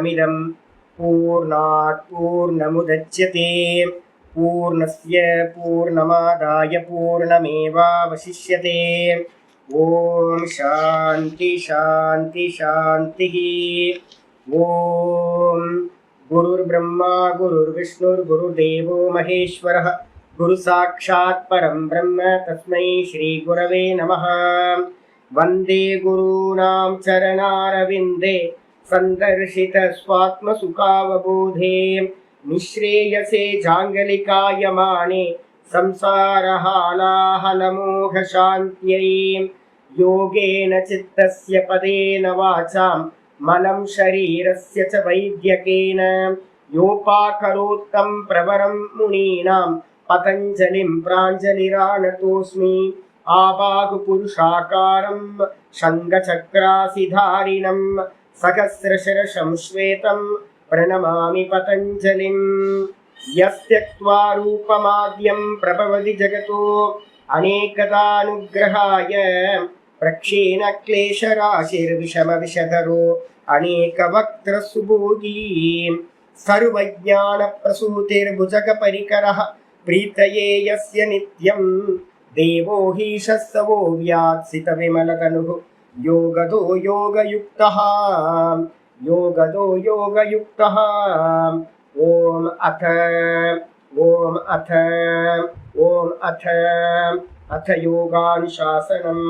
पूर्णमिदं पूर्णात् पूर्णमुदच्यते पूर्णस्य पूर्णमादाय पूर्णमेवावशिष्यते। ओम शांति शांति शांति। ओम गुरुर्ब्रह्मा गुरुर्विष्णुर्गुरुर्देवो महेश्वरः गुरु साक्षात् परं ब्रह्म तस्मै श्री गुरवे नमः। वंदे गुरूणां चरणारविन्दे संदर्शित स्वात्मसुखावबोधे निःश्रेयसे जाङ्गलिकायमाने संसारहालाहलमोहशान्त्यै। योगेन चित्तस्य पदेन वाचां मनं शरीरस्य च वैद्यकेन योपाकरोत्तं प्रवरं मुनीनां पतञ्जलिं प्राञ्जलिरानतोऽस्मि। आबाहुपुरुषाकारं शङ्खचक्रासिधारिणं सहस्रशिरसं श्वेतं प्रणमामि पतञ्जलिं। यस्त्यक्त्वा रूपमाद्यं प्रभवति जगतो अनेकदानुग्रहाय प्रक्षीण क्लेशराशिर्विषमविषधरो अनेकवक्त्रसुभोगी सर्वज्ञानप्रसूतिर्भुजगपरिकरः प्रीतये यस्य नित्यं देवो हीशस्तवो व्यात्सितविमलतनुः योगदो योगयुक्तः योगदो योगयुक्तः। ओम अथ अथ योगानुशासनम्।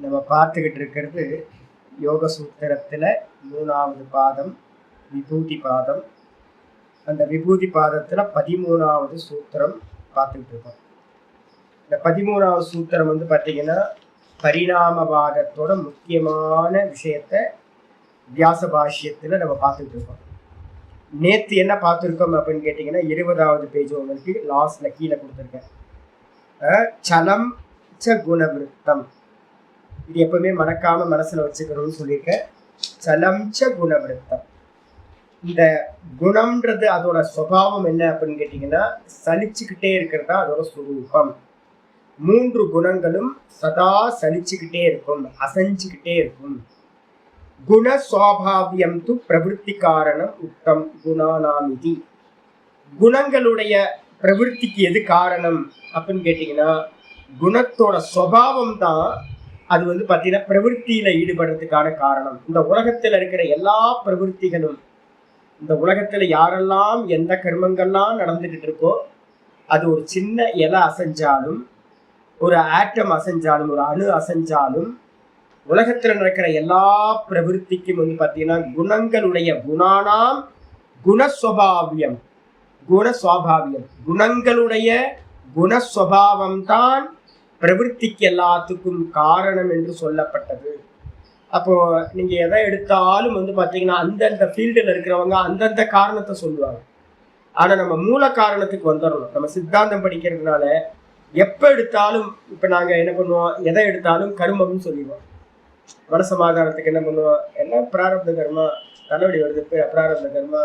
நம்ம பார்த்துக்கிட்டு இருக்கிறது யோக சூத்திரத்தில் 3வது பாதம் விபூதி பாதம். அந்த விபூதி பாதத்தில் 13வது சூத்திரம் பார்த்துக்கிட்டு இருக்கோம். இந்த 13வது சூத்திரம் வந்து பார்த்தீங்கன்னா பரிணாமவாதத்தோட முக்கியமான விஷயத்தை வியாச பாஷ்யத்தில் நம்ம பார்த்துட்டு இருக்கோம். நேற்று என்ன பார்த்துருக்கோம் அப்படின்னு கேட்டிங்கன்னா 20வது பேஜ் உங்களுக்கு லாஸ்ட்ல கீழே கொடுத்துருக்கேன். சலம் ச குணவிருத்தம், இது எப்பவுமே மறக்காம மனசுல வச்சுக்கணும்னு சொல்லியிருக்கேன். சலம் ச குணவிருத்தம், இந்த குணம்ன்றது அதோட சுபாவம் என்ன அப்படின்னு கேட்டிங்கன்னா சலிச்சுக்கிட்டே இருக்கிறது தான் அதோட சுரூபம். 3 குணங்களும் சதா சலிச்சுக்கிட்டே இருக்கும், அசைஞ்சுக்கிட்டே இருக்கும். குண சுவாபாவியம் து பிரவருத்தி காரணம் உத்தம் குணானாமிதி. குணங்களுடைய பிரவருத்திக்கு எது காரணம் அப்படின்னு கேட்டிங்கன்னா குணத்தோட சுபாவம் தான் அது வந்து பார்த்தீங்கன்னா பிரவருத்தியில ஈடுபடுறதுக்கான காரணம். இந்த உலகத்தில் இருக்கிற எல்லா பிரவருத்திகளும், இந்த உலகத்துல யாரெல்லாம் எந்த கர்மங்கள்லாம் நடந்துகிட்டு இருக்கோ அது ஒரு சின்ன இலை அசைஞ்சாலும், ஒரு ஆட்டம் அசைஞ்சாலும், ஒரு அணு அசைஞ்சாலும், உலகத்துல நடக்கிற எல்லா பிரவருத்திக்கும் வந்து பார்த்தீங்கன்னா குணங்களுடைய குணானாம் குணஸ்வபாவியம் குணங்களுடைய குணஸ்வபாவம் தான் பிரவருத்திக்கு எல்லாத்துக்கும் காரணம் என்று சொல்லப்பட்டது. அப்போ நீங்க எதை எடுத்தாலும் வந்து பாத்தீங்கன்னா அந்தந்த ஃபீல்டுல இருக்கிறவங்க அந்தந்த காரணத்தை சொல்லுவாங்க. ஆனா நம்ம மூல காரணத்துக்கு வந்துடணும். நம்ம சித்தாந்தம் படிக்கிறதுனால எப்ப எடுத்தாலும் இப்ப நாங்க என்ன பண்ணுவோம், எதை எடுத்தாலும் கர்மம்னு சொல்லிடுவோம். மனசமாதானத்துக்கு என்ன பண்ணுவோம், எல்லாம் பிராரப்த கர்மா, தலைவலி வருது பிராரப்த கர்மா,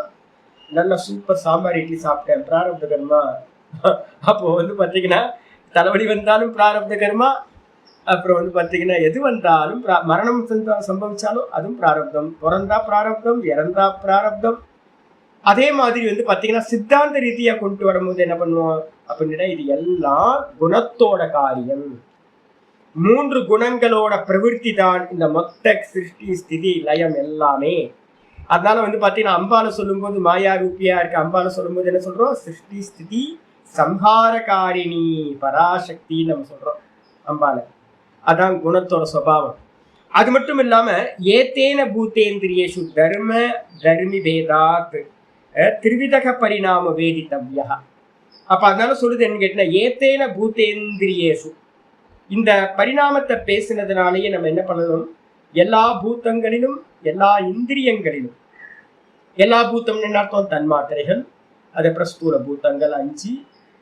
நல்ல சூப்பர் சாம்பார் இட்லி சாப்பிட்டேன் பிராரப்த கர்மா. அப்போ வந்து பாத்தீங்கன்னா தலைவலி வந்தாலும் பிராரப்த கர்மா, அப்புறம் வந்து பார்த்தீங்கன்னா எது வந்தாலும் மரணம் சம்பவிச்சாலும் அதுவும் பிராரப்தம், பிறந்தா பிராரப்தம், இறந்தா பிராரப்தம். அதே மாதிரி வந்து பார்த்தீங்கன்னா சித்தாந்த ரீதியாக கொண்டு வரும்போது என்ன பண்ணுவோம் அப்படின்னா இது எல்லாம் குணத்தோட காரியம். 3 குணங்களோட பிரவருத்தி தான் இந்த மொத்த சிருஷ்டி ஸ்திதி லயம் எல்லாமே. அதனால வந்து பார்த்தீங்கன்னா அம்பால சொல்லும்போது மாயா ரூபியா இருக்க அம்பால சொல்லும்போது என்ன சொல்றோம், சிருஷ்டி ஸ்திதி சம்ஹாரகாரிணி பராசக்தின்னு நம்ம சொல்றோம் அம்பால. அதான் குணத்தோட சுபாவம். அது மட்டும் இல்லாம ஏத்தேன பூத்தேந்திரியேஷு தர்ம தர்மி பேதாத் திரிவிதக பரிணாம வேதித்தவ்யா. அப்ப அதனால சொல்லுது என்ன கேட்டா ஏத்தேன பூத்தேந்திரியேஷு, இந்த பரிணாமத்தை பேசினதுனாலேயே நம்ம என்ன பண்ணணும், எல்லா பூத்தங்களிலும் எல்லா இந்திரியங்களிலும், எல்லா பூத்தம்னு என்ன அர்த்தம், தன்மாத்திரைகள், அதுக்கப்புறம் ஸ்தூல பூத்தங்கள் 5,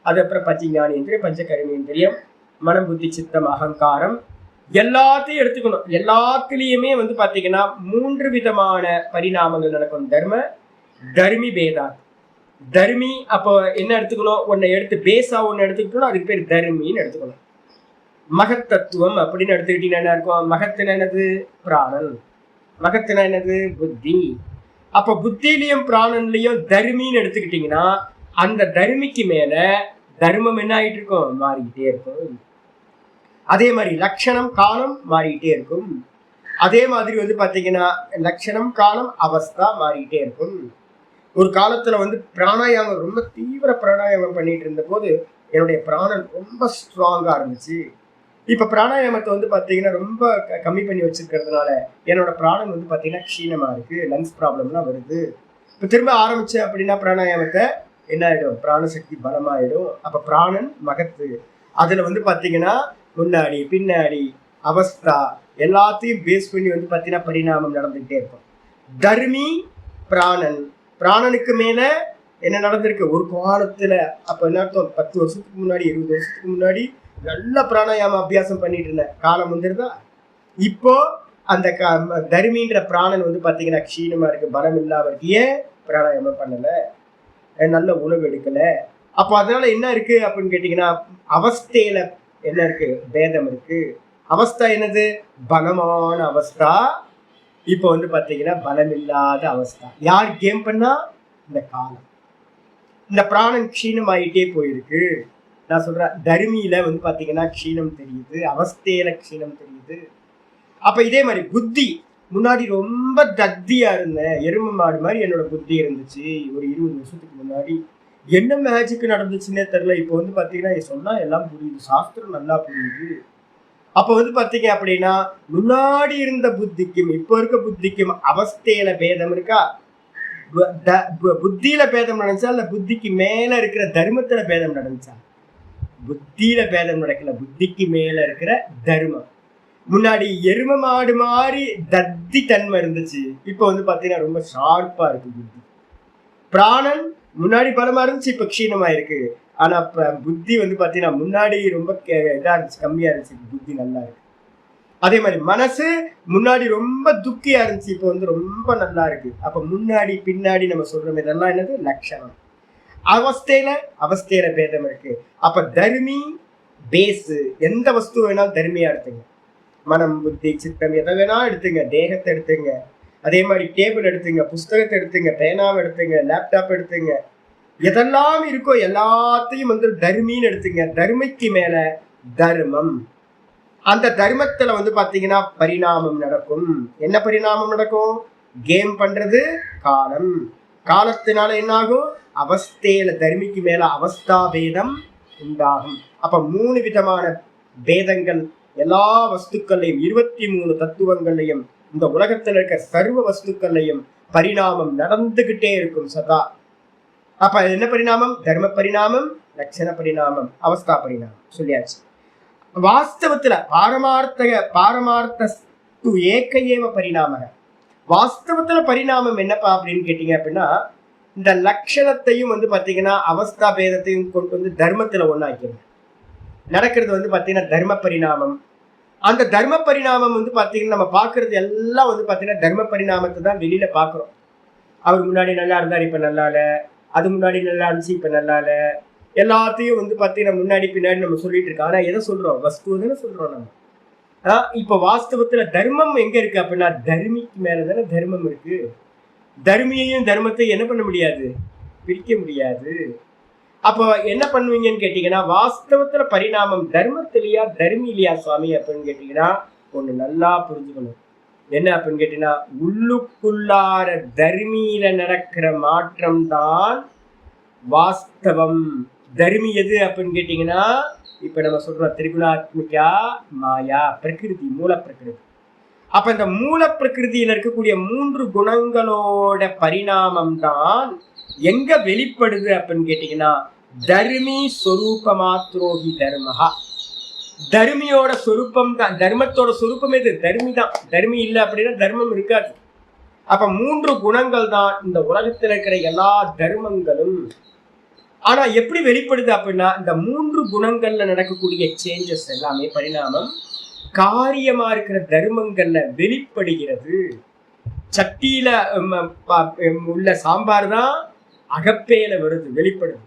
அதுக்கப்புறம் பஞ்சஞானேந்திரியம், பஞ்சகர்மேந்திரியம், மனம் புத்தி சித்தம் அகங்காரம், எல்லாத்தையும் எடுத்துக்கணும். எல்லாத்துலேயுமே வந்து பார்த்தீங்கன்னா 3 விதமான பரிணாமங்கள் நடக்கும். தர்ம தர்மி பேதா. தர்மி அப்போ என்ன எடுத்துக்கணும், ஒன்றை எடுத்து பேஸா ஒன்று எடுத்துக்கிட்டோம்னா அதுக்கு பேர் தர்மின்னு எடுத்துக்கணும். மகத்தத்துவம் அப்படின்னு எடுத்துக்கிட்டீங்கன்னா என்ன இருக்கும்? மகத்தின என்னது? பிராணன். மகத்தின என்னது? புத்தி. அப்ப புத்திலையும் பிராணன்லயும் தர்மின்னு எடுத்துக்கிட்டீங்கன்னா அந்த தர்மிக்கு மேல தர்மம் என்ன ஆயிட்டு இருக்கும்? மாறிக்கிட்டே இருக்கும். அதே மாதிரி லட்சணம் காலம் மாறிக்கிட்டே இருக்கும். அதே மாதிரி பாத்தீங்கன்னா லட்சணம் காலம் அவஸ்தா மாறிக்கிட்டே இருக்கும். ஒரு காலத்துல பிராணாயாமம் ரொம்ப தீவிர பிராணாயாமம் பண்ணிட்டு இருந்த போது என்னுடைய பிராணன் ரொம்ப ஸ்ட்ராங்கா இருந்துச்சு. இப்ப பிராணாயாமத்தை பாத்தீங்கன்னா ரொம்ப கம்மி பண்ணி வச்சிருக்கிறதுனால என்னோட பிராணன் பாத்தீங்கன்னா க்ஷீணமா இருக்கு. லங்ஸ் ப்ராப்ளம்லாம் வருது. இப்ப திரும்ப ஆரம்பிச்சேன் அப்படின்னா பிராணாயாமத்தை என்ன ஆயிடும்? பிராணசக்தி பலமாயிடும். அப்ப பிராணன் மகத்து. அதுல பாத்தீங்கன்னா முன்னாடி பின்னாடி அவஸ்தா எல்லாத்தையும் பேஸ் பண்ணி பாத்தீங்கன்னா பரிணாமம் நடந்துகிட்டே இருக்கும். தர்மி பிராணன். பிராணனுக்கு மேல என்ன நடந்திருக்கு? ஒரு காலத்துல அப்ப என்ன அர்த்தம்? 10 வருஷத்துக்கு முன்னாடி 20 வருஷத்துக்கு முன்னாடி நல்ல பிராணாயாம அபியாசம் பண்ணிட்டு இருந்தேன். காலம் வந்துருதா? இப்போ அந்த தர்மின்ற பிராணன் பாத்தீங்கன்னா க்ஷீணமா இருக்கு, பலம் இல்லாம இருக்கு. ஏன் பிராணாயாமம் பண்ணல? நல்ல உணவு எடுக்கல. அப்போ அதனால என்ன இருக்கு அப்படின்னு கேட்டீங்கன்னா அவஸ்தையில என்ன இருக்கு? பேதம் இருக்கு. அவஸ்தா என்னது? பலமான அவஸ்தா. இப்போ பாத்தீங்கன்னா பலம் இல்லாத அவஸ்தா. யார் கேம் பண்ணா? இந்த காலம். இந்த பிராணன் க்ஷீணம் ஆயிட்டே போயிருக்கு. நான் சொல்றேன், தர்மியில பாத்தீங்கன்னா க்ஷீணம் தெரியுது, அவஸ்தையில க்ஷீணம் தெரியுது. அப்ப இதே மாதிரி புத்தி. முன்னாடி ரொம்ப தத்தியா இருந்தேன், எருமை மாடு மாதிரி என்னோட புத்தி இருந்துச்சு ஒரு 20 வருஷத்துக்கு முன்னாடி. என்ன மேஜிக் நடந்துச்சுன்னே தெரியல. இப்போ பாத்தீங்கன்னா சொன்னா எல்லாம் புரியுது, சாஸ்திரம் நல்லா புரியுது. அப்ப பாத்தீங்க அப்படின்னா முன்னாடி இருந்த புத்திக்கும் இப்போ இருக்க புத்திக்கும் அவஸ்தையில பேதம் இருக்கா? புத்தியில பேதம் நடந்துச்சா இல்ல புத்திக்கு மேல இருக்கிற தர்மத்துல பேதம் நடந்துச்சா? புத்தியில பேதம் நடக்கல, புத்திக்கு மேல இருக்கிற தர்மம். முன்னாடி எரும மாடு மாதிரி தத்தி தன்மை இருந்துச்சு, இப்போ பாத்தீங்கன்னா ரொம்ப ஷார்ப்பா இருக்கு புத்தி. பிராணன் முன்னாடி பலமா இருந்துச்சு, இப்ப க்ஷீணமா இருக்கு. ஆனா புத்தி பாத்தீங்கன்னா முன்னாடி ரொம்ப இதா இருந்துச்சு, கம்மியா இருந்துச்சு, புத்தி நல்லா இருக்கு. அதே மாதிரி மனசு முன்னாடி ரொம்ப துக்கியா இருந்துச்சு, இப்போ ரொம்ப நல்லா இருக்கு. அப்ப முன்னாடி பின்னாடி நம்ம சொல்றோம், இதெல்லாம் என்னது? லட்சணம். அவஸ்தையில பேதம் இருக்கு. அப்ப தர்மி பேஸ். எந்த வஸ்து வேணாலும் தர்மியா எடுத்துங்க. மனம் புத்தி சித்தம் எதை வேணா எடுத்துங்க. தேகத்தை எடுத்துங்க, அதே மாதிரி டேபிள் எடுத்துங்க, புஸ்தகத்தை எடுத்துங்க, பேனாவை எடுத்துங்க, லேப்டாப் எடுத்துங்க. எதெல்லாம் இருக்கோ எல்லாத்தையும் தர்மின்னு எடுத்துங்க. தர்மிக்கு மேல தர்மம். அந்த தர்மத்துல பாத்தீங்கன்னா பரிணாமம் நடக்கும். என்ன பரிணாமம் நடக்கும்? கேம் பண்றது காலம். காலத்தினால என்ன ஆகும்? அவஸ்தையில தர்மிக்கு மேல அவஸ்தா பேதம் உண்டாகும். அப்ப 3 விதமான பேதங்கள் எல்லா வஸ்துக்கள்லையும் 23 தத்துவங்கள்லையும் இந்த உலகத்துல இருக்க சர்வ வஸ்துக்கள்லையும் பரிணாமம் நடந்துகிட்டே இருக்கும் சதா. அப்ப என்ன பரிணாமம்? தர்ம பரிணாமம், லட்சண பரிணாமம், அவஸ்தா பரிணாமம் சொல்லியாச்சு. வாஸ்தவத்துல பாரமார்த்த ஏக ஏவ பரிணாம. வாஸ்தவத்துல பரிணாமம் என்னப்பா அப்படின்னு கேட்டீங்க அப்படின்னா இந்த லட்சணத்தையும் பாத்தீங்கன்னா அவஸ்தா பேதத்தையும் கொண்டு தர்மத்துல ஒண்ணாக்கிறது நடக்கிறது பாத்தீங்கன்னா தர்ம பரிணாமம். அந்த தர்ம பரிணாமம் பாத்தீங்கன்னா நம்ம பாக்குறது எல்லாம் பாத்தீங்கன்னா தர்ம பரிணாமத்தை தான் வெளியில பாக்குறோம். அவர் முன்னாடி நல்லா இருந்தார், இப்ப நல்லா இல்ல. அது முன்னாடி நல்லா இருந்துச்சு, இப்ப நல்லா இல்ல. எல்லாத்தையும் பாத்தீங்கன்னா முன்னாடி பின்னாடி நம்ம சொல்லிட்டு இருக்கோம். ஆனா எதை சொல்றோம்? வஸ்துவதானே சொல்றோம் நம்ம. இப்ப வாஸ்தவத்துல தர்மம் எங்க இருக்கு அப்படின்னா தர்மிக்கு மேலதானே தர்மம் இருக்கு. தர்மியையும் தர்மத்தையும் என்ன பண்ண முடியாது? பிரிக்க முடியாது. அப்போ என்ன பண்ணுவீங்கன்னு கேட்டீங்கன்னா வாஸ்தவத்துல பரிணாமம் தர்மத்திலையா தர்மி இல்லையா சுவாமி அப்படின்னு கேட்டீங்கன்னா ஒண்ணு நல்லா புரிஞ்சுக்கணும். என்ன அப்படின்னு கேட்டீங்கன்னா உள்ளுக்குள்ளார தர்மியில நடக்கிற மாற்றம் தான் வாஸ்தவம். தர்மி எது அப்படின்னு கேட்டீங்கன்னா இப்ப நம்ம சொல்றோம் திரிகுணாத்மிகா மாயா பிரகிருதி, மூல பிரகிருதி. அப்ப இந்த மூல பிரகிருதியில இருக்கக்கூடிய 3 குணங்களோட பரிணாமம் தான் எங்க வெளிப்படுது அப்படின்னு கேட்டீங்கன்னா தர்மி சொரூப மாத்ரோஹி தர்மஹா. தர்மியோட சொரூபம் தான். தர்மத்தோட சொரூபம் எது? தர்மி தான். தர்மி இல்லை அப்படின்னா தர்மம் இருக்காது. அப்ப 3 குணங்கள் தான் இந்த உலகத்துல இருக்கிற எல்லா தர்மங்களும். ஆனா எப்படி வெளிப்படுது அப்படின்னா இந்த 3 குணங்கள்ல நடக்கக்கூடிய சேஞ்சஸ் எல்லாமே பரிணாமம் காரியமா இருக்கிற தர்மங்கள்ல வெளிப்படுகிறது. சட்டியில உள்ள சாம்பார் தான் அகப்பையில வருது, வெளிப்படுது.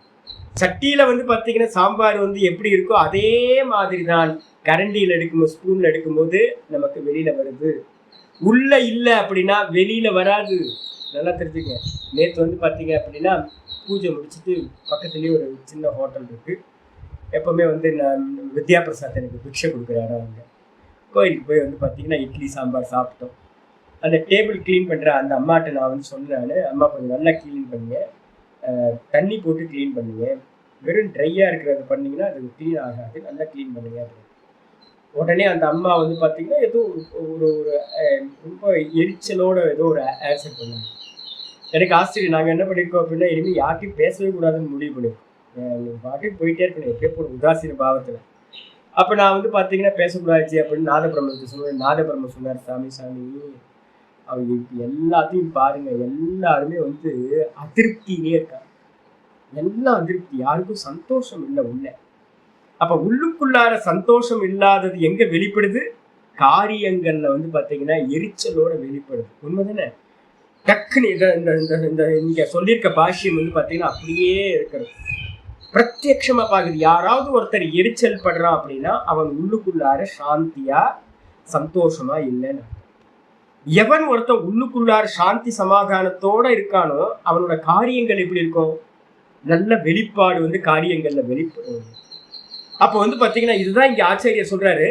சட்டியில வந்து பாத்தீங்கன்னா சாம்பார் வந்து எப்படி இருக்கோ அதே மாதிரி தான் கரண்டியில் எடுக்கும்போது ஸ்பூன்ல எடுக்கும்போது நமக்கு வெளியில வருது. உள்ள இல்லை அப்படின்னா வெளியில வராது. நல்லா தெரிஞ்சுங்க. நேற்று வந்து பார்த்தீங்க அப்படின்னா பூஜை முடிச்சுட்டு பக்கத்துலேயே ஒரு சின்ன ஹோட்டல் இருக்கு. எப்பவுமே வந்து நான் வித்யா பிரசாத் எனக்கு பிக்ஷை கொடுக்குற இடம் அங்கே. கோயிலுக்கு போய் வந்து பார்த்தீங்கன்னா இட்லி சாம்பார் சாப்பிட்டோம். அந்த டேபிள் க்ளீன் பண்ணுற அந்த அம்மாட்ட நான் வந்து சொன்னேன், அம்மா கொஞ்சம் நல்லா க்ளீன் பண்ணுங்க, தண்ணி போட்டு க்ளீன் பண்ணுங்க, வெறும் ட்ரையாக இருக்கிறத பண்ணிங்கன்னா அது க்ளீன் ஆகாது, நல்லா க்ளீன் பண்ணுங்க அப்படின்னு. உடனே அந்த அம்மா வந்து பார்த்தீங்கன்னா ஏதோ ஒரு ஒரு ரொம்ப எரிச்சலோட ஏதோ ஒரு ஆன்சர் பண்ணாங்க. எனக்கு ஆச்சரியம். நாங்கள் என்ன பண்ணியிருக்கோம் அப்படின்னா இனிமேல் யார்ட்டையும் பேசவே கூடாதுன்னு முடிவு பண்ணியிருக்கோம். பாட்டுக்கு போயிட்டே இருக்கணும் எப்படியே ஒரு உதாசீன பாவத்தில். அப்போ நான் வந்து பார்த்தீங்கன்னா பேசக்கூடாச்சு அப்படின்னு நாதபிரம்மத்தை சொன்னேன். நாதபிரம்மன் சொன்னார், சாமி அவங்க எல்லாத்தையும் பாருங்க, எல்லாருமே வந்து அதிருப்தியிலே இருக்காங்க. எல்லாம் அதிருப்தி, யாருக்கும் சந்தோஷம் இல்லை உள்ள. அப்ப உள்ளுக்குள்ளார சந்தோஷம் இல்லாதது எங்க வெளிப்படுது? காரியங்கள்ல வந்து பாத்தீங்கன்னா எரிச்சலோட வெளிப்படுது. உண்மைதானே? டக்குன்னு இங்க சொல்லியிருக்க பாஷ்யம் வந்து பாத்தீங்கன்னா அப்படியே இருக்கிறது. பிரத்யட்சமா பாக்குது. யாராவது ஒருத்தர் எரிச்சல் படுறான் அப்படின்னா அவன் உள்ளுக்குள்ளார சாந்தியா சந்தோஷமா இல்லைன்னு. எவன் ஒருத்தன் உள்ளுக்குள்ளார சாந்தி சமாதானத்தோட இருக்கானோ அவனோட காரியங்கள் எப்படி இருக்கும்? நல்ல வெளிப்பாடு வந்து காரியங்கள்ல வெளிப்படும். அப்போ வந்து பாத்தீங்கன்னா இதுதான் இங்க ஆச்சாரியர் சொல்றாரு,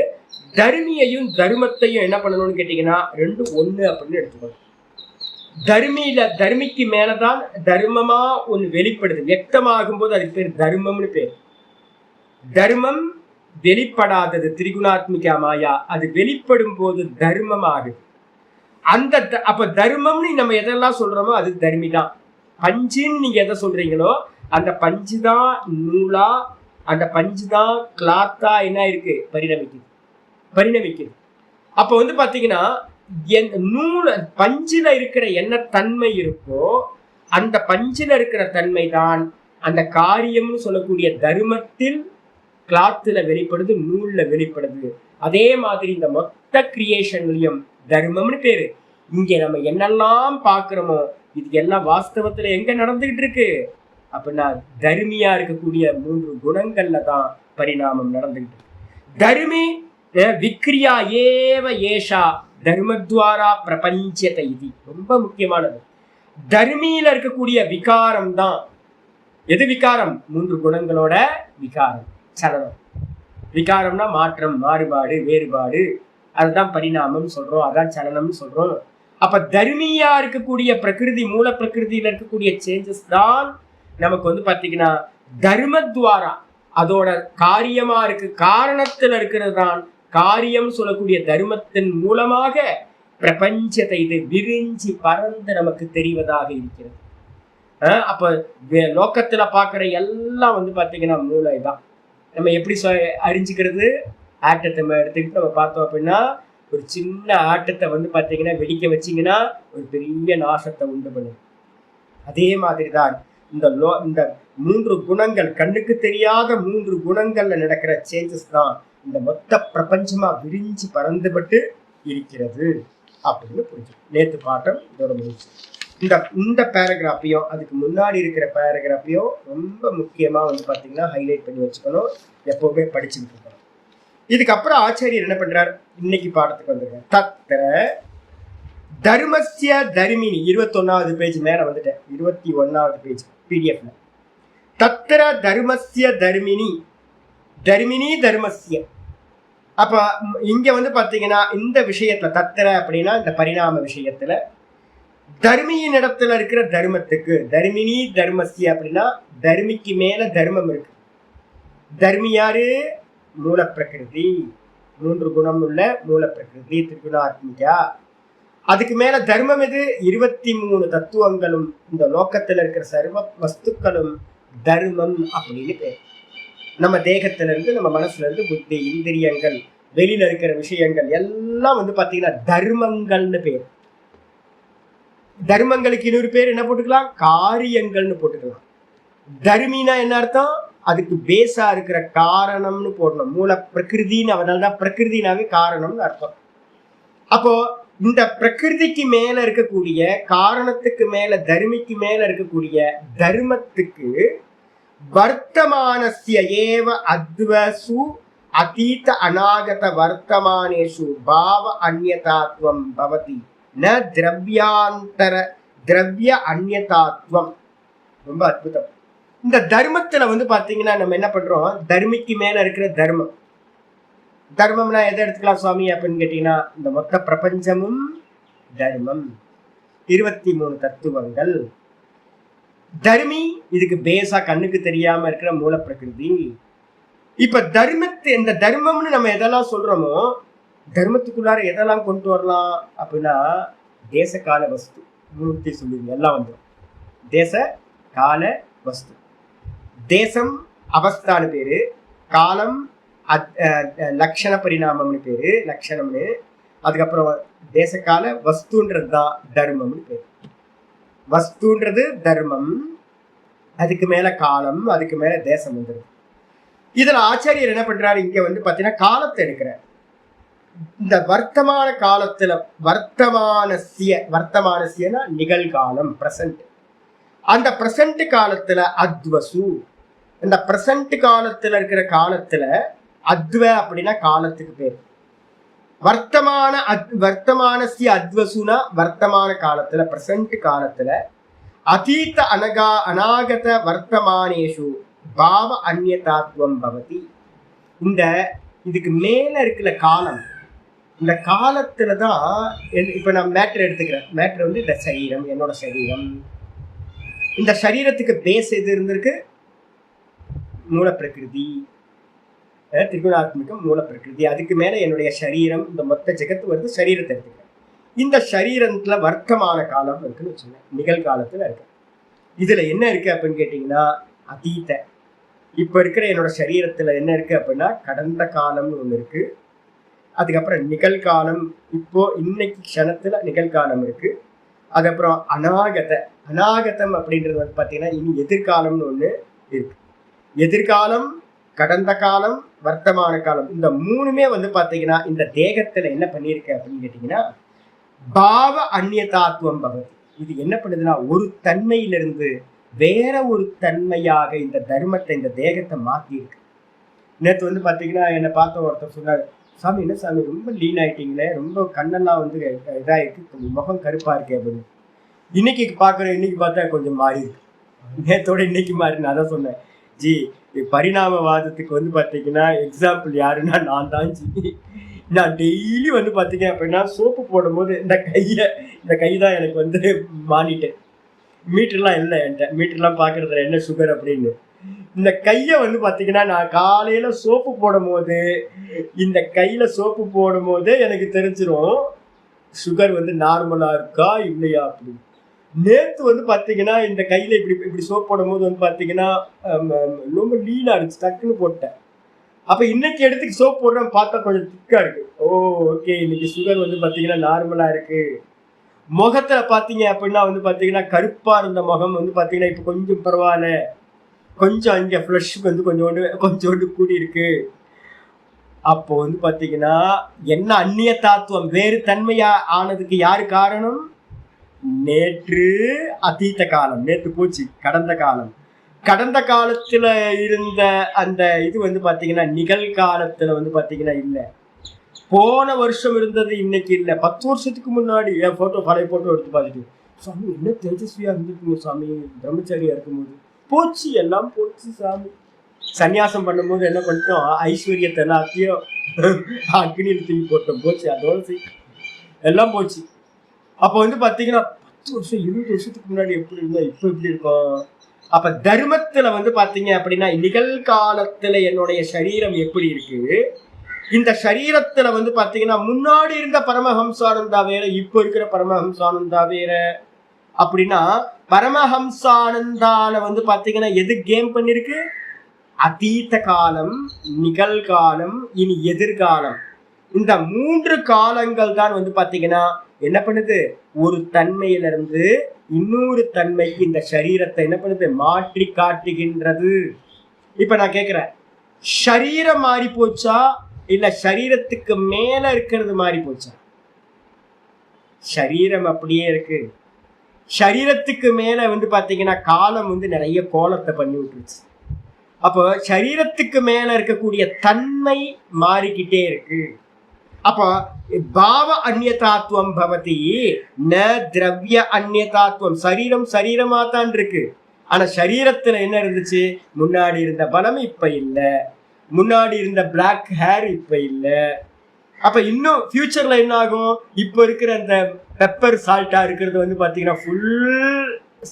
தர்மியையும் தர்மத்தையும் என்ன பண்ணணும்னு கேட்டீங்கன்னா ரெண்டும் ஒண்ணு அப்படின்னு எடுத்துக்கணும். தர்மிக்கு மேலதான் தர்மமா ஒண்ணு வெளிப்படுது. வியக்தமாகும் போது அதுக்கு பேர் தர்மம்னு பேர். தர்மம் வெளிப்படாதது திரிகுணாத்மிகா மாயா, அது வெளிப்படும் போது தர்மம் ஆகுது. அப்ப தர்மம்னு நம்ம எதெல்லாம் சொல்றோமோ அது தர்மிதான். பஞ்சுன்னு நீங்க எதை சொல்றீங்களோ அந்த பஞ்சுதான் நூலா, அந்த பஞ்சு தான் கிளாத்தா என்ன இருக்கு பரிணமிக்குது. அப்ப வந்து பாத்தீங்கன்னா நூல் பஞ்சில இருக்கிற என்ன தன்மை இருக்கோ அந்த பஞ்சில இருக்கிற தன்மை தான் அந்த காரியம்னு சொல்லக்கூடிய தர்மத்தில் கிளாத்துல வெளிப்படுது, நூல்ல வெளிப்படுது. அதே மாதிரி இந்த மொத்த கிரியேஷன்லயும் தர்மம்னு பேரு. இங்க நம்ம என்னெல்லாம் பாக்குறோமோ இது எல்லாம் வாஸ்தவத்துல எங்க நடந்துகிட்டு இருக்கு அப்படின்னா தர்மியா இருக்கக்கூடிய 3 குணங்கள்ல தான் பரிணாமம் நடந்துகிட்டு இருக்கு. தர்மி விக்ரியா ஏவ ஏஷா தர்மத்வாரா பிரபஞ்சத்தை. இது ரொம்ப முக்கியமானது. தர்மியில இருக்கக்கூடிய விகாரம் தான். எது விகாரம்? 3 குணங்களோட விகாரம், சலனம். விகாரம்னா மாற்றம், மாறுபாடு, வேறுபாடு. அதுதான் பரிணாமம் சொல்றோம், அதான் சலனம் சொல்றோம். அப்ப தர்மியா இருக்கக்கூடிய பிரகிருதி, மூல பிரகிருதியில இருக்கக்கூடிய சேஞ்சஸ் தான் நமக்கு வந்து பாத்தீங்கன்னா தர்மத்வாரா, அதோட காரியமா இருக்கு, காரணத்துல இருக்கிறது தான் காரியம் சொல்லக்கூடிய தர்மத்தின் மூலமாக பிரபஞ்சத்தை இது விரிஞ்சி பறந்து நமக்கு தெரிவதாக இருக்கிறது. அப்ப லோக்கத்துல பாக்குற எல்லாம் வந்து பாத்தீங்கன்னா மூளை தான். நம்ம எப்படி அறிஞ்சுக்கிறது? ஆட்டத்தை எடுத்துக்கிட்டு நம்ம பார்த்தோம் அப்படின்னா ஒரு சின்ன ஆட்டத்தை வந்து பாத்தீங்கன்னா வெடிக்க வச்சிங்கன்னா ஒரு பெரிய நாசத்தை உண்டு பண்ணும். அதே மாதிரிதான் இந்த 3 குணங்கள், கண்ணுக்கு தெரியாத 3 குணங்கள்ல நடக்கிற சேஞ்சஸ் தான் இந்த மொத்த பிரபஞ்சமா விரிஞ்சு பறந்துபட்டு இருக்கிறது அப்படின்னு புரிஞ்சு. நேற்று பாட்டம் இதோட முடிச்சு. இந்த பேராகிராஃபையும் அதுக்கு முன்னாடி இருக்கிற பேராகிராஃபையும் ரொம்ப முக்கியமா வந்து பாத்தீங்கன்னா ஹைலைட் பண்ணி வச்சுக்கணும், எப்பவுமே படிச்சுக்கிட்டு இருக்கணும். இதுக்கப்புறம் ஆச்சாரியர் என்ன பண்றார்? இன்னைக்கு பாடத்துக்கு வந்துருக்காரு. தத்திர தர்மஸ்ய தர்மினி, 21வது பேஜ் மேல வந்துட்டேன், 21வது பேஜ் பிடிஎஃப்ல. தத்திர தர்மஸ்ய தர்மினி, தர்மினி தர்மஸ்ய. அப்ப இங்க வந்து பாத்தீங்கன்னா இந்த விஷயத்துல தத்திர அப்படின்னா இந்த பரிணாம விஷயத்துல தர்மியின் இடத்துல இருக்கிற தர்மத்துக்கு, தர்மினி தர்மஸ்ய அப்படின்னா தர்மிக்கு மேல தர்மம் இருக்கு. தர்மி யாரு? மூல பிரகிருதி, 3 குணம் உள்ள மூல பிரகிருதி, திரிகுணாத்மிகா. அதுக்கு மேல தர்மம் எது? 23 தத்துவங்களும் இந்த லோக்கத்துல இருக்கிற சர்வ வஸ்துக்களும் தர்மம் அப்படின்னு பேர். நம்ம தேகத்துல இருந்து, நம்ம மனசுல இருந்து, புத்தி, இந்திரியங்கள், வெளியில இருக்கிற விஷயங்கள் எல்லாம் வந்து பாத்தீங்கன்னா தர்மங்கள்னு பேர். தர்மங்களுக்கு இன்னொரு பேர் என்ன போட்டுக்கலாம்? காரியங்கள்னு போட்டுக்கலாம். தர்மினா என்ன அர்த்தம்? அதுக்கு பேஸா இருக்கிற காரணம்னு போடணும். மூல பிரகிருதின்னு, அதனாலதான் பிரகிருதினாவே காரணம்னு அர்த்தம். அப்போ இந்த பிரகிருதிக்கு மேல இருக்கக்கூடிய, காரணத்துக்கு மேல, தர்மிக்கு மேல இருக்கக்கூடிய தர்மத்துக்கு வர்த்தமானஸ்ய ஏவ அத்வசு அதீத அநாகத வர்த்தமானேஷு பாவ அந்யதாத்வம் பவதி ந திரவியாந்தர திரவிய அந்யதாத்வம். ரொம்ப அற்புதம். இந்த தர்மத்துல வந்து பாத்தீங்கன்னா நம்ம என்ன பண்றோம், தர்மிக்கு மேல இருக்கிற தர்மம். தர்மம்னா எதை எடுத்துக்கலாம் சுவாமி அப்படின்னு கேட்டீங்கன்னா, இந்த மொத்த பிரபஞ்சமும் தர்மம். 23 தத்துவங்கள். தர்மி இதுக்கு பேஸா கண்ணுக்கு தெரியாம இருக்கிற மூல பிரகிருதி. இப்ப இந்த தர்மம்னு நம்ம எதெல்லாம் சொல்றோமோ, தர்மத்துக்குள்ளார எதெல்லாம் கொண்டு வரலாம் அப்படின்னா, தேச கால வஸ்து மூர்த்தி சொல்லுவீங்க எல்லாம் வந்துடும். தேச கால வஸ்து. தேசம் அவஸ்தான்னு பேரு, காலம் லக்ஷண பரிணாமம்னு பேரு, லட்சணம்னு. அதுக்கப்புறம் தேசக்கால வஸ்துன்றது தான் தர்மம்னு பேரு. வஸ்துன்றது தர்மம், அதுக்கு மேல காலம், அதுக்கு மேல தேசம் வந்துடும். இதுல ஆச்சாரியர் என்ன பண்றாரு, இங்க வந்து பாத்தீங்கன்னா காலத்தை எடுக்கிறார். இந்த வர்த்தமான காலத்துல வர்த்தமானசியனா நிகழ்காலம், பிரசன்ட். அந்த பிரசன்ட் காலத்துல அத்வசு, இந்த பிரசன்ட் காலத்துல இருக்கிற காலத்துல அத்வ அப்படின்னா காலத்துக்கு பேர். வர்த்தமானசிய அத்வசுனா வர்த்தமான காலத்துல, பிரசன்ட் காலத்துல, அதீத அநாகத வர்த்தமானேஷு பாவ அந்யதாத்வம் பவதி. இந்த இதுக்கு மேல இருக்கிற காலம், இந்த காலத்துலதான் இப்ப நான் மேட்டர் எடுத்துக்கிறேன். மேட்டர் வந்து இந்த சரீரம், என்னோட சரீரம். இந்த சரீரத்துக்கு பேஸ் எது இருந்திருக்கு, மூல பிரகிருதி, திரிகுணாத்மிகம் மூல பிரகிருதி. அதுக்கு மேல என்னுடைய சரீரம், இந்த மொத்த ஜெகத்து வருது, சரீரத்தை எடுத்துக்கிறேன். இந்த சரீரத்துல வர்த்தமான காலம் இருக்குன்னு வச்சுக்கோங்க, நிகழ்காலத்துல இருக்கு. இதுல என்ன இருக்கு அப்படின்னு கேட்டீங்கன்னா அதீத. இப்ப இருக்கிற என்னோட சரீரத்துல என்ன இருக்கு அப்படின்னா கடந்த காலம்னு ஒண்ணு இருக்கு. அதுக்கப்புறம் நிகழ்காலம், இப்போ இன்னைக்கு க்ஷணத்துல நிகழ்காலம் இருக்கு. அதுக்கப்புறம் அநாகதம் அப்படின்றது வந்து பாத்தீங்கன்னா இனி எதிர்காலம்னு ஒண்ணு இருக்கு. எதிர்காலம், கடந்த காலம், வர்த்தமான காலம், இந்த மூணுமே வந்து பாத்தீங்கன்னா இந்த தேகத்துல என்ன பண்ணிருக்கு அப்படின்னு கேட்டீங்கன்னா பாவ அந்நியதாத்வம் பவதி. இது என்ன பண்ணுதுன்னா ஒரு தன்மையிலிருந்து வேற ஒரு தன்மையாக இந்த தர்மத்தை, இந்த தேகத்தை மாத்தி இருக்கு. நேற்று வந்து பாத்தீங்கன்னா என்னை பார்த்த ஒருத்தர் சொன்னார், சாமி என்ன சாமி ரொம்ப லீன் ஆயிட்டீங்களே, ரொம்ப கண்ணெல்லாம் வந்து இதாயிருக்கு, முகம் கருப்பா இருக்கு அப்படின்னு. இன்னைக்கு பாக்குறேன், இன்னைக்கு பார்த்தா கொஞ்சம் மாறி இருக்கு. நேத்தோட இன்னைக்கு மாறி. நான் தான் சொன்னேன், ஜி பரிணாமவாதத்துக்கு வந்து பாத்தீங்கன்னா எக்ஸாம்பிள் யாருன்னா நான் தான் ஜி. நான் டெய்லி வந்து பாத்தீங்க அப்படின்னா சோப்பு போடும் போது இந்த கை தான் எனக்கு வந்து மாறிட்டேன். மீட்டர்லாம் இல்லை என்கிட்ட, மீட்டர்லாம் பாக்குறதுல என்ன சுகர் அப்படின்னு. இந்த கையை வந்து பாத்தீங்கன்னா நான் காலையில சோப்பு போடும் போது, இந்த கையில சோப்பு போடும் போதே எனக்கு தெரிஞ்சிடும் சுகர் வந்து நார்மலா இருக்கா இல்லையா அப்படின்னு. நேற்று வந்து பாத்தீங்கன்னா இந்த கையில இப்படி சோப் போடும் போது வந்து பாத்தீங்கன்னா ரொம்ப லீனா இருந்துச்சு, டக்குன்னு போட்டேன். அப்ப இன்னைக்கு எடுத்துக்கு சோப் போடுறேன், பார்த்தா கொஞ்சம் திக்கா இருக்கு. ஓ ஓகே, இன்னைக்கு சுகர் வந்து பாத்தீங்கன்னா நார்மலா இருக்கு. முகத்துல பாத்தீங்க அப்படின்னா வந்து பாத்தீங்கன்னா கருப்பா இருந்த முகம் வந்து பாத்தீங்கன்னா இப்ப கொஞ்சம் பரவாயில்ல, கொஞ்சம் இங்க ஃப்ளஷ் வந்து கொஞ்சோண்டு கூடி இருக்கு. அப்போ வந்து பாத்தீங்கன்னா என்ன அந்நிய தாத்துவம், வேறு தன்மையா ஆனதுக்கு யாரு காரணம்? நேற்று அதீத காலம், நேற்று போச்சு, கடந்த காலம். கடந்த காலத்துல இருந்த அந்த இது வந்து பாத்தீங்கன்னா நிகழ்காலத்துல வந்து பாத்தீங்கன்னா இல்ல. போன வருஷம் இருந்தது இன்னைக்கு இல்ல. 10 வருஷத்துக்கு முன்னாடி என் பழைய போட்டோ எடுத்து பார்த்துட்டு, சாமி என்ன தேஜஸ்வியா இருந்துருக்குங்க சாமி, பிரம்மச்சாரியா இருக்கும்போது. போச்சு, எல்லாம் போச்சு சாமி. சன்னியாசம் பண்ணும்போது என்ன பண்ணிட்டோம், ஐஸ்வர்யத்தை எல்லாத்தையும் அக்னியில் தூக்கி போட்டோம், போச்சு, அதோட எல்லாம் போச்சு. அப்ப வந்து பாத்தீங்கன்னா 10 வருஷம் 20 வருஷத்துக்கு முன்னாடி எப்படி இருந்தா இப்ப எப்படி இருக்கும். அப்ப தர்மத்துல வந்து பாத்தீங்க அப்படின்னா நிகழ்காலத்துல என்னுடைய சரீரம் எப்படி இருக்கு, இந்த சரீரத்துல வந்து பாத்தீங்கன்னா முன்னாடி இருந்த பரமஹம்சானந்தா வேற, இப்ப இருக்கிற பரமஹம்சானந்தா வேற. அப்படின்னா பரமஹம்சானந்தால வந்து பாத்தீங்கன்னா எது கேம் பண்ணிருக்கு, அதீத காலம், நிகழ்காலம், இனி எதிர்காலம். இந்த 3 காலங்கள் தான் வந்து பாத்தீங்கன்னா என்ன பண்ணுது, ஒரு தன்மையிலிருந்து இன்னொரு தன்மைக்கு இந்த சரீரத்தை என்ன பண்ணுது, மாற்றி காட்டுகின்றது. இப்ப நான் கேக்குறேன், சரீரம் மாறி போச்சா இல்ல சரீரத்துக்கு மேல இருக்கிறது மாறி போச்சா? சரீரம் அப்படியே இருக்கு. சரீரத்துக்கு மேல வந்து பாத்தீங்கன்னா காலம் வந்து நிறைய கோலத்தை பண்ணி விட்டுருச்சு. அப்போ சரீரத்துக்கு மேல இருக்கக்கூடிய தன்மை மாறிக்கிட்டே இருக்கு. அப்போ பாவ அந்நியதாத்துவம் பவதி ந திரவிய அந்நியதாத்துவம். சரீரம் சரீரமா தான் இருக்கு. ஆனா சரீரத்துல என்ன இருந்துச்சு? முன்னாடி இருந்த பலம் இப்ப இல்ல, முன்னாடி இருந்த பிளாக் ஹேர் இப்ப இல்ல. அப்ப இன்னும் ஃபியூச்சர்ல என்ன ஆகும்? இப்ப இருக்கிற அந்த பெப்பர் சால்ட்டா இருக்கிறது பாத்தீங்கன்னா ஃபுல்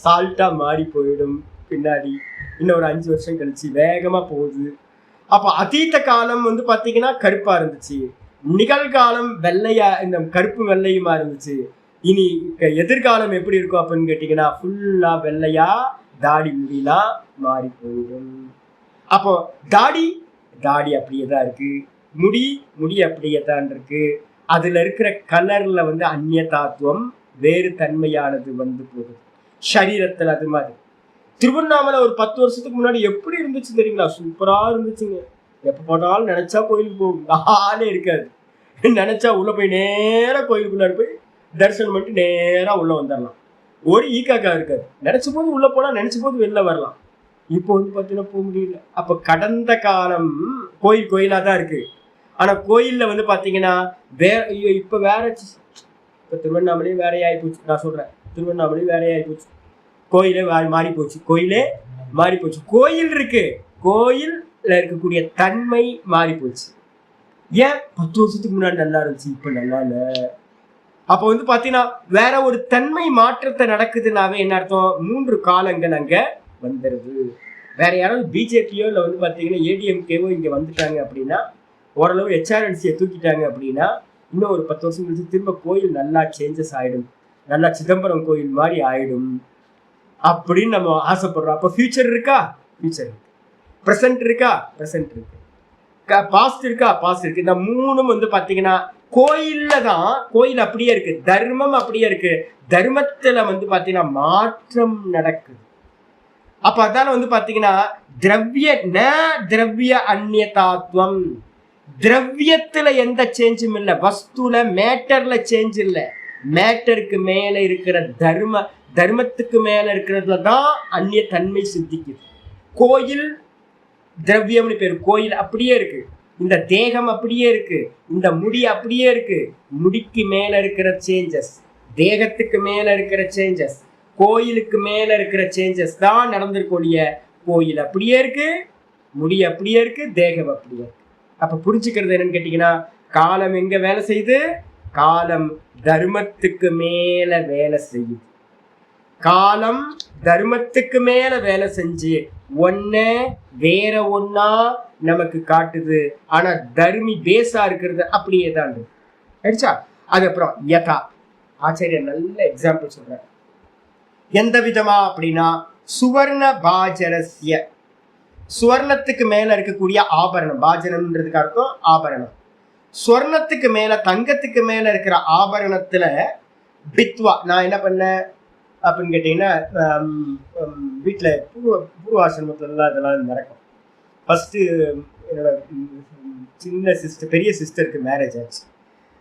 சால்ட்டா மாறி போயிடும் பின்னாடி. இன்னும் ஒரு 5 வருஷம் கழிச்சு வேகமா போகுது. அப்ப அதீத காலம் பாத்தீங்கன்னா கருப்பா இருந்துச்சு, நிகழ்காலம் வெள்ளையா, இந்த கருப்பு வெள்ளையுமா இருந்துச்சு. இனி எதிர்காலம் எப்படி இருக்கும் அப்படின்னு கேட்டீங்கன்னா ஃபுல்லா வெள்ளையா, தாடி முடியலாம் மாறி போயிடும். அப்போ தாடி அப்படியே தான் இருக்கு, முடி அப்படியே தான் இருக்கு. அதுல இருக்கிற கலர்ல அந்நியதாத்துவம் வேறு தன்மையானது போகுது சரீரத்துல. அது மாதிரி திருவண்ணாமலை ஒரு 10 வருஷத்துக்கு முன்னாடி எப்படி இருந்துச்சு தெரியுங்களா? சூப்பரா இருந்துச்சுங்க. எப்ப போட்டாலும் நினைச்சா கோயிலுக்கு போகும், ஆளே இருக்காது. நினைச்சா உள்ள போய் நேரா கோயிலுக்குள்ளாரு போய் தரிசனம் பண்ணிட்டு நேரா உள்ள வந்துடலாம். ஒரு ஈக்காக்கா இருக்காது. நினைச்ச போது உள்ள போனா, நினைச்ச போது வெளில வரலாம். இப்போ பாத்தீங்கன்னா போக முடியல. அப்ப கடந்த காலம் கோயிலா தான் இருக்கு. ஆனா கோயில்ல பாத்தீங்கன்னா இப்ப வேற, இப்ப திருவண்ணாமலையும் வேற ஆகி போச்சு. நான் சொல்றேன், திருவண்ணாமலையும் வேற ஆகி போச்சு. கோயிலே மாறி போச்சு. கோயில் இருக்கு, கோயில்ல இருக்கக்கூடிய தன்மை மாறி போச்சு. ஏன்? 10 வருஷத்துக்கு முன்னாடி நல்லா இருந்துச்சு, இப்ப நல்லா இல்ல. அப்ப பாத்தீங்கன்னா வேற ஒரு தன்மை மாற்றத்தை நடக்குதுன்னாவே என்ன அர்த்தம்? 3 காலங்கள் அங்க வந்துருது. வேற யாராவது பிஜேபியோ இல்ல பாத்தீங்கன்னா ஏடிஎம்கேவோ இங்க வந்துட்டாங்க அப்படின்னா, ஓரளவு ஹெச்ஆர்என்சியை தூக்கிட்டாங்க அப்படின்னா, இன்னும் ஒரு 10 வருஷம் கழிச்சு திரும்ப கோயில் நல்லா சேஞ்சஸ் ஆயிடும், நல்லா சிதம்பரம் கோயில் மாதிரி ஆயிடும் அப்படின்னு நம்ம ஆசைப்படுறோம். அப்போ ஃபியூச்சர் இருக்கா? ஃபியூச்சர் இருக்கு. ப்ரெசன்ட் இருக்கா? ப்ரெசன்ட் இருக்கு. பாஸ்ட் இருக்கா? பாஸ்ட் இருக்கு. இந்த 3ம் பாத்தீங்கன்னா கோயில்ல தான். கோயில் அப்படியே இருக்கு, தர்மம் அப்படியே இருக்கு. தர்மத்துல பாத்தீங்கன்னா மாற்றம் நடக்குது. அப்ப அதால பாத்தீங்கன்னா திரவிய அந்நியதாத்துவம். திரவியத்துல எந்த சேஞ்சும் இல்லை, வஸ்துல மேட்டர்ல சேஞ்ச் இல்லை. மேட்டருக்கு மேல இருக்கிற தர்மத்துக்கு மேல இருக்கிறதுல தான் அந்நிய தன்மை சித்திக்குது. கோயில் திரவியம்னு பேரு. கோயில் அப்படியே இருக்கு, இந்த தேகம் அப்படியே இருக்கு, இந்த முடி அப்படியே இருக்கு. முடிக்கு மேல இருக்கிற சேஞ்சஸ், தேகத்துக்கு மேல இருக்கிற சேஞ்சஸ், கோயிலுக்கு மேல இருக்கிற சேஞ்சஸ் தான் நடந்திருக்கக்கூடிய. கோயில் அப்படியே இருக்கு, முடி அப்படியே இருக்கு, தேகம் அப்படியே இருக்கு. அப்ப புரிஞ்சுக்கிறது என்னன்னு கேட்டீங்கன்னா, காலம் எங்க வேலை செய்யுது? காலம் தர்மத்துக்கு மேல வேலை செய்யுது. காலம் தர்மத்துக்கு மேல வேலை செஞ்சு வேற ஒன்னா நமக்கு காட்டுது. ஆனா தர்மி பேஸா இருக்கிறது அப்படியே தான் ஆயிடுச்சா? அதுக்கப்புறம் யதா ஆச்சாரியர் நல்ல எக்ஸாம்பிள் சொல்றார். எந்த விதமா அப்படின்னா, சுவர்ண பாஜனஸ்ய, சுவர்ணத்துக்கு மேல இருக்கக்கூடிய ஆபரணம். பாஜனம்ன்றதுக்கு அர்த்தம் ஆபரணம். ஸ்வர்ணத்துக்கு மேல, தங்கத்துக்கு மேல இருக்கிற ஆபரணத்துல பித்வா. நான் என்ன பண்ணேன் அப்படின்னு கேட்டீங்கன்னா, வீட்டுல பூர்வாசிரமத்துல இதெல்லாம் நடக்கும். ஃபர்ஸ்ட் என்னோட சின்ன சிஸ்டர், பெரிய சிஸ்டருக்கு மேரேஜ் ஆச்சு.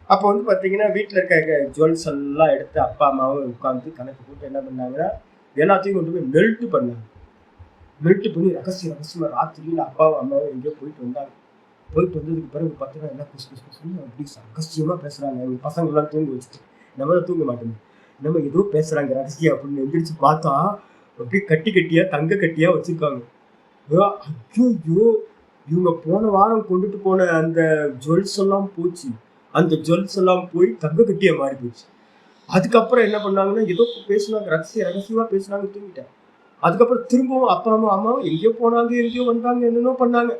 அப்போ பாத்தீங்கன்னா வீட்டுல இருக்க ஜுவல்ஸ் எல்லாம் எடுத்து அப்பா அம்மாவும் உட்காந்து கணக்கு போட்டு என்ன பண்ணாங்கன்னா, எல்லாத்தையும் கொண்டு போய் மெல்ட் பண்ணாங்க. மெல்ட் பண்ணி ரகசியமா ராத்திரியில் அப்பாவும் அம்மாவும் எங்கேயோ போயிட்டு வந்தாங்க. போயிட்டு வந்ததுக்கு பிறகு பார்த்தீங்கன்னா எல்லாம் குசு அப்படி ரகசியமா பேசுறாங்க. எங்க பசங்கள்லாம் தூங்க வச்சுட்டு, நம்ம தான் தூங்க மாட்டோம், நம்ம ஏதோ பேசுறாங்க ரகசியம் அப்படின்னு எந்திரிச்சு பார்த்தா அப்படியே கட்டியா தங்க கட்டியா வச்சிருக்காங்க. ஐயோ, இவங்க போன வாரம் கொண்டுட்டு போன அந்த ஜுவல்ஸ் எல்லாம் போச்சு. அந்த ஜுவல்ஸ் எல்லாம் போய் தங்க கட்டியா மாறி போச்சு. அதுக்கப்புறம் என்ன பண்ணாங்கன்னா, ஏதோ பேசுனாங்க, ரகசியமா பேசுனாங்க, தூங்கிட்டேன். அதுக்கப்புறம் திரும்பவும் அப்பா அம்மாவும் எங்கேயோ போனாங்க, எங்கேயோ வந்தாங்க, என்னென்னோ பண்ணாங்க.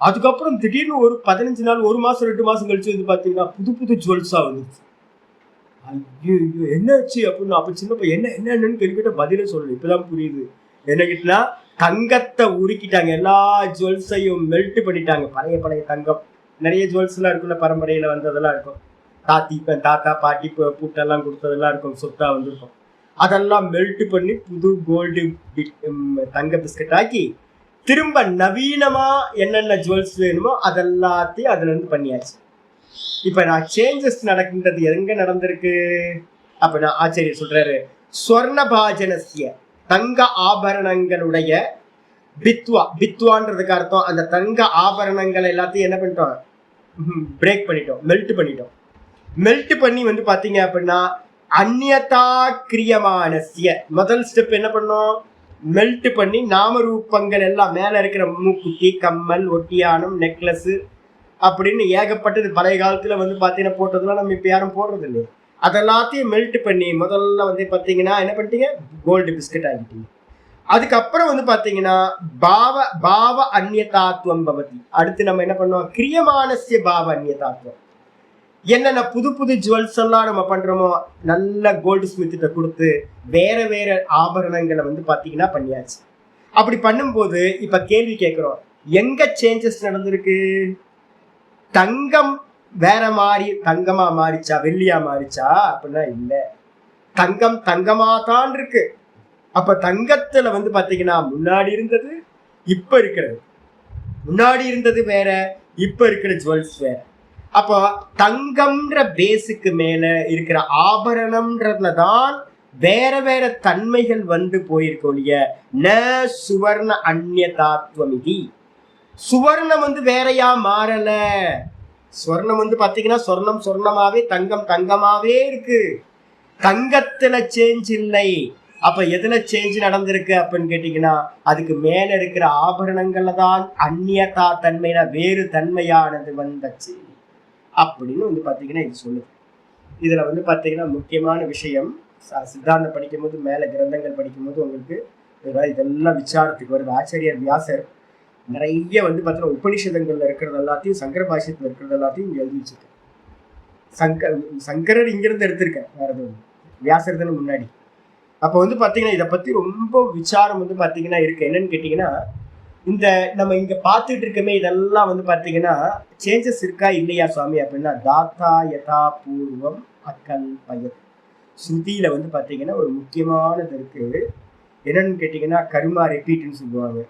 அதுக்கப்புறம் திடீர்னு ஒரு 15 நாள், 1 மாசம் 2 மாசம் கழிச்சு பாத்தீங்கன்னா புது ஜுவல்ஸா வந்துச்சு. ஐயோ என்னாச்சு அப்படின்னு அப்ப சின்ன பையன் என்னன்னு கேள்விக்கிட்ட பதிலே சொல்லல. இப்பதான் புரியுது. என்ன கிட்டனா, தங்கத்தை உருக்கிட்டாங்க, எல்லா ஜுவல்ஸையும் மெல்ட் பண்ணிட்டாங்க. பழைய தங்கம் நிறைய ஜுவல்ஸ் எல்லாம் இருக்குல்ல, பரம்பரையில வந்ததெல்லாம் இருக்கும். தாத்தா பாட்டி பூட்டெல்லாம் கொடுத்ததெல்லாம் இருக்கும், சொத்தா வந்திருக்கும். அதெல்லாம் மெல்ட் பண்ணி புது கோல்டு தங்க பிஸ்கட் ஆக்கி திரும்ப நவீனமா என்னென்ன ஜுவல்ஸ் வேணுமோ அதெல்லாத்தையும் அதுல இருந்து பண்ணியாச்சு. இப்ப நான் சேஞ்சஸ் நடக்கின்றது எங்க நடந்திருக்கு? அப்ப நான் ஆச்சரியர் சொல்றாரு, ஸ்வர்ணபாஜனஸ்ய, தங்க ஆபரணங்களுடைய பித்வான்றதுக்கு அர்த்தம் அந்த தங்க ஆபரணங்கள் எல்லாத்தையும் என்ன பண்ணிட்டோம், பிரேக் பண்ணிட்டோம், மெல்ட் பண்ணி வந்து பாத்தீங்க அப்படின்னா அந்நியதா கிரியமானசிய முதல் ஸ்டெப் என்ன பண்ணோம், மெல்ட் பண்ணி நாமரூபங்கள் எல்லாம் மேல இருக்கிற மூக்குத்தி, கம்மல், ஒட்டியானம், நெக்லஸ் அப்படின்னு ஏகப்பட்டது பழைய காலத்துல வந்து பாத்தீங்கன்னா போட்டதுலாம் நம்ம இப்ப யாரும் போடுறது இல்லை. அதெல்லாத்தையும் மெல்ட் பண்ணி முதல்ல வந்து பாத்தீங்கன்னா என்ன பண்ணிட்டீங்க, கோல்டு பிஸ்கட் ஆகிட்டீங்க. அதுக்கப்புறம் வந்து பாத்தீங்கன்னா பாவ அந்நியதாத்துவம் பவதி. அடுத்து நம்ம என்ன பண்ணுவோம், கிரியமானசிய பாவ அந்நியதாத்துவம். என்னென்ன புது புது ஜுவல்ஸ் எல்லாம் நம்ம பண்றோமோ நல்ல கோல்டு ஸ்மித்திட்ட கொடுத்து வேற வேற ஆபரணங்களை வந்து பாத்தீங்கன்னா பண்ணியாச்சு. அப்படி பண்ணும்போது இப்ப கேள்வி கேட்கிறோம், எங்க சேஞ்சஸ் நடந்திருக்கு? தங்கம் வேற மாதிரி தங்கமா மாறிச்சா, வெள்ளியா மாறிச்சா அப்படின்னா இல்ல, தங்கம் தங்கமா தான் இருக்கு. அப்ப தங்கத்துல வந்து பாத்தீங்கன்னா முன்னாடி இருந்தது இப்ப இருக்கிறது, முன்னாடி இருந்தது வேற, இப்ப இருக்கிற ஜுவல்ஸ் வேற. அப்போ தங்கம்ன்ற பேஸுக்கு மேல இருக்கிற ஆபரணம்ன்றதுலதான் வேற வேற தன்மைகள் வந்து போயிருக்கோலிய ந சுவர்ண அந்நியதாத்வமிதி. சுவர்ணம் வந்து வேறையா மாறல. ஸ்வர்ணம் வந்து பாத்தீங்கன்னா சொர்ணம் சொர்ணமாவே, தங்கம் தங்கமாவே இருக்கு, தங்கத்துல சேஞ்ச் இல்லை. அப்ப எதுல சேஞ்ச் நடந்திருக்கு அப்படின்னு கேட்டீங்கன்னா அதுக்கு மேல இருக்கிற ஆபரணங்கள்ல தான் அந்நியதா தன்மையில வேறு தன்மையானது வந்துச்சு அப்படின்னு வந்து பாத்தீங்கன்னா இது சொல்லுது. இதுல வந்து பாத்தீங்கன்னா முக்கியமான விஷயம், சித்தாந்தம் படிக்கும் போது மேல கிரந்தங்கள் படிக்கும் போது உங்களுக்கு இதெல்லாம் விசாரத்துக்கு வருது. ஆச்சாரியர் வியாசர் நிறைய வந்து பாத்தீங்கன்னா உபனிஷதங்கள்ல இருக்கிறது எல்லாத்தையும், சங்கர பாஷ்யத்துல இருக்கிறது எல்லாத்தையும் இங்க எழுதி வச்சிருக்கேன். சங்கரர் இங்கிருந்து எடுத்திருக்கேன், வேற எதுவும் வியாசர் தானே முன்னாடி. அப்ப வந்து பாத்தீங்கன்னா இதை பத்தி ரொம்ப விசாரம் வந்து பாத்தீங்கன்னா இருக்கு. என்னன்னு கேட்டீங்கன்னா இந்த நம்ம இங்க பார்த்துட்டு இருக்கமே இதெல்லாம் வந்து பாத்தீங்கன்னா சேஞ்சஸ் இருக்கா இல்லையா சுவாமி அப்படின்னா தாத்தா யதா பூர்வம் அக்கல் பயத் ஸ்ருதியில வந்து பாத்தீங்கன்னா ஒரு முக்கியமானது இருக்கு. என்னன்னு கேட்டீங்கன்னா கர்மா ரிப்பீட்னு சொல்லுவாங்க.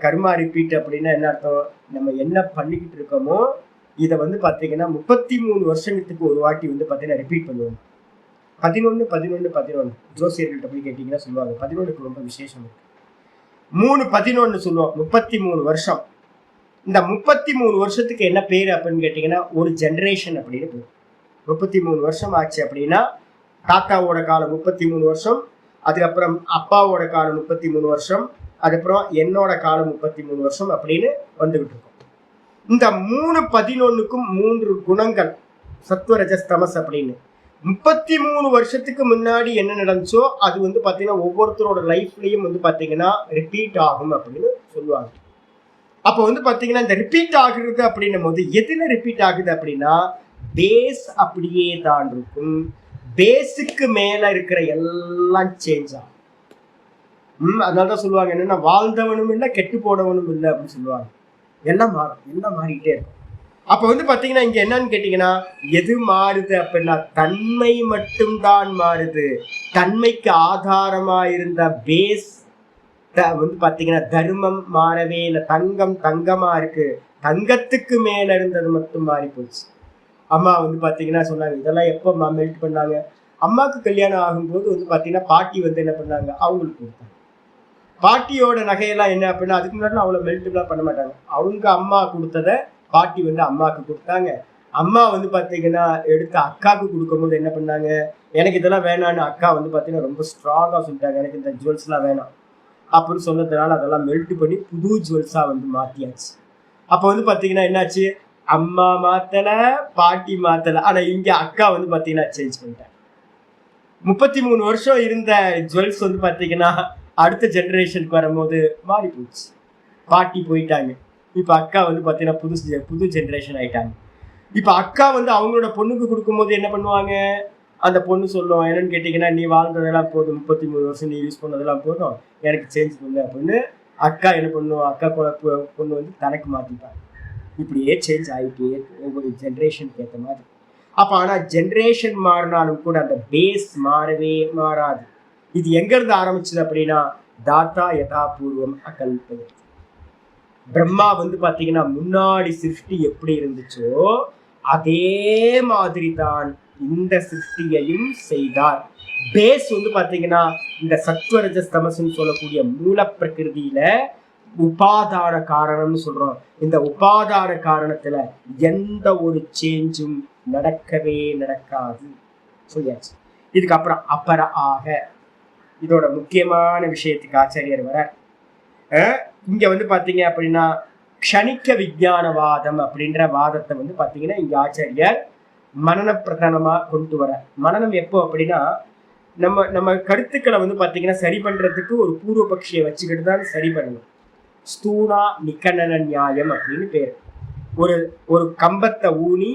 கர்மா ரிப்பீட் அப்படின்னா என்ன அர்த்தம், நம்ம என்ன பண்ணிக்கிட்டு இருக்கோமோ இதை வந்து பாத்தீங்கன்னா 33 வருஷத்துக்கு ஒரு வாட்டி வந்து பாத்தீங்கன்னா ரிப்பீட் பண்ணுவாங்க. 11 ஜோசியர்கள்ட்ட போய் கேட்டீங்கன்னா சொல்லுவாங்க 11க்கு ரொம்ப விசேஷம் இருக்கு. 3-11 சொல்லுவோம், 33 வருஷம். இந்த 33 வருஷத்துக்கு என்ன பேரு அப்படின்னு கேட்டீங்கன்னா ஒரு ஜெனரேஷன் அப்படின்னு பேரு. 33 வருஷம் ஆச்சு அப்படின்னா தாத்தாவோட காலம் 33 வருஷம், அதுக்கப்புறம் அப்பாவோட காலம் 33 வருஷம், அதுக்கப்புறம் என்னோட காலம் 33 வருஷம் அப்படின்னு வந்துகிட்டு இருக்கும். இந்த 3-11க்கும் 3 குணங்கள் சத்வரஜஸ் தமஸ் அப்படின்னு 33 வருஷத்துக்கு முன்னாடி என்ன நடந்துச்சோ அது வந்து பாத்தீங்கன்னா ஒவ்வொருத்தரோட லைஃப்லயும் வந்து பாத்தீங்கன்னா ரிப்பீட் ஆகும் அப்படின்னு சொல்லுவாங்க. அப்ப வந்து பாத்தீங்கன்னா இந்த ரிப்பீட் ஆகுறது அப்படின்னும் போது எதுல ரிப்பீட் ஆகுது அப்படின்னா பேஸ் அப்படியே தான் இருக்கும், பேஸுக்கு மேல இருக்கிற எல்லாம் சேஞ்ச் ஆகும். அதனாலதான் சொல்லுவாங்க என்னன்னா வாழ்ந்தவனும் இல்லை கெட்டு போனவனும் இல்லை அப்படின்னு சொல்லுவாங்க. எல்லாம் மாறும், எல்லாம் மாறிக்கிட்டே இருக்கும். அப்ப வந்து பாத்தீங்கன்னா இங்க என்னன்னு கேட்டீங்கன்னா எது மாறுது அப்படின்னா தன்மை மட்டும்தான் மாறுது. தன்மைக்கு ஆதாரமா இருந்த பேஸ் வந்து பாத்தீங்கன்னா தர்மம் மாறவே இல்லை, தங்கம் தங்கமா இருக்கு, தங்கத்துக்கு மேல இருந்தது மட்டும் மாறி போச்சு. அம்மா வந்து பாத்தீங்கன்னா சொன்னாங்க இதெல்லாம் எப்போ மெல்ட் பண்ணாங்க, அம்மாவுக்கு கல்யாணம் ஆகும்போது வந்து பாத்தீங்கன்னா பாட்டி வந்து என்ன பண்ணாங்க அவங்களுக்கு கொடுத்தாங்க. பாட்டியோட நகையெல்லாம் என்ன அப்படின்னா அதுக்கு முன்னாடி அவ்வளவு மெல்ட்லாம் பண்ண மாட்டாங்க. அவங்க அம்மா கொடுத்ததை பாட்டி வந்து அம்மாவுக்கு கொடுத்தாங்க. அம்மா வந்து பாத்தீங்கன்னா எடுத்து அக்காவுக்கு கொடுக்கும் போது என்ன பண்ணாங்க, எனக்கு இதெல்லாம் வேணான்னு அக்கா வந்து பாத்தீங்கன்னா ரொம்ப ஸ்ட்ராங்கா சொல்லிட்டாங்க, எனக்கு இந்த ஜுவல்ஸ் எல்லாம் வேணாம் அப்படின்னு சொன்னதுனால அதெல்லாம் மெல்ட் பண்ணி புது ஜுவல்ஸா வந்து மாத்தியாச்சு. அப்ப வந்து பாத்தீங்கன்னா என்னாச்சு, அம்மா மாத்தல பாட்டி மாத்தல, ஆனா இங்க அக்கா வந்து பாத்தீங்கன்னா சேஞ்ச் பண்ணிட்டாங்க. 33 வருஷம் இருந்த ஜுவல்ஸ் வந்து பாத்தீங்கன்னா அடுத்த ஜெனரேஷனுக்கு வரும்போது மாறி போச்சு, பாட்டி போயிட்டாங்க. இப்ப அக்கா வந்து பாத்தீங்கன்னா புது ஜெனரேஷன் ஆயிட்டாங்க. இப்ப அக்கா வந்து அவங்களோட பொண்ணுக்கு கொடுக்கும் போது என்ன பண்ணுவாங்க, அந்த பொண்ணு சொல்லும் என்னன்னு கேட்டீங்கன்னா நீ வாழ்ந்ததெல்லாம் போதும், 33 வருஷம் நீ யூஸ் பண்ணதெல்லாம் போதும், எனக்கு சேஞ்ச் பண்ணு அப்படின்னு அக்கா என்ன பண்ணுவோம், அக்கா பொண்ணு வந்து தனக்கு மாத்திட்டாங்க. இப்படியே சேஞ்ச் ஆகிட்டே ஒவ்வொரு ஜென்ரேஷனுக்கு ஏற்ற மாதிரி. அப்ப ஆனா ஜென்ரேஷன் மாறினாலும் கூட அந்த பேஸ் மாறவே மாறாது. இது எங்க இருந்து ஆரம்பிச்சது அப்படின்னா தாத்தா யதாபூர்வம் அகல்பது. பிரம்மா வந்து பாத்தீங்கன்னா முன்னாடி சிருஷ்டி எப்படி இருந்துச்சோ அதே மாதிரி தான் இந்த சிருஷ்டியையும் செய்தார். பேஸ் வந்து பாத்தீங்கன்னா இந்த சத்வரஜஸ் தமசுன்னு சொல்லக்கூடிய மூல பிரகிருதியில உபாதான காரணம்னு சொல்றோம். இந்த உபாதான காரணத்துல எந்த ஒரு சேஞ்சும் நடக்கவே நடக்காது சொல்லியாச்சு. இதுக்கப்புறம் அப்பற ஆக இதோட முக்கியமான விஷயத்துக்கு ஆச்சாரியர் வர இங்க வந்து பாத்தீங்க அப்படின்னா க்ஷணிக்க விஞ்ஞானவாதம் அப்படின்ற வாதத்தை வந்து பாத்தீங்கன்னா இங்க ஆச்சாரியர் மனன பிரதானமா கொண்டு வர. மனனம் எப்போ அப்படின்னா நம்ம நம்ம கருத்துக்களை வந்து பாத்தீங்கன்னா சரி பண்றதுக்கு ஒரு பூர்வபக்ஷியை வச்சுக்கிட்டு தான் சரி பண்ணணும். ஸ்தூணா நிக்கணன நியாயம் அப்படின்னு பேரு. ஒரு கம்பத்தை ஊனி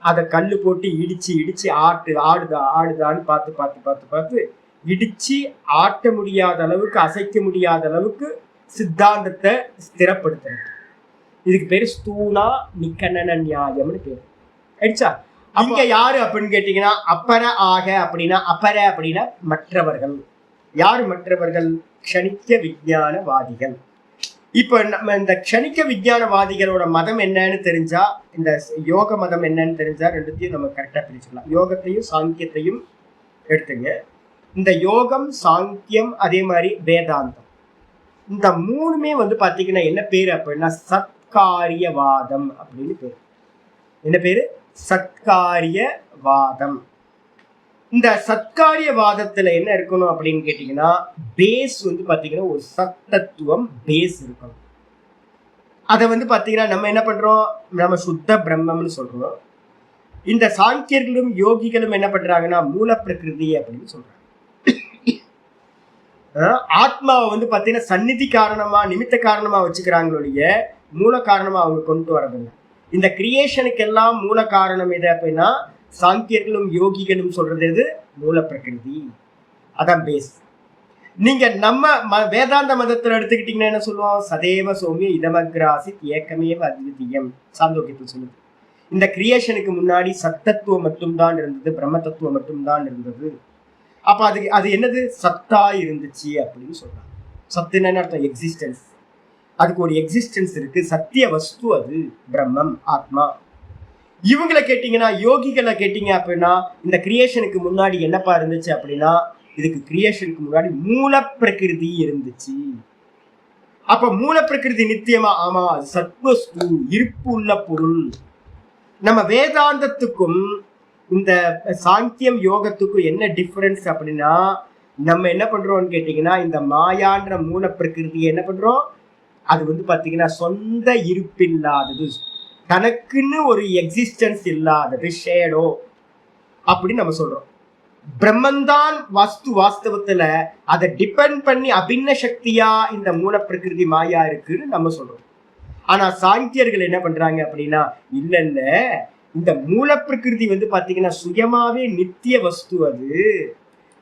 அதை கல்லு போட்டு இடிச்சு இடிச்சு ஆடுதான்னு பார்த்து இடிச்சு ஆட்ட முடியாத அளவுக்கு அசைக்க முடியாத அளவுக்கு சித்தாந்தத்தை ஸ்திரப்படுத்துறது. இதுக்கு பேரு ஸ்தூணா நிக்கணன நியாயம்னு பேரு. அடிச்சா இங்க யாரு அப்படின்னு கேட்டீங்கன்னா அப்பர ஆக அப்படின்னா அப்பர அப்படின்னா மற்றவர்கள். யாரு மற்றவர்கள்? க்ஷணிக்க விஞ்ஞானவாதிகள். இப்ப நம்ம இந்த க்ஷணிக்க விஞ்ஞானவாதிகளோட மதம் என்னன்னு தெரிஞ்சா, இந்த யோக மதம் என்னன்னு தெரிஞ்சா ரெண்டுத்தையும் நம்ம கரெக்டா பிரிச்சுக்கலாம். யோகத்தையும் சாங்கியத்தையும் எடுத்துங்க. இந்த யோகம், சாங்கியம், அதே மாதிரி வேதாந்தம், இந்த மூணுமே வந்து பாத்தீங்கன்னா என்ன பேரு அப்படின்னா சத்காரியவாதம் அப்படின்னு பேரு. என்ன பேரு? சத்காரியவாதம். இந்த சத்காரியவாதத்துல என்ன இருக்கணும் அப்படின்னு கேட்டீங்கன்னா பேஸ் வந்து பாத்தீங்கன்னா ஒரு சத்தத்துவம் பேஸ் இருக்கணும். அதை வந்து பாத்தீங்கன்னா நம்ம என்ன பண்றோம், நம்ம சுத்த பிரம்மம்னு சொல்றோம். இந்த சாங்கியர்களும் யோகிகளும் என்ன பண்றாங்கன்னா மூல பிரகிருதி அப்படின்னு சொல்றாங்க. ஆத்மாவை வந்து பாத்தீங்கன்னா சந்நிதி காரணமா நிமித்த காரணமா வச்சுக்கிறாங்களுடைய மூல காரணமா அவங்க கொண்டு வரதில்லை. இந்த கிரியேஷனுக்கெல்லாம் மூல காரணம் எது அப்படின்னா சாங்கியர்களும் யோகிகளும் சொல்றது எது? மூல பிரகிருதி. அதான் பேஸ். நீங்க நம்ம வேதாந்த மதத்துல எடுத்துக்கிட்டீங்கன்னா என்ன சொல்லுவோம்? சதேவ சௌமிய இதமக்ராசித் ஏக்கமேவ அத்விதீயம் சாந்தோக்கியத்தில் சொல்லுது. இந்த கிரியேஷனுக்கு முன்னாடி சத்தத்துவம் மட்டும்தான் இருந்தது, பிரம்ம தத்துவம் மட்டும்தான் இருந்தது. அப்ப அது என்னது? சத்தா இருந்துச்சு அப்படின்னு சொல்றாங்க. சத்துன்னு அர்த்தம் எக்ஸிஸ்டன்ஸ். அதுக்கு ஒரு எக்ஸிஸ்டன்ஸ் இருக்கு, சத்திய வஸ்து அது பிரம்மம் ஆத்மா. இவங்களை கேட்டீங்கன்னா யோகிகளை கேட்டீங்க அப்படின்னா இந்த கிரியேஷனுக்கு முன்னாடி என்னப்பா இருந்துச்சு அப்படின்னா இதுக்கு கிரியேஷனுக்கு முன்னாடி மூல பிரகிருதி இருந்துச்சு. அப்ப மூல பிரகிருதி நித்தியமா? ஆமா, அது சத்வஸ்து, இருப்பு உள்ள பொருள். நம்ம வேதாந்தத்துக்கும் இந்த சாங்கியம் யோகத்துக்கும் என்ன டிஃபரன்ஸ் அப்படின்னா நம்ம என்ன பண்றோம்னு கேட்டீங்கன்னா இந்த மாயான்ற மூல பிரகிருதியை என்ன பண்றோம், அது வந்து பாத்தீங்கன்னா சொந்த இருப்பில்லாதது, தனக்குன்னு ஒரு எக்ஸிஸ்டன்ஸ் இல்லாதது, ஷேடோ அப்படின்னு நம்ம சொல்றோம். பிரம்மந்தான் வாஸ்தவத்துல அதை டிபெண்ட் பண்ணி அபின்ன சக்தியா இந்த மூல பிரகிருதி மாயா இருக்குன்னு நம்ம சொல்றோம். ஆனா சாங்கியர்கள் என்ன பண்றாங்க அப்படின்னா இல்ல இந்த மூல பிரகிருதி வந்து பாத்தீங்கன்னா சுயமாவே நித்திய வஸ்து, அது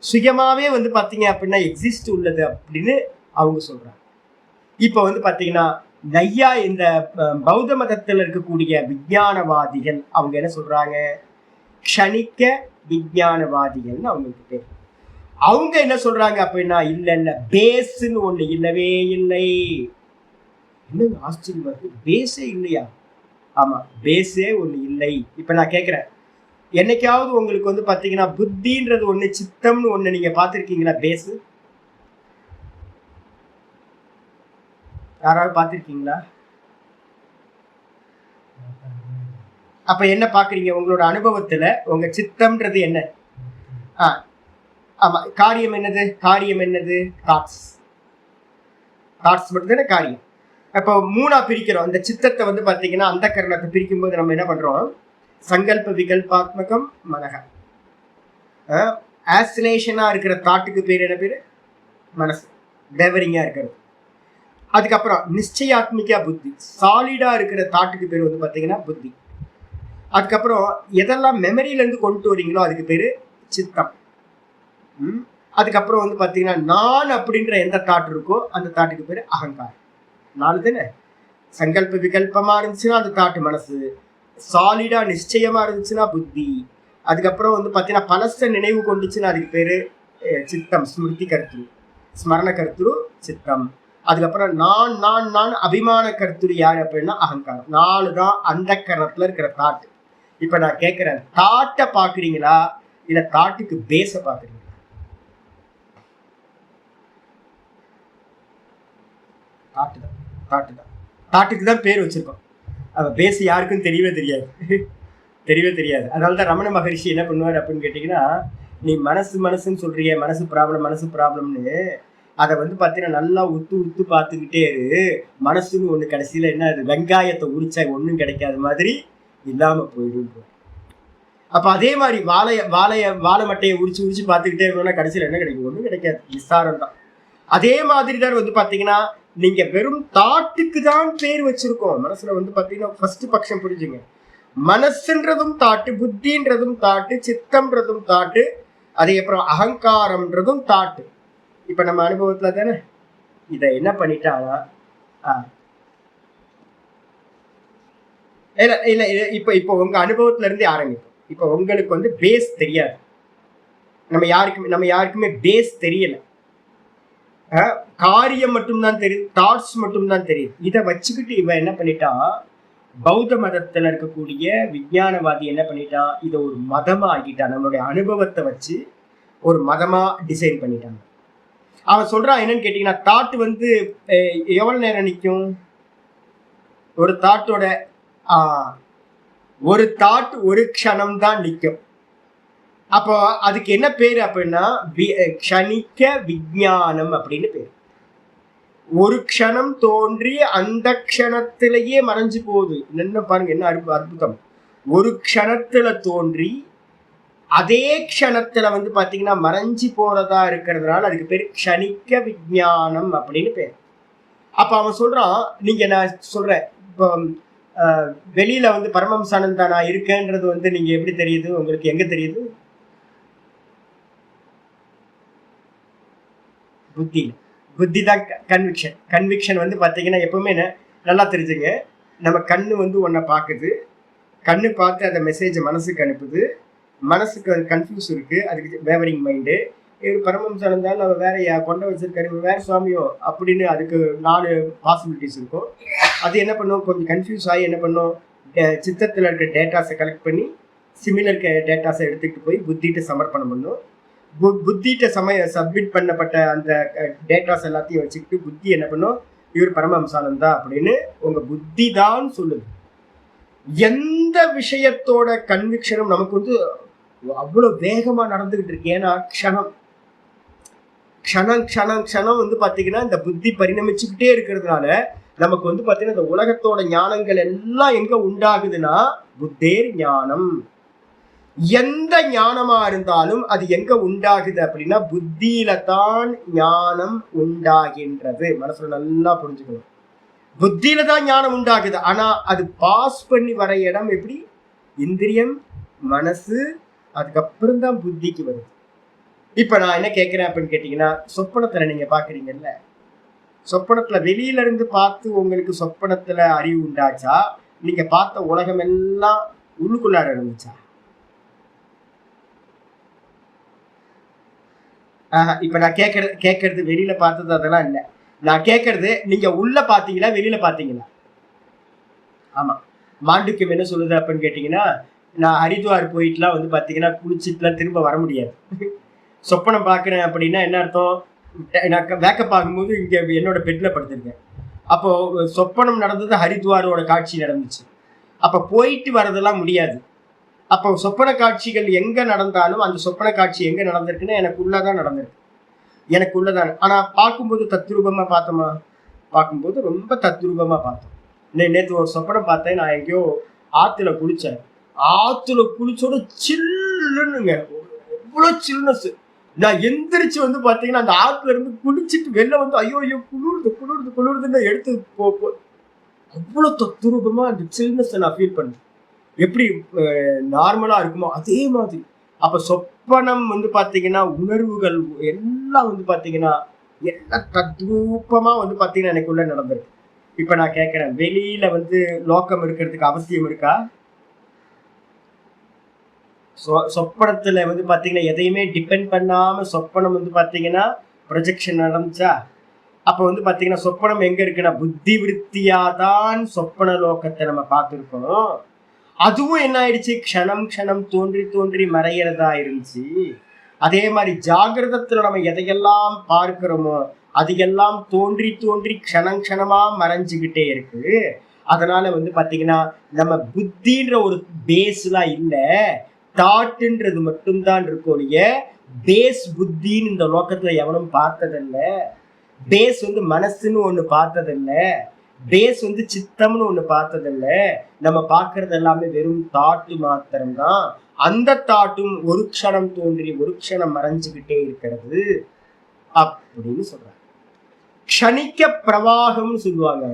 சுயமாவே வந்து பாத்தீங்க அப்படின்னா எக்ஸிஸ்ட் உள்ளது அப்படின்னு அவங்க சொல்றாங்க. இப்ப வந்து பாத்தீங்கன்னா நையா இந்த பௌத்த மதத்துல இருக்கக்கூடிய விஞ்ஞானவாதிகள் அவங்க என்ன சொல்றாங்க? க்ஷணிக்க விஞ்ஞானவாதிகள்னு அவங்களுக்கு பேர். அவங்க என்ன சொல்றாங்க அப்படின்னா இல்ல பேஸ்ன்னு ஒண்ணு இல்லவே இல்லை. என்ன ஆச்சரியம் வருது, பேஸே இல்லையா? ஆமா, பேஸே ஒண்ணு இல்லை. இப்ப நான் கேட்கிறேன், என்னைக்காவது உங்களுக்கு வந்து பாத்தீங்கன்னா புத்தின்றது ஒண்ணு, சித்தம்னு ஒண்ணு நீங்க பாத்திருக்கீங்களா? பேஸு யாராவது பார்த்துருக்கீங்களா? அப்ப என்ன பாக்குறீங்க உங்களோட அனுபவத்துல? உங்க சித்தம்ன்றது என்ன? ஆமா, காரியம் என்னது? தாட்ஸ் மட்டும் தானே காரியம். அப்போ மூணா பிரிக்கிறோம். அந்த சித்தத்தை வந்து பாத்தீங்கன்னா அந்த கரணத்தை பிரிக்கும் போது நம்ம என்ன பண்றோம்? சங்கல்ப விகல்பாத்மகம் மனக. ஆசிலேஷனா இருக்கிற தாட்டுக்கு பேர் என்ன பேரு? மனசு. டெவரிங்கா இருக்கிறது. அதுக்கப்புறம் நிச்சயாத்மிகா புத்தி, சாலிடா இருக்கிற தாட்டுக்கு பேர் வந்து பாத்தீங்கன்னா புத்தி. அதுக்கப்புறம் எதெல்லாம் மெமரியில இருந்து கொண்டு வரீங்களோ அதுக்கு பேரு சித்தம். அதுக்கப்புறம் வந்து பாத்தீங்கன்னா நான் அப்படின்ற எந்த தாட் இருக்கோ அந்த தாட்டுக்கு பேரு அகங்காரம். நாலு தானே. சங்கல்ப விகல்பமா இருந்துச்சுன்னா அந்த தாட்டு மனசு, சாலிடா நிச்சயமா இருந்துச்சுன்னா புத்தி, அதுக்கப்புறம் வந்து பாத்தீங்கன்னா பலச நினைவு கொண்டுச்சுன்னா அதுக்கு பேரு சித்தம், ஸ்மிருதி கருத்துரு, ஸ்மரண கருத்துரு சித்தம். அதுக்கப்புறம் நான் நான் நான் அபிமான கருத்துரு யாரு அப்படின்னா அகங்காரம். நாலு தான் அந்த கரணத்துல இருக்கிற தாட்டு. இப்ப நான் கேட்கிறேன், தாட்டை பாக்குறீங்களா இல்ல தாட்டுக்கு பேஸ பாக்குறீங்களா? தாட்டு தான், தாட்டு தான். தாட்டுக்கு தான் பேர் வச்சிருக்கோம். பேஸ் யாருக்கும் தெரியவே தெரியாது. தெரியவே தெரியாது. அதனால தான் ரமண மகரிஷி என்ன பண்ணுவார் அப்படின்னு கேட்டிங்கன்னா, நீ மனசுன்னு சொல்றிய, மனசு ப்ராப்ளம்னு அதை வந்து பார்த்தீங்கன்னா நல்லா உத்து பார்த்துக்கிட்டே இரு. மனசுன்னு ஒன்று கடைசியில் என்ன, அது வெங்காயத்தை உரிச்சா ஒன்றும் கிடைக்காத மாதிரி இல்லாமல் போயிடும். அப்போ அதே மாதிரி வாழை மட்டையை உரிச்சு பார்த்துக்கிட்டே இருக்கணும்னா கடைசியில் என்ன கிடைக்கும்? ஒன்றும் கிடைக்காது, விசாரம் தான். அதே மாதிரி தான் வந்து பார்த்தீங்கன்னா நீங்க வெறும் தாட்டுக்கு தான் பேர் வச்சிருக்கோம். மனசுல வந்து பார்த்தீங்கன்னா ஃபர்ஸ்ட் பட்சம் புரிஞ்சுங்க. மனசுன்றதும் தாட்டு, புத்தின்றதும் தாட்டு, சித்தம்ன்றதும் தாட்டு, அதே அப்புறம் அகங்காரம்ன்றதும் தாட்டு. இப்ப நம்ம அனுபவத்துல தானே இதை என்ன பண்ணிட்டானா, இல்ல இல்ல இப்ப உங்க அனுபவத்துல இருந்து ஆரம்பிக்கும். இப்ப உங்களுக்கு வந்து பேஸ் தெரியாது. நம்ம யாருக்குமே பேஸ் தெரியல. காரியம் மட்டும்தான் தெரியுது, தாட்ஸ் மட்டும்தான் தெரியுது. இதை வச்சுக்கிட்டு இவன் என்ன பண்ணிட்டா, பௌத்த மதத்துல இருக்கக்கூடிய விஞ்ஞானவாதி என்ன பண்ணிட்டான், இதை ஒரு மதமா ஆக்கிட்டான். நம்மளுடைய அனுபவத்தை வச்சு ஒரு மதமா டிசைன் பண்ணிட்டாங்க. அவன் சொல்றான் என்னன்னு கேட்டீங்கன்னா, தாட் வந்து எவ்வளவு நேரம் நிற்கும்? ஒரு தாட்டோட ஒரு தாட் ஒரு க்ஷணம் தான் நிற்கும். அப்போ அதுக்கு என்ன பேரு அப்படின்னா க்ஷணிக்க விஞ்ஞானம் அப்படின்னு பேரு. ஒரு க்ஷணம் தோன்றி அந்த க்ஷணத்திலேயே மறைஞ்சு போகுது. என்ன பாருங்க, என்ன அற்புதம். ஒரு க்ஷணத்துல தோன்றி அதே க்ஷணத்துல வந்து பாத்தீங்கன்னா மறைஞ்சு போறதா இருக்கிறதுனால அதுக்கு பேரு க்ஷணிக்க விஞ்ஞானம் அப்படின்னு பேர். அப்ப அவன் சொல்றான், நீங்க நான் சொல்றேன் இப்போ வெளியில வந்து பரமஹம்சானந்தா நான் இருக்கேன்றது வந்து நீங்க எப்படி தெரியுது? உங்களுக்கு எங்க தெரியுது? புத்தி தான் கன்விக்ஷன். கன்விக்ஷன் வந்து பார்த்தீங்கன்னா எப்பவுமே நல்லா தெரிஞ்சுங்க, நம்ம கண்ணு வந்து ஒன்றை பார்க்குது, கண்ணு பார்த்து அந்த மெசேஜை மனசுக்கு அனுப்புது, மனசுக்கு அது கன்ஃபியூஸ் இருக்கு, அதுக்கு வேவரிங் மைண்டு. பரமஹம்சானந்தாலும் நம்ம வேற கொண்ட வச்சிருக்காரு, வேற சுவாமியோ அப்படின்னு அதுக்கு 4 பாசிபிலிட்டிஸ் இருக்கும். அது என்ன பண்ணும், கொஞ்சம் கன்ஃபியூஸ் ஆகி என்ன பண்ணும், சித்தத்தில் இருக்க டேட்டாஸை கலெக்ட் பண்ணி சிமிலர் டேட்டாஸை எடுத்துக்கிட்டு போய் புத்திகிட்ட சமர்ப்பணம் பண்ணும். புத்திகிட்ட சப்மிட் பண்ணப்பட்ட அந்த டேட்டாஸ் எல்லாத்தையும் வச்சுக்கிட்டு புத்தி என்ன பண்ணும், இவர் பரமஹம்சானந்தா அப்படின்னு உங்க புத்தி தான் சொல்லுது. எந்த விஷயத்தோட கன்விக்ஷனும் நமக்கு வந்து அவ்வளவு வேகமா நடந்துகிட்டு இருக்கு. ஏன்னா க்ஷணம் வந்து பாத்தீங்கன்னா இந்த புத்தி பரிணமிச்சுக்கிட்டே இருக்கிறதுனால நமக்கு வந்து பாத்தீங்கன்னா இந்த உலகத்தோட ஞானங்கள் எல்லாம் எங்க உண்டாகுதுன்னா புத்தேர் ஞானம். எந்த ஞானமா இருந்தாலும் அது எங்க உண்டாகுது அப்படின்னா புத்தியில தான் ஞானம் உண்டாகின்றது. மனசுல நல்லா புரிஞ்சுக்கணும், புத்தியில தான் ஞானம் உண்டாகுது. ஆனா அது பாஸ் பண்ணி வர இடம் எப்படி? இந்திரியம், மனசு, அதுக்கப்புறம் தான் புத்திக்கு வருது. இப்ப நான் என்ன கேட்கிறேன் அப்படின்னு கேட்டீங்கன்னா, சொப்பனத்துல நீங்க பாக்குறீங்கல்ல, சொப்பனத்துல வெளியில இருந்து பார்த்து உங்களுக்கு சொப்பனத்துல அறிவு உண்டாச்சா, நீங்க பார்த்த உலகம் எல்லாம் உள்ளுக்குள்ளார இருந்துச்சா? இப்ப நான் கேட்கறது வெளியில பார்த்தது அதெல்லாம் இல்லை. நான் கேட்கறது நீங்க உள்ள பாத்தீங்களா வெளியில பாத்தீங்களா? ஆமா, மாண்டுக்கியம் என்ன சொல்லுது அப்படின்னு கேட்டீங்கன்னா, நான் ஹரித்வார் போயிட்டுலாம் வந்து பாத்தீங்கன்னா குளிச்சுட்டுலாம் திரும்ப வர முடியாது. சொப்பனம் பாக்குறேன் அப்படின்னா என்ன அர்த்தம், நான் வேக்கப் ஆகும்போது இங்க என்னோட பெட்ல படுத்திருக்கேன். அப்போ சொப்பனம் நடந்தது ஹரித்வாரோட காட்சி நடந்துச்சு. அப்ப போயிட்டு வரதெல்லாம் முடியாது. அப்போ சொப்பன காட்சிகள் எங்க நடந்தாலும் அந்த சொப்பன காட்சி எங்க நடந்திருக்குன்னா எனக்குள்ளதான் நடந்திருக்கு, எனக்குள்ளதான். ஆனா பார்க்கும்போது தத்ரூபமா பார்த்தோமா? பார்க்கும்போது ரொம்ப தத்ரூபமா பார்த்தோம். நேற்று ஒரு சொப்பனம் பார்த்தேன், நான் எங்கேயோ ஆத்துல குளிச்சேன். ஆத்துல குளிச்சோட சில்லுன்னுங்க, எவ்வளவு சில்னஸ். நான் எந்திரிச்சு வந்து பாத்தீங்கன்னா அந்த ஆத்துல இருந்து குளிச்சுட்டு வெளில வந்து ஐயோ குளிருதுன்னு எடுத்து அவ்வளவு தத்ரூபமா அந்த சில்னஸ் நான் ஃபீல் பண்ணேன். எப்படி நார்மலா இருக்குமோ அதே மாதிரி. அப்ப சொப்பனம் வந்து பாத்தீங்கன்னா உணர்வுகள் எல்லாம் வந்து பாத்தீங்கன்னா எல்லாம் தத்ரூபமா வந்து பாத்தீங்கன்னா எனக்குள்ள நடந்திருக்கு. இப்ப நான் கேட்கிறேன், வெளியில வந்து லோக்கம் இருக்கிறதுக்கு அவசியம் இருக்கா? சொப்பனத்துல வந்து பாத்தீங்கன்னா எதையுமே டிபெண்ட் பண்ணாம சொப்பனம் வந்து பாத்தீங்கன்னா ப்ரொஜெக்ஷன் நடந்துச்சா? அப்ப வந்து பாத்தீங்கன்னா சொப்பனம் எங்க இருக்குன்னா புத்தி விருத்தியாதான் சொப்பன லோகத்தை நம்ம பார்த்துருக்கோம். அதுவும் என்ன ஆயிடுச்சு, க்ஷணம் தோன்றி மறைகிறதா இருந்துச்சு. அதே மாதிரி ஜாகிரதத்துல நம்ம எதையெல்லாம் பார்க்கிறோமோ அது எல்லாம் தோன்றி தோன்றி க்ஷணம் க்ஷணமா மறைஞ்சுக்கிட்டே இருக்கு. அதனால பாத்தீங்கன்னா நம்ம புத்தின்ற ஒரு பேஸ்லாம் இல்ல, தாட்டுன்றது மட்டும்தான் இருக்கும். பேஸ் புத்தின்னு இந்த லோகத்துல எவனும் பார்த்ததில்ல. பேஸ் மனசுன்னு ஒண்ணு பார்த்ததில்ல. பேஸ் சித்தம்னு ஒண்ணு பார்த்ததில்ல. நம்ம பார்க்கறது எல்லாமே வெறும் தாட்டு மாத்திரம்தான். அந்த தாட்டும் ஒரு க்ஷணம் தோன்றி ஒரு க்ஷணம் மறைஞ்சுக்கிட்டே இருக்கிறது அப்படின்னு சொல்றாங்க. க்ஷணிக்க பிரவாகம்னு சொல்லுவாங்க.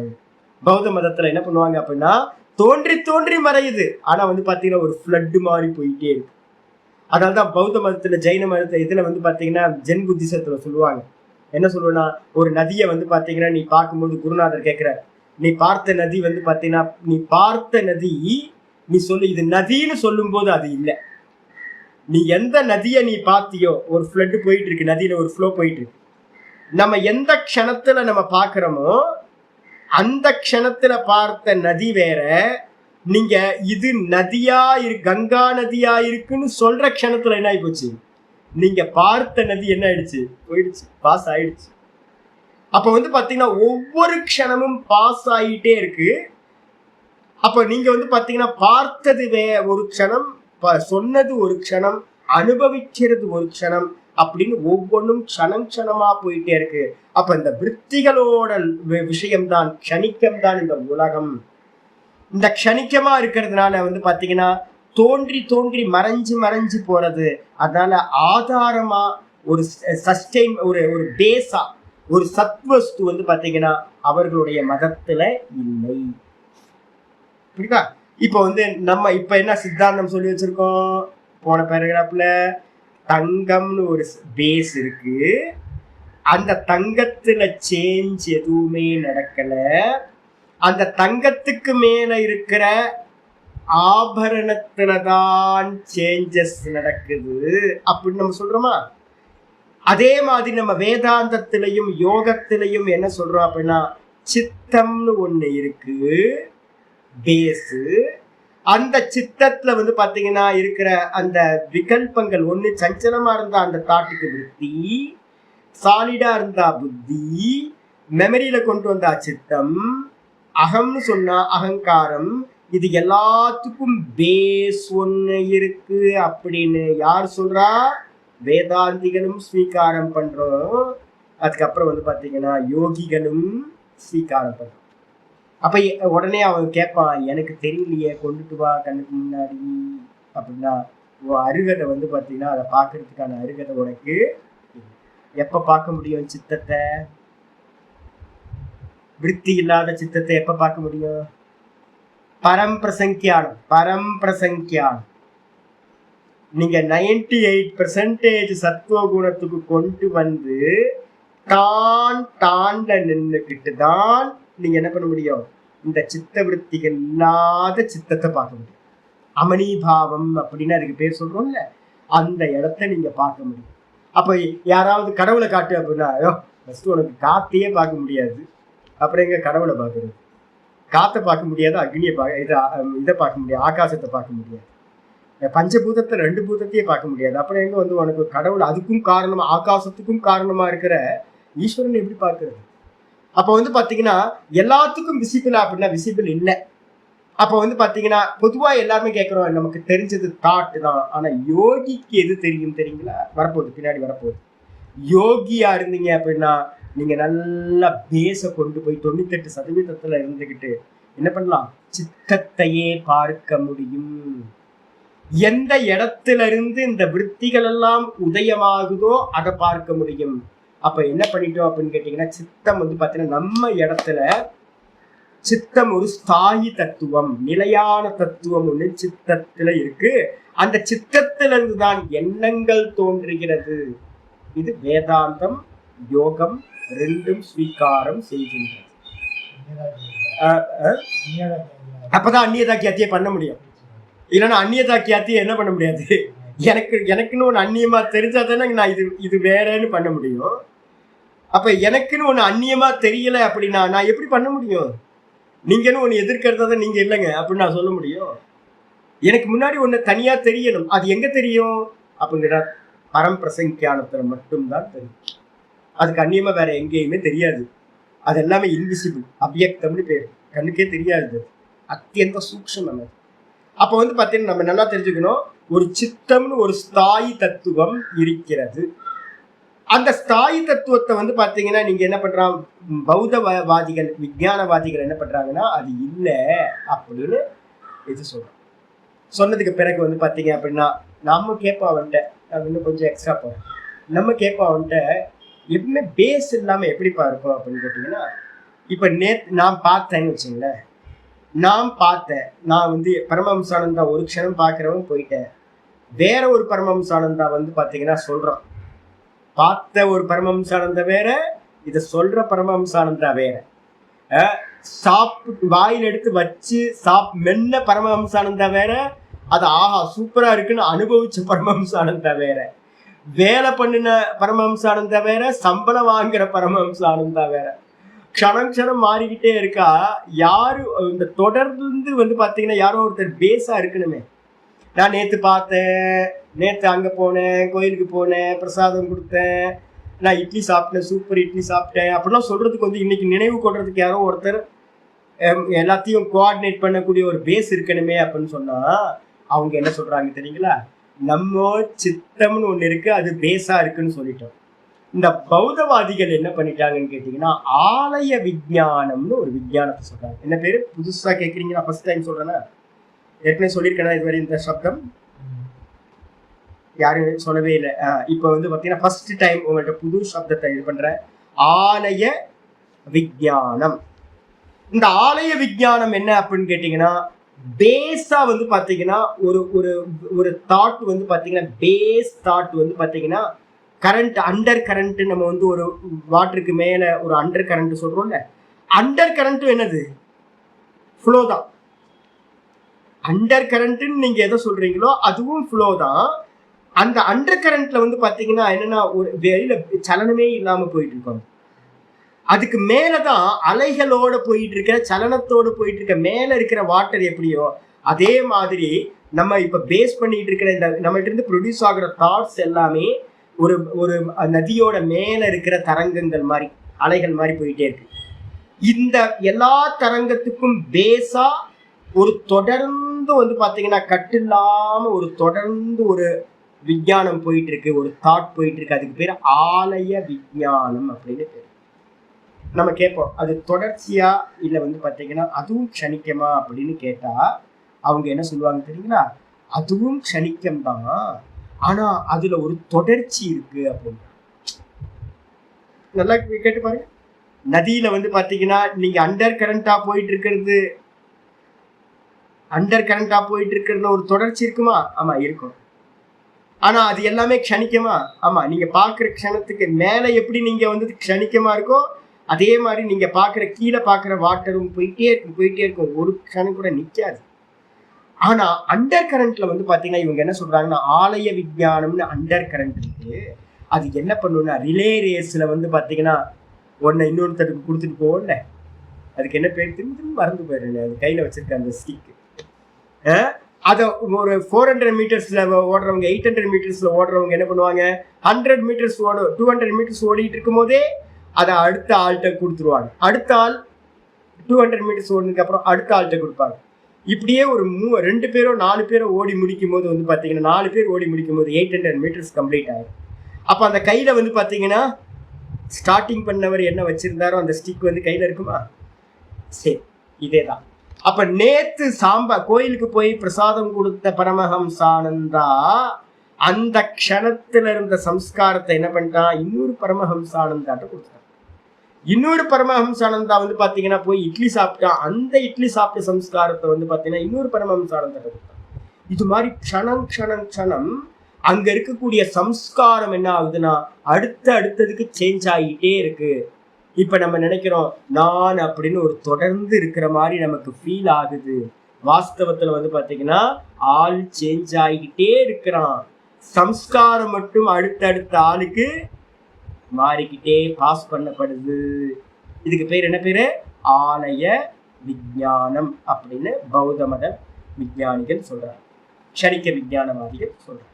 பௌத்த மதத்துல என்ன பண்ணுவாங்க அப்படின்னா, தோன்றி தோன்றி மறையுது, ஆனா பாத்தீங்கன்னா ஒரு ஃப்ளட் மாதிரி போயிட்டே இருக்கு. அதனாலதான் பௌத்த மதத்துல, ஜெயின மதத்துல இதுல பாத்தீங்கன்னா ஜென் புத்திசத்துல சொல்லுவாங்க, என்ன சொல்லுவேன்னா, ஒரு நதியை பாத்தீங்கன்னா நீ பார்க்கும்போது குருநாதர் கேட்கிறார், நீ பார்த்த நதி பாத்தீங்கன்னா, நீ பார்த்த நதி நீ சொல்லு இது நதின்னு சொல்லும் போது அது இல்லை. நீ எந்த நதியை நீ பார்த்தியோ, ஒரு ஃப்ளட் போயிட்டு இருக்கு, நதியில ஒரு ஃப்ளோ போயிட்டு இருக்கு, நம்ம எந்த க்ஷணத்துல நம்ம பார்க்கிறோமோ அந்த க்ஷணத்துல பார்த்த நதி வேற, நீங்க இது நதியா கங்கா நதியா இருக்குன்னு சொல்ற க்ஷணத்துல என்ன ஆகி போச்சு, நீங்க பார்த்த நதி என்ன ஆயிடுச்சு, போயிடுச்சு, பாஸ் ஆயிடுச்சு. அப்ப பாத்தீங்கன்னா ஒவ்வொரு க்ஷணமும் பாஸ் ஆகிட்டே இருக்கு. அப்ப நீங்க பாத்தீங்கன்னா பார்த்தது ஒரு க்ஷணம், சொன்னது ஒரு க்ஷணம், அனுபவிக்கிறது ஒரு க்ஷணம், அப்படின்னு ஒவ்வொன்றும் க்ஷணம் க்ஷணமா போயிட்டே இருக்கு. அப்ப இந்த விற்த்திகளோட விஷயம்தான், க்ஷணிக்கம் தான் இந்த உலகம். இந்த க்ஷணிக்கமா இருக்கிறதுனால பாத்தீங்கன்னா தோன்றி தோன்றி மறைஞ்சு மறைஞ்சு போறது. அதனால ஆதாரமா ஒரு சஸ்டெயின், ஒரு பேஸா ஒரு சத்வஸ்து பாத்தீங்கன்னா அவர்களுடைய மதத்துல இல்லை. புரியுதா? இப்ப நம்ம இப்ப என்ன சித்தாந்தம் சொல்லி வச்சிருக்கோம், போன பேராகிராஃப்ல தங்கம்னு ஒரு பேஸ் இருக்கு, அந்த தங்கத்துல சேஞ்ச் எதுவுமே நடக்கல, அந்த தங்கத்துக்கு மேல இருக்கிற ஆபரணத்துலதான் சேஞ்சஸ் நடக்குது அப்படின்னு நம்ம சொல்றோமா? அதே மாதிரி நம்ம வேதாந்தத்திலையும் யோகத்திலையும் என்ன சொல்றோம் அப்படின்னா, சித்தம்னு ஒண்ணு இருக்கு, பேஸு. அந்த சித்தத்துல பாத்தீங்கன்னா இருக்கிற அந்த விகல்பங்கள், ஒண்ணு சஞ்சலமா இருந்தா அந்த தாட்டுக்கு விருத்தி, சாலிடா இருந்தா புத்தி, மெமரியில கொண்டு வந்தா சித்தம், அகம்னு சொன்னா அகங்காரம். இது எல்லாத்துக்கும் பேஸ் ஒண்ணு இருக்கு அப்படின்னு யார் சொல்றா? வேதாந்திகளும் ஸ்வீகாரம் பண்றோம். அதுக்கப்புறம் பாத்தீங்கன்னா யோகிகளும் ஸ்வீகாரம் பண்றோம். அப்ப உடனே அவன் கேட்பான், எனக்கு தெரியலையே, கொண்டுட்டு வா கண்ணுக்கு முன்னாடி அப்படின்னா, அருகதை பாத்தீங்கன்னா அதை பாக்குறதுக்கான அருகதை உனக்கு எப்ப பார்க்க முடியும்? சித்தத்தை, விருத்தி இல்லாத சித்தத்தை எப்ப பார்க்க முடியும்? பரம்பிரசங்கியானம். பரம்பிரசங்கியானம் நீங்க 98% சத்துவ குணத்துக்கு கொண்டு தான்ல நின்றுக்கிட்டு தான் நீங்க என்ன பண்ண முடியும்? இந்த சித்த விருத்திகள் இல்லாத சித்தத்தை பார்க்க முடியும். அமனிபாவம் அப்படின்னு அதுக்கு பேர் சொல்றோம்ல, அந்த இடத்த நீங்க பார்க்க முடியும். அப்ப யாராவது கடவுளை காட்டு அப்படின்னா, ஃபர்ஸ்ட் உனக்கு காத்தையே பார்க்க முடியாது, அப்புறம் எங்க கடவுளை பார்க்கறது? காத்தை பார்க்க முடியாது, அக்னியை இதை பார்க்க முடியாது, ஆகாசத்தை பார்க்க முடியாது, பஞ்சபூதத்தை 2 பூதத்தையே பார்க்க முடியாது, அப்புறம் எங்க உனக்கு கடவுள், அதுக்கும் காரணமா ஆகாசத்துக்கும் காரணமா இருக்கிற ஈஸ்வரன் எப்படி பார்க்கறது? அப்ப பாத்தீங்கன்னா எல்லாத்துக்கும் விசிபிளா அப்படின்னா விசிபிள் இல்லை. அப்ப பாத்தீங்கன்னா பொதுவா எல்லாருமே கேட்கிறோம், நமக்கு தெரிஞ்சது தாட்டு தான், ஆனா யோகிக்கு எது தெரியும் தெரியுங்களா? வரப்போகுது, பின்னாடி வரப்போகுது. யோகியா இருந்தீங்க அப்படின்னா நீங்க நல்லா பேச கொண்டு போய் 98% இருந்துகிட்டு என்ன பண்ணலாம்? சித்தத்தையே பார்க்க முடியும். எந்த இடத்துல இருந்து இந்த விருத்திகள் எல்லாம் உதயமாகுதோ அதை பார்க்க முடியும். அப்ப என்ன பண்ணிட்டோம் அப்படின்னு கேட்டீங்கன்னா, சித்தம் பாத்தீங்கன்னா நம்ம இடத்துல சித்தம் ஒரு ஸ்தாயி தத்துவம், நிலையான தத்துவம் ஒண்ணு சித்தத்துல இருக்கு. அந்த சித்தத்தில இருந்துதான் எண்ணங்கள் தோன்றுகிறது. இது வேதாந்தம் யோகம் ரெண்டும் ஸ்வீகாரம் செய்கின்றது. அப்பதான் அந்நியதாக்கியத்தையே பண்ண முடியும். இல்லைன்னா அந்நியதாக்கியத்தையே என்ன பண்ண முடியாது. எனக்குன்னு ஒண்ணு அந்நியமா தெரிஞ்சாதானே நான் இது வேறன்னு பண்ண முடியும். அப்ப எனக்குன்னு ஒண்ணு அந்நியமா தெரியல அப்படின்னா நான் எப்படி பண்ண முடியும்? நீங்கன்னு ஒண்ணு எதிர்க்கிறத நீங்க இல்லைங்க அப்படின்னு நான் சொல்ல முடியும். எனக்கு முன்னாடி ஒண்ணு தனியா தெரியணும். அது எங்க தெரியும் அப்படிங்கிற பரம்பிரசங்கியானத்துல மட்டும்தான் தெரியும். அதுக்கு அந்நியமா வேற எங்கேயுமே தெரியாது. அது எல்லாமே இன்விசிபிள், அவ்யக்தம்னு பேரு, கண்ணுக்கே தெரியாது, அத்தியந்த சூக்ஷ்மம். அப்போ வந்து பார்த்தீங்கன்னா நம்ம நல்லா தெரிஞ்சுக்கணும், ஒரு சித்தம்னு ஒரு ஸ்தாயி தத்துவம் இருக்கிறது. அந்த ஸ்தாயி தத்துவத்தை வந்து பார்த்தீங்கன்னா நீங்க என்ன பண்றாங்க, பௌத்தவாதிகள் விஞ்ஞானவாதிகள் என்ன பண்றாங்கன்னா அது இல்லை அப்படின்னு இது சொல்றோம். சொன்னதுக்கு பிறகு வந்து பார்த்தீங்க அப்படின்னா நம்ம கேட்போம் அவன்கிட்ட, நான் இன்னும் கொஞ்சம் எக்ஸ்ட்ரா போகிறேன், நம்ம கேட்போம் அவன்கிட்ட எப்பவுமே பேஸ் இல்லாமல் எப்படிப்பா இருக்கும் அப்படின்னு கேட்டிங்கன்னா, இப்போ நான் பார்த்தேன்னு வச்சுங்களேன், நான் வந்து பரமஹம்சானந்தா ஒரு க்ஷணம் பார்க்குறவன் போயிட்டேன், வேற ஒரு பரமஹம்சானந்தா வந்து பார்த்தீங்கன்னா சொல்கிறான், பார்த்த ஒரு பரமஹம்சானந்தா வேற, இதை சொல்ற பரமஹம்சானந்தா வேற. சாப்பிட்டு வாயில் எடுத்து வச்சு மென்ன பரமஹம்சானந்தா வேற, அது ஆஹா சூப்பரா இருக்குன்னு அனுபவிச்ச பரமஹம்சானந்தா வேற, வேலை பண்ணின பரமஹம்சானந்தா வேற, சம்பளம் வாங்குற பரமஹம்சானந்தா வேற. க்ஷணம் மாறிக்கிட்டே இருக்கா. யாரு இந்த தொடர்ந்து வந்து பார்த்தீங்கன்னா யாரோ ஒருத்தர் பேஸா இருக்கணுமே. நான் நேற்று பார்த்தேன், நேற்று அங்கே போனேன், கோயிலுக்கு போனேன், பிரசாதம் கொடுத்தேன், நான் இட்லி சாப்பிட்டேன், சூப்பர் இட்லி சாப்பிட்டேன் அப்படிலாம் சொல்றதுக்கு வந்து இன்னைக்கு நினைவு கொள்றதுக்கு யாரோ ஒருத்தர் எல்லாத்தையும் கோஆர்டினேட் பண்ணக்கூடிய ஒரு பேஸ் இருக்கணுமே அப்படின்னு சொன்னா அவங்க என்ன சொல்றாங்க தெரியுங்களா, நம்ம சித்தம்னு ஒண்ணு இருக்கு, அது பேஸா இருக்குன்னு சொல்லிட்டோம். இந்த பௌத்தவாதிகள் என்ன பண்ணிட்டாங்கன்னு கேட்டீங்கன்னா ஆலய விஞ்ஞானம்னு ஒரு விஞ்ஞானத்தை சொல்றாங்க. என்ன பேரு புதுசா கேட்குறீங்களா? ஃபர்ஸ்ட் டைம் சொல்றேன்னா, ஏற்கனவே சொல்லியிருக்கேன்னா இதுவரை இந்த சப்தம் யாரும் சொல்லவே இல்லை. இப்போ வந்து பார்த்தீங்கன்னா ஃபர்ஸ்ட் டைம் உங்கள்கிட்ட புது சப்தத்தை இது பண்றேன், ஆலய விஞ்ஞானம். இந்த ஆலய விஞ்ஞானம் என்ன அப்படின்னு கேட்டீங்கன்னா, பேஸா வந்து பாத்தீங்கன்னா ஒரு ஒரு ஒரு தாட் வந்து பாத்தீங்கன்னா, பேஸ் தாட் வந்து பாத்தீங்கன்னா கரண்ட், அண்டர் கரண்ட். நம்ம வந்து ஒரு வாட்டருக்கு மேல ஒரு அண்டர் கரண்ட் சொல்றோம்ல, அண்டர் கரண்ட் என்னது, ஃப்ளோ தான். அண்டர் கரண்ட்னு நீங்க எதை சொல்றீங்களோ அதுவும் ஃப்ளோ தான். அந்த அண்டர் கரண்ட்ல வந்து பாத்தீங்கன்னா என்னன்னா ஒரு வெளியில சலனமே இல்லாம போயிட்டு இருக்கோம். அதுக்கு மேலதான் அலைகளோட போயிட்டு இருக்க, சலனத்தோட போயிட்டு இருக்க மேல இருக்கிற வாட்டர் எப்படியோ அதே மாதிரி நம்ம இப்ப பேஸ் பண்ணிட்டு இருக்கிற இந்த நம்மகிட்ட இருந்து ப்ரொடியூஸ் ஆகுற தாட்ஸ் எல்லாமே ஒரு ஒரு நதியோட மேல இருக்கிற தரங்கங்கள் மாதிரி, அலைகள் மாதிரி போயிட்டே இருக்கு. இந்த எல்லா தரங்கத்துக்கும் பேஸா ஒரு தொடர்ந்து வந்து பாத்தீங்கன்னா கட்டில்லாம ஒரு தொடர்ந்து ஒரு விஞ்ஞானம் போயிட்டு இருக்கு, ஒரு தாட் போயிட்டு இருக்கு. அதுக்கு பேர் ஆலய விஞ்ஞானம் அப்படின்னு பேர். நம்ம கேட்போம் அது தொடர்ச்சியா இல்லை வந்து பார்த்தீங்கன்னா அதுவும் க்ஷணிக்கமா அப்படின்னு கேட்டா அவங்க என்ன சொல்லுவாங்க தெரியுங்களா, அதுவும் க்ஷணிக்கம் தான், ஆனா அதுல ஒரு தொடர்ச்சி இருக்கு அப்படின்னு. நல்லா கேட்டு பாருங்க. நதியில வந்து பாத்தீங்கன்னா நீங்க அண்டர் கரண்டா போயிட்டு இருக்கிறதுல ஒரு தொடர்ச்சி இருக்குமா? ஆமா இருக்கும். ஆனா அது எல்லாமே க்ஷணிக்கமா? ஆமா. நீங்க பாக்குற க்ஷணத்துக்கு மேல எப்படி நீங்க வந்து க்ஷணிக்கமா இருக்கோ அதே மாதிரி நீங்க பாக்குற கீழே பாக்குற வாட்டரும் போயிட்டே இருக்கும், ஒரு க்ஷணம் கூட நிக்காது. ஆனா அண்டர் கரண்ட்ல வந்து பாத்தீங்கன்னா இவங்க என்ன சொல்றாங்கன்னா ஆலய விஞ்ஞானம்னு அண்டர் கரண்ட் இருக்கு. அது என்ன பண்ணுன்னா ரிலே ரேஸ்ல வந்து பாத்தீங்கன்னா ஒன்ன இன்னொருத்தருக்கு கொடுத்துட்டு போகல, அதுக்கு என்ன பேர் திரும்ப மறந்து போயிடுங்க, அது கையில வச்சிருக்க அந்த ஸ்டிக். அதை ஒரு 400 மீட்டர்ஸ்ல ஓடுறவங்க, 800 மீட்டர்ஸ்ல ஓடுறவங்க என்ன பண்ணுவாங்க, 100 மீட்டர்ஸ் 200 மீட்டர்ஸ் ஓடிட்டு இருக்கும் போதே அதை அடுத்த ஆள்கிட்ட கொடுத்துருவாங்க. அடுத்த ஆள் 200 மீட்டர்ஸ் ஓடுனதுக்கு அப்புறம் அடுத்த ஆள்கிட்ட கொடுப்பாங்க. இப்படியே ஒரு 2 பேரோ 4 பேரோ ஓடி முடிக்கும் போது வந்து பார்த்தீங்கன்னா 4 பேர் ஓடி முடிக்கும் போது 800 மீட்டர்ஸ் கம்ப்ளீட் ஆகும். அப்போ அந்த கையில வந்து பார்த்தீங்கன்னா ஸ்டார்டிங் பண்ணவர் என்ன வச்சிருந்தாரோ அந்த ஸ்டிக் வந்து கையில இருக்குமா? சரி, இதே தான். அப்ப நேத்து கோயிலுக்கு போய் பிரசாதம் கொடுத்த பரமஹம்சானந்தா அந்த க்ஷணத்துல இருந்த சம்ஸ்காரத்தை என்ன பண்ணிட்டான், இன்னொரு பரமஹம்சானந்தாட்ட கொடுத்தான். இன்னொரு பரமஹம்சானந்தா வந்து பாத்தீங்கன்னா போய் இட்லி சாப்பிட்டான், அந்த இட்லி சாப்பிட்ட சம்ஸ்காரத்தை வந்து பாத்தீங்கன்னா இன்னொரு பரமஹம்சானந்தாட்ட கொடுத்தான். இது மாதிரி க்ஷணம் அங்க இருக்கக்கூடிய சம்ஸ்காரம் என்ன ஆகுதுன்னா அடுத்ததுக்கு சேஞ்ச் ஆகிட்டே இருக்கு. இப்ப நம்ம நினைக்கிறோம் நான் அப்படின்னு ஒரு தொடர்ந்து இருக்கிற மாதிரி நமக்கு ஃபீல் ஆகுது. வாஸ்தவத்துல வந்து பாத்தீங்கன்னா ஆள் சேஞ்ச் ஆகிக்கிட்டே இருக்கிறான். சம்ஸ்காரம் மட்டும் அடுத்த ஆளுக்கு மாறிக்கிட்டே பாஸ் பண்ணப்படுது. இதுக்கு பேர் என்ன பேரு? ஆலய விஞ்ஞானம் அப்படின்னு பௌத்த மத விஞ்ஞானிகள் சொல்றாங்க, க்ஷணிக்க விஞ்ஞானவாதிகள் சொல்றாங்க.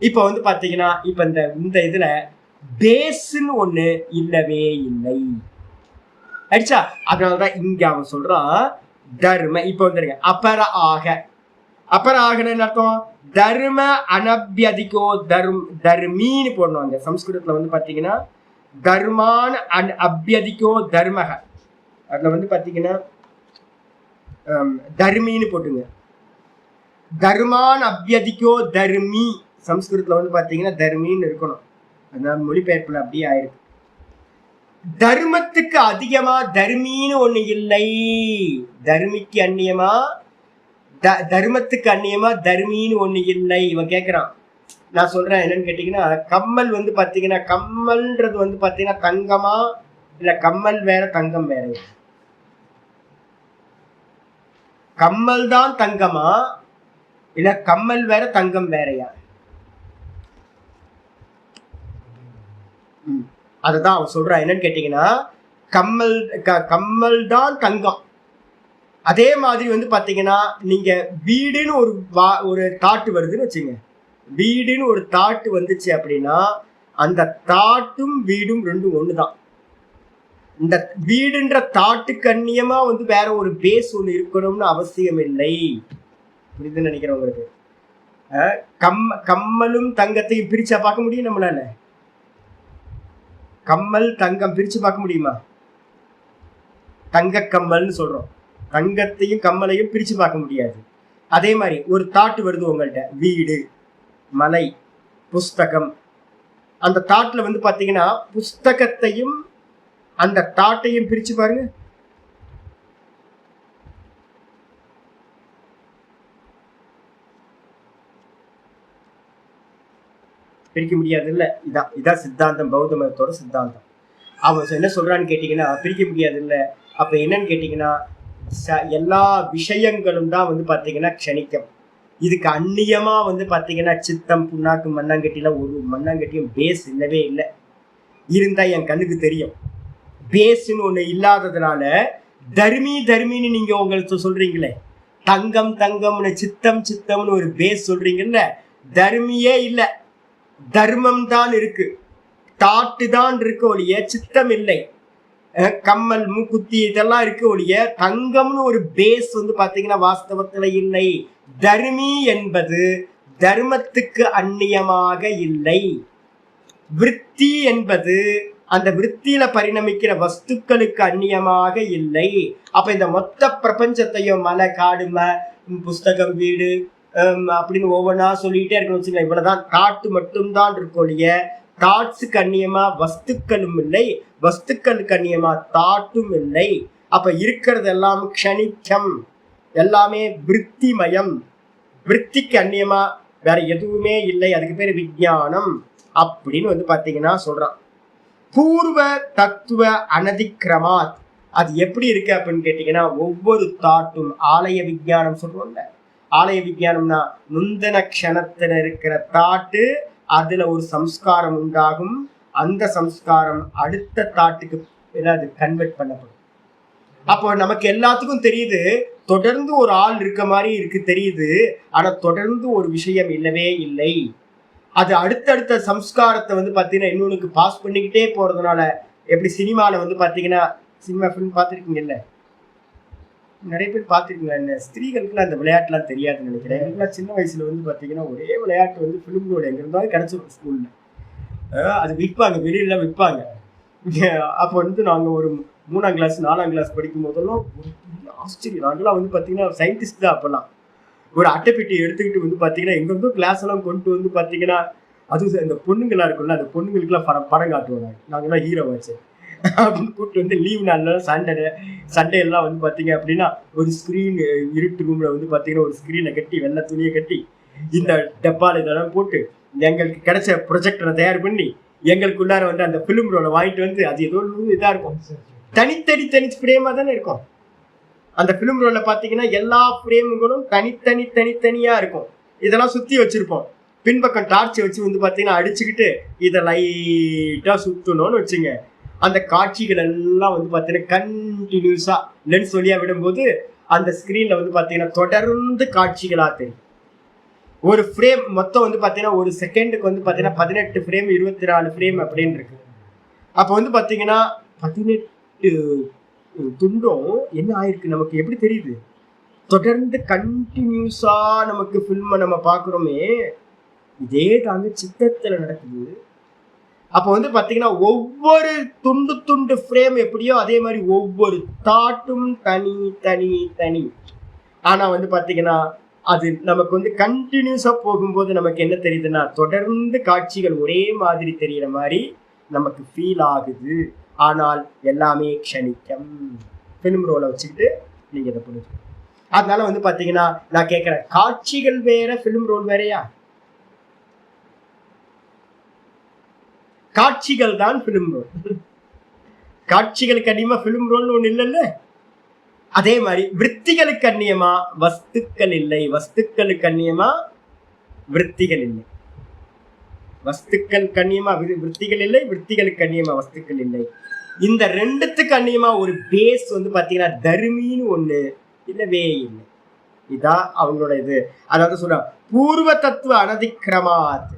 இப்ப வந்து பாத்தீங்கன்னா இப்ப இந்த இதுல பேஸ்ன்னு ஒண்ணு இல்லவே இல்லை. அடிச்சா அதனாலதான் இங்க அவன் சொல்றான் தர்ம. இப்ப வந்துருங்க அபர ஆக. அபர ஆகன்னு அர்த்தம் தர்ம அனபியதிகோ தர்மின்னு போடணும். அந்த சம்ஸ்கிருதத்துல வந்து பாத்தீங்கன்னா தர்மான் அபியதிகோ தர்மக, அதுல வந்து பாத்தீங்கன்னா தர்மின்னு போட்டுங்க. தர்மான் அபியதிகோ தர்மி, சம்ஸ்கிருதத்துல வந்து பாத்தீங்கன்னா தர்மின்னு இருக்கணும். அதனால மொழிபெயர்ப்புல அப்படியே ஆயிருக்கு. தர்மத்துக்கு அதிகமா தர்மின்னு ஒண்ணு இல்லை. தர்மிக்கு அந்நியமா தர்மத்துக்கு அந்நியமா தர்மின்னு ஒண்ணு இல்லை. இவன் கேக்குறான். நான் சொல்றேன் என்னன்னு கேட்டீங்கன்னா, கம்மல் வந்து பாத்தீங்கன்னா கம்மல்ன்றது வந்து பாத்தீங்கன்னா தங்கமா இல்ல கம்மல் வேற தங்கம் வேற? கம்மல் தான் தங்கமா இல்ல கம்மல் வேற தங்கம் வேறையா? அதுதான் அவன் சொல்றான். என்னன்னு கேட்டீங்கன்னா கம்மல் தான் தங்கம். அதே மாதிரி வந்து பாத்தீங்கன்னா நீங்க வீடுன்னு ஒரு தாட்டு வருதுன்னு வச்சுங்க. வீடுன்னு ஒரு தாட்டு வந்துச்சு அப்படின்னா அந்த தாட்டும் வீடும் ரெண்டும் ஒண்ணுதான். இந்த வீடுன்ற தாட்டுக்கு அந்நியமா வந்து வேற ஒரு பேஸ் ஒண்ணு இருக்கணும்னு அவசியம் இல்லை. புரியுதுன்னு நினைக்கிறவங்களுக்கு. கம்மலும் தங்கத்தையும் பிரிச்சா பார்க்க முடியும் நம்மளால? கம்மல் தங்கம் பிரிச்சு பார்க்க முடியுமா? தங்க கம்மல்னு சொல்றோம். தங்கத்தையும் கம்மலையும் பிரிச்சு பார்க்க முடியாது. அதே மாதிரி ஒரு தாட்டு வருது உங்கள்கிட்ட, வீடு, மலை, புஸ்தகம். அந்த தாட்டுல வந்து பாத்தீங்கன்னா புஸ்தகத்தையும் அந்த தாட்டையும் பிரிச்சு பாருங்க. பிரிக்க முடியாது இல்ல. இதான் சித்தாந்தம், பௌத்த மதத்தோட சித்தாந்தம். அவன் என்ன சொல்றான்னு கேட்டீங்கன்னா பிரிக்க முடியாது இல்ல. அப்ப என்னன்னு கேட்டீங்கன்னா எல்லா விஷயங்களும் தான் வந்து பாத்தீங்கன்னா க்ஷணிக்கம். இதுக்கு அந்நியமா வந்து பாத்தீங்கன்னா சித்தம், புண்ணாக்கு, மண்ணாங்கட்டில ஒரு மண்ணாங்கட்டியும் பேஸ் இல்லவே இல்லை. இருந்தா என் கண்ணுக்கு தெரியும். பேஸ்ன்னு ஒண்ணு இல்லாததுனால தர்மின்னு நீங்க உங்களுக்கு சொல்றீங்களே, தங்கம் தங்கம்னு சித்தம்னு ஒரு பேஸ் சொல்றீங்கல்ல, தர்மியே இல்லை. தர்மம் தான் இருக்கு, தாட்டு தான் இருக்கு ஒழிய சித்தம் இல்லை. கம்மல், மூக்குத்தி இதெல்லாம் இருக்கு ஒழிய தங்கம்னு ஒரு பேஸ் வந்து பாத்தீங்கன்னா வாஸ்தவத்துல இல்லை. தர்மி என்பது தர்மத்துக்கு அந்நியமாக இல்லை. விருத்தி என்பது அந்த விருத்தியில பரிணமிக்கிற வஸ்துக்களுக்கு அந்நியமாக இல்லை. அப்ப இந்த மொத்த பிரபஞ்சத்தையும் மலை, காடு, புஸ்தகம், வீடு அப்படின்னு ஒவ்வொன்றா சொல்லிட்டே இருக்கணும் வச்சுங்க. இவ்வளவுதான் தாட்டு மட்டும்தான் இருக்கும் ஒழிய தாட்ஸுக்கு அந்நியமா வஸ்துக்களும் இல்லை, வஸ்துக்களுக்கு அந்நியமா தாட்டும் இல்லை. அப்ப இருக்கிறது எல்லாம் க்ஷணிக்கம், எல்லாமே விருத்திமயம். விருத்திக்கு அந்நியமா வேற எதுவுமே இல்லை. அதுக்கு பேரு விஞ்ஞானம் அப்படின்னு வந்து பாத்தீங்கன்னா சொல்றான். பூர்வ தத்துவ அனதிக்கிரமாத். அது எப்படி இருக்கு அப்படின்னு கேட்டீங்கன்னா ஒவ்வொரு தாட்டும் ஆலய விஞ்ஞானம் சொல்றோம்ல. ஆலய விஞ்ஞானம்னா நுந்தன க்ஷணத்துல இருக்கிற தாட்டு, அதுல ஒரு சம்ஸ்காரம் உண்டாகும். அந்த சம்ஸ்காரம் அடுத்த தாட்டுக்கு ஏதாவது கன்வெர்ட் பண்ணப்படும். அப்போ நமக்கு எல்லாத்துக்கும் தெரியுது தொடர்ந்து ஒரு ஆள் இருக்க மாதிரி இருக்கு தெரியுது. ஆனா தொடர்ந்து ஒரு விஷயம் இல்லவே இல்லை. அது அடுத்தடுத்த சம்ஸ்காரத்தை வந்து பாத்தீங்கன்னா இன்னொன்னுக்கு பாஸ் பண்ணிக்கிட்டே போறதுனால, எப்படி சினிமால வந்து பாத்தீங்கன்னா சினிமா ஃபிலிம் பார்த்துருக்கீங்கல்ல, நிறைய பேர் பார்த்துருக்கீங்க. என்ன ஸ்திரீகளுக்குலாம் அந்த விளையாட்டுலாம் தெரியாதுன்னு நினைக்கிறேன். எங்களுக்குலாம் சின்ன வயசுல வந்து பாத்தீங்கன்னா ஒரே விளையாட்டு வந்து ஃபிலிம் ரோடு எங்க இருந்தாலும் கிடைச்சிருக்கும் ஸ்கூல்ல. அது விற்பாங்க, வெளியில விற்பாங்க. அப்போ வந்து நாங்க ஒரு 3ஆம் கிளாஸ் 4ஆம் கிளாஸ் படிக்கும் போதெல்லாம் ஒரு ஆச்சரியம். நாங்கெல்லாம் வந்து பாத்தீங்கன்னா சயின்டிஸ்ட் தான். அப்பெல்லாம் ஒரு அட்டைப்பெட்டி எடுத்துக்கிட்டு வந்து பாத்தீங்கன்னா எங்க இருந்தும் கிளாஸ் எல்லாம் கொண்டு வந்து பாத்தீங்கன்னா, அதுவும் இந்த பொண்ணுங்களா இருக்கும்ல, அந்த பொண்ணுங்களுக்குலாம் படம் காட்டுவாங்க. நாங்கெல்லாம் ஹீரோ வச்சு அப்படின்னு கூப்பிட்டு வந்து லீவ் நாள்ல சண்டே எல்லாம் வந்து பாத்தீங்க அப்படின்னா ஒரு ஸ்கிரீன், இருட்டு ரூம்ல வந்து பாத்தீங்கன்னா ஒரு ஸ்கிரீனை கட்டி, வெள்ளை துணியை கட்டி, இந்த டப்பால இதெல்லாம் போட்டு எங்களுக்கு கிடைச்ச ப்ரொஜெக்டரை தயார் பண்ணி எங்களுக்குள்ளார வந்து அந்த பிலிம் ரோலை வாங்கிட்டு வந்து, அது ஏதோ இதா இருக்கும், தனி ஃப்ரேமா தானே இருக்கும். அந்த பிலிம் ரோல பாத்தீங்கன்னா எல்லா ஃப்ரேமுகளும் தனித்தனியா இருக்கும். இதெல்லாம் சுத்தி வச்சிருப்போம். பின்பக்கம் டார்ச் வச்சு வந்து பாத்தீங்கன்னா அடிச்சுக்கிட்டு இதை லைட்டா சுத்தணும்னு வச்சுங்க. அந்த காட்சிகள் எல்லாம் வந்து பாத்தீங்கன்னா கண்டினியூஸா லென்ஸ் வழியா விடும்போது அந்த ஸ்கிரீன்ல வந்து பாத்தீங்கன்னா தொடர்ந்து காட்சிகளா தெரியும். ஒரு ஃப்ரேம் மொத்தம் வந்து பார்த்தீங்கன்னா ஒரு செகண்டுக்கு வந்து பார்த்தீங்கன்னா 18 ஃப்ரேம் 24 ஃப்ரேம் அப்படின்னு இருக்கு. அப்போ வந்து பார்த்தீங்கன்னா 18 துண்டும் என்ன ஆயிருக்கு நமக்கு எப்படி தெரியுது? தொடர்ந்து கண்டினியூஸா நமக்கு ஃபில்மை நம்ம பார்க்குறோமே, இதே தாங்க சித்தத்தில் நடக்குது. அப்போ வந்து பார்த்தீங்கன்னா ஒவ்வொரு துண்டு துண்டு ஃப்ரேம் எப்படியோ அதே மாதிரி ஒவ்வொரு தாட்டும் தனி தனி தனி. ஆனால் வந்து பார்த்தீங்கன்னா அது நமக்கு வந்து கண்டினியூஸா போகும்போது நமக்கு என்ன தெரியுதுன்னா தொடர்ந்து காட்சிகள் ஒரே மாதிரி தெரிகிற மாதிரி நமக்கு ஃபீல் ஆகுது. ஆனால் எல்லாமே க்ஷணிக்கம். ஃபிலிம் ரோலை வச்சுக்கிட்டு நீங்கள் இதை புரிஞ்சுக்கணும். அதனால வந்து பார்த்தீங்கன்னா நான் கேட்குறேன், காட்சிகள் வேற ஃபிலிம் ரோல் வேறையா? காட்சிகள் தான் ஃபிலிம் ரோல். காட்சிகளுக்கு அந்நியமா ஃபிலிம் ரோல்னு ஒன்று இல்லைல்ல. அதே மாதிரி விற்த்திகளுக்கு அந்நியமா வஸ்துக்கள் இல்லை, வஸ்துக்களுக்கு அந்நியமா விற்த்திகள் இல்லை. வஸ்துக்கள் கண்ணியமா விற்த்திகள் இல்லை, விற்த்திகளுக்கு அந்நியமா வஸ்துக்கள் இல்லை. இந்த ரெண்டுத்துக்கு அந்நியமா ஒரு பேஸ் வந்து பார்த்தீங்கன்னா தர்மின்னு ஒன்று இல்லவே இல்லை. இதான் அவங்களோட இது. அதாவது சொல்ற பூர்வ தத்துவ அனதிக்கிரமாத்.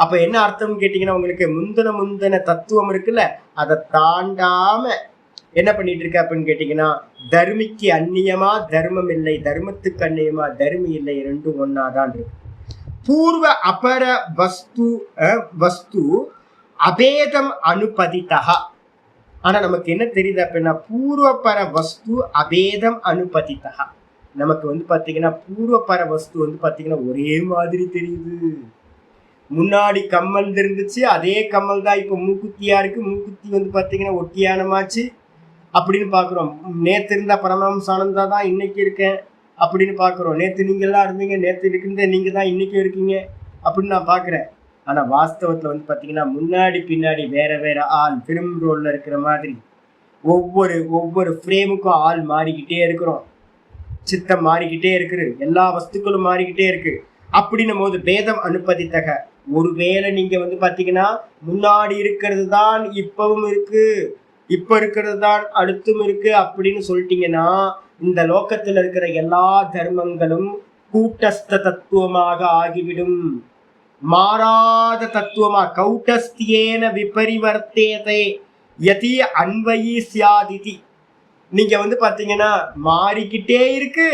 அப்ப என்ன அர்த்தம்னு கேட்டீங்கன்னா உங்களுக்கு முந்தன தத்துவம் இருக்குல்ல, அதை தாண்டாம என்ன பண்ணிட்டு இருக்க அப்படின்னு கேட்டீங்கன்னா தர்மிக்கு அந்நியமா தர்மம் இல்லை, தர்மத்துக்கு அந்நியமா தர்மி இல்லை, ரெண்டும் ஒன்னாதான் இருக்கு. பூர்வ அபர வஸ்து அபேதம் அனுபதிதா. ஆனா நமக்கு என்ன தெரியுது அப்படின்னா பூர்வபர வஸ்து அபேதம் அனுபதிதா. நமக்கு வந்து பாத்தீங்கன்னா பூர்வபர வஸ்து வந்து பாத்தீங்கன்னா ஒரே மாதிரி தெரியுது. முன்னாடி கம்மல் இருந்துச்சு, அதே கம்மல் தான் இப்போ மூக்குத்தியா இருக்கு. மூக்குத்தி வந்து பாத்தீங்கன்னா ஒட்டியானமாச்சு அப்படின்னு பாக்குறோம். நேத்து இருந்தா பரமஹம்ச ஆனந்தா தான் இன்னைக்கு இருக்கேன் அப்படின்னு பாக்குறோம். நேத்து நீங்க எல்லாம் இருந்தீங்க, நேத்து இருக்கின்ற நீங்க தான் இன்னைக்கும் இருக்கீங்க அப்படின்னு நான் பாக்குறேன். ஆனா வாஸ்தவத்துல வந்து பாத்தீங்கன்னா முன்னாடி பின்னாடி வேற வேற ஆள் ஃபிலிம் ரோல்ல இருக்கிற மாதிரி ஒவ்வொரு ஃப்ரேமுக்கும் ஆள் மாறிக்கிட்டே இருக்கிறோம். சித்தம் மாறிக்கிட்டே இருக்குது, எல்லா வஸ்துக்களும் மாறிக்கிட்டே இருக்கு. அப்படின்னும் போது பேதம் அனுபதித்தக. ஒருவேளை நீங்க வந்து பாத்தீங்கன்னா முன்னாடி இருக்கிறது தான் இப்பவும் இருக்கு, இப்ப இருக்கிறது தான் அடுத்தும் இருக்கு அப்படின்னு சொல்லிட்டீங்கன்னா இந்த லோகத்துல இருக்கிற எல்லா தர்மங்களும் கூட்டஸ்த தத்துவமாக ஆகிவிடும். மாறாத தத்துவமா கௌட்டஸ்தியேன விபரிவர்த்தேதே யதி அன்வயி சியாதிதி. நீங்க வந்து பாத்தீங்கன்னா மாறிக்கிட்டே இருக்கு,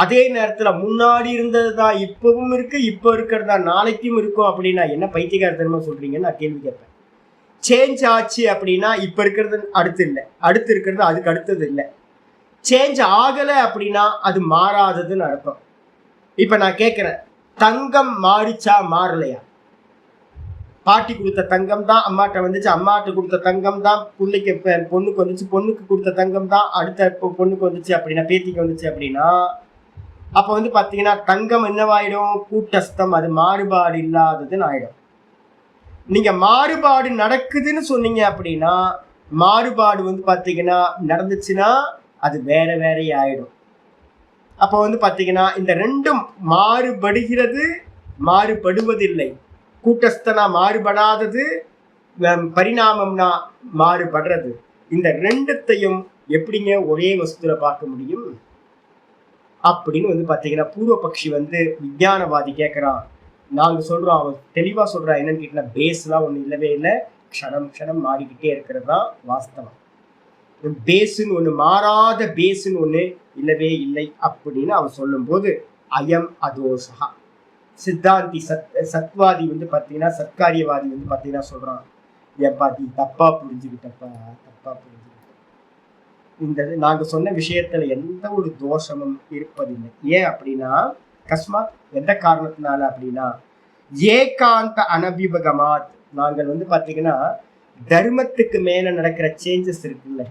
அதே நேரத்துல முன்னாடி இருந்தது தான் இப்பவும் இருக்கு, இப்ப இருக்கிறது தான் நாளைக்கும் இருக்கும் அப்படின்னா என்ன பைத்தியகாரத்தனமா சொல்றீங்கன்னு நான் கேள்வி கேட்பேன். சேஞ்ச் ஆச்சு அப்படின்னா இப்ப இருக்கிறது அடுத்து இல்லை, அடுத்து இருக்கிறது அதுக்கு அடுத்தது இல்லை. சேஞ்ச் ஆகலை அப்படின்னா அது மாறாததுன்னு அர்த்தம். இப்ப நான் கேட்கிறேன், தங்கம் மாறிச்சா மாறலையா? பாட்டி கொடுத்த தங்கம் தான் அம்மாட்ட வந்துச்சு, அம்மாட்ட கொடுத்த தங்கம் தான் பிள்ளைக்கு பொண்ணுக்கு வந்துச்சு, பொண்ணுக்கு கொடுத்த தங்கம் தான் அடுத்த பொண்ணுக்கு வந்துச்சு அப்படின்னா பேத்திக்கு வந்துச்சு அப்படின்னா அப்ப வந்து பாத்தீங்கன்னா தங்கம் என்னவாயிடும்? கூட்டஸ்தம், அது மாறுபாடு இல்லாததுன்னு ஆயிடும். நீங்க மாறுபாடு நடக்குதுன்னு சொன்னீங்க அப்படின்னா மாறுபாடு வந்து பாத்தீங்கன்னா நடந்துச்சுன்னா அது வேற வேற ஆயிடும். அப்ப வந்து பாத்தீங்கன்னா இந்த ரெண்டும் மாறுபடுகிறது, மாறுபடுவதில்லை. கூட்டஸ்தனா மாறுபடாதது, பரிணாமம்னா மாறுபடுறது. இந்த ரெண்டுத்தையும் எப்படிங்க ஒரே வஸ்துல பார்க்க முடியும் அப்படின்னு வந்து பாத்தீங்கன்னா பூர்வபக்ஷி வந்து விஞ்ஞானவாதி கேட்கிறான். நாங்க சொல்றோம், அவன் தெளிவா சொல்றான். என்னன்னு கேட்டீங்கன்னா பேஸ்லாம் ஒண்ணு இல்லவே இல்லை, க்ஷணம் க்ஷணம் மாறிக்கிட்டே இருக்கிறது தான் வாஸ்தவம். பேஸுன்னு ஒண்ணு, மாறாத பேஸுன்னு ஒண்ணு இல்லவே இல்லை அப்படின்னு அவன் சொல்லும் போது அயம் அதோஷா. சித்தாந்தி சத்வாதி வந்து பாத்தீங்கன்னா சத்காரியவாதி வந்து பாத்தீங்கன்னா சொல்றான், ஏப்பா நீ தப்பா புரிஞ்சுக்கிட்டப்பா, தப்பா புரிஞ்சுக்கிட்ட. இந்த நாங்க சொன்ன விஷயத்துல எந்த ஒரு தோஷமும் இருப்பதில்லை. ஏன் அப்படின்னா கஸ்மாத், எந்த காரணத்தினால அப்படின்னா ஏகாந்த அனபிபகமாத். நாங்கள் வந்து பாத்தீங்கன்னா தர்மத்துக்கு மேல நடக்கிற சேஞ்சஸ் இருக்குல்ல,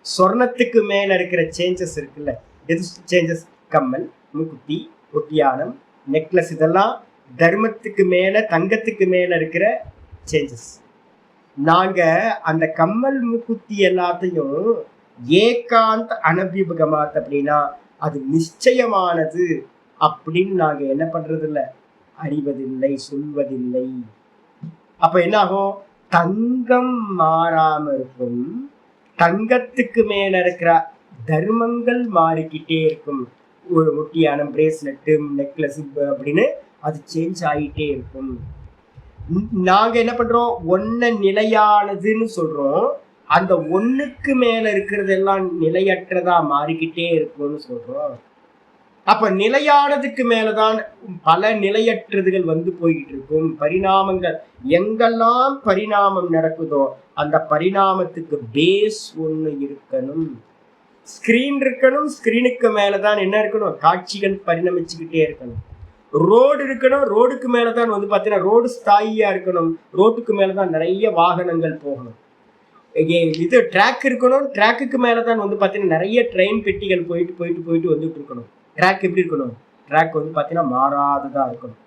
சொர்ணத்துக்கு மேல இருக்கிற சேஞ்சஸ் இருக்குல்ல, எது சேஞ்சஸ்? கம்மல், மூக்குத்தி, ஒட்டியானம், நெக்லஸ், இதெல்லாம் தர்மத்துக்கு மேல தங்கத்துக்கு மேல இருக்கிற சேஞ்சஸ். நாங்க அந்த கம்மல் மூக்குத்தி எல்லாத்தையும் ஏகாந்த அனபிபகமாத் அப்படின்னா அது நிச்சயமானது அப்படின்னு நாங்க என்ன பண்றது இல்லை, அறிவதில்லை, சொல்வதில்லை. அப்ப என்ன ஆகும்? தங்கம் மாறாம இருக்கும், தங்கத்துக்கு மேல இருக்கிற தர்மங்கள் மாறிக்கிட்டே இருக்கும். ஒரு ஒட்டியானம், பிரேஸ்லெட்டு, நெக்லஸ் அப்படின்னு அது சேஞ்ச் ஆகிட்டே இருக்கும். நாங்க என்ன பண்றோம், ஒன்ன நிலையானதுன்னு சொல்றோம், அந்த ஒண்ணுக்கு மேல இருக்கிறதெல்லாம் நிலையற்றதா மாறிக்கிட்டே இருக்கும்னு சொல்றோம். அப்ப நிலையானதுக்கு மேலதான் பல நிலையற்றதுகள் வந்து போய்கிட்டு இருக்கும். பரிணாமங்கள் எங்கெல்லாம் பரிணாமம் நடக்குதோ அந்த பரிணாமத்துக்கு பேஸ் ஒண்ணு இருக்கணும். ஸ்கிரீன் இருக்கணும், ஸ்கிரீனுக்கு மேலதான் என்ன இருக்கணும், காட்சிகள் பரிணமிச்சுக்கிட்டே இருக்கணும். ரோடு இருக்கணும், ரோடுக்கு மேலதான் வந்து பாத்தீங்கன்னா ரோடு ஸ்தாயியா இருக்கணும், ரோட்டுக்கு மேலதான் நிறைய வாகனங்கள் போகணும். இது ட்ராக் இருக்கணும், ட்ராக்குக்கு மேலதான் வந்து பாத்தீங்கன்னா நிறைய ட்ரெயின் பெட்டிகள் போயிட்டு போயிட்டு போயிட்டு வந்துட்டு இருக்கணும். ட்ராக் எப்படி இருக்கணும், ட்ராக் வந்து பாத்தீங்கன்னா மாறாததா இருக்கணும்.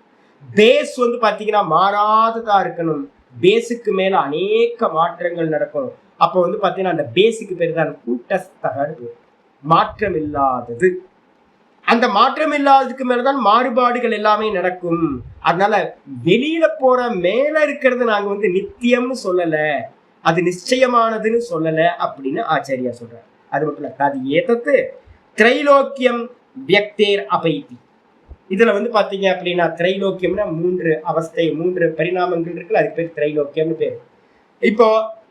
பேஸ் வந்து பாத்தீங்கன்னா மாறாததா இருக்கணும். பேஸுக்கு மேல அநேக மாற்றங்கள் நடக்கும். அப்ப வந்து பாத்தீங்கன்னா அந்த பேஸுக்கு பேர் தான் கூட்டஸ்தகடு, மாற்றம் இல்லாதது. அந்த மாற்றம் இல்லாததுக்கு மேலதான் மாறுபாடுகள் எல்லாமே நடக்கும். அதனால வெளியில போற மேல இருக்கிறது நாங்க வந்து நித்தியம்னு சொல்லல, அது நிச்சயமானதுன்னு சொல்லல அப்படின்னு ஆச்சாரியா சொல்றாரு. அது மட்டும் இல்ல, அது ஏதத்து திரைலோக்கியம் வியக்தேர் அபைதி. இதுல வந்து பாத்தீங்க அப்படின்னா திரைலோக்கியம்னா 3 அவஸ்தை, 3 பரிணாமங்கள் இருக்குல்ல, அதுக்கு பேர் திரைலோக்கியம்னு பேர். இப்போ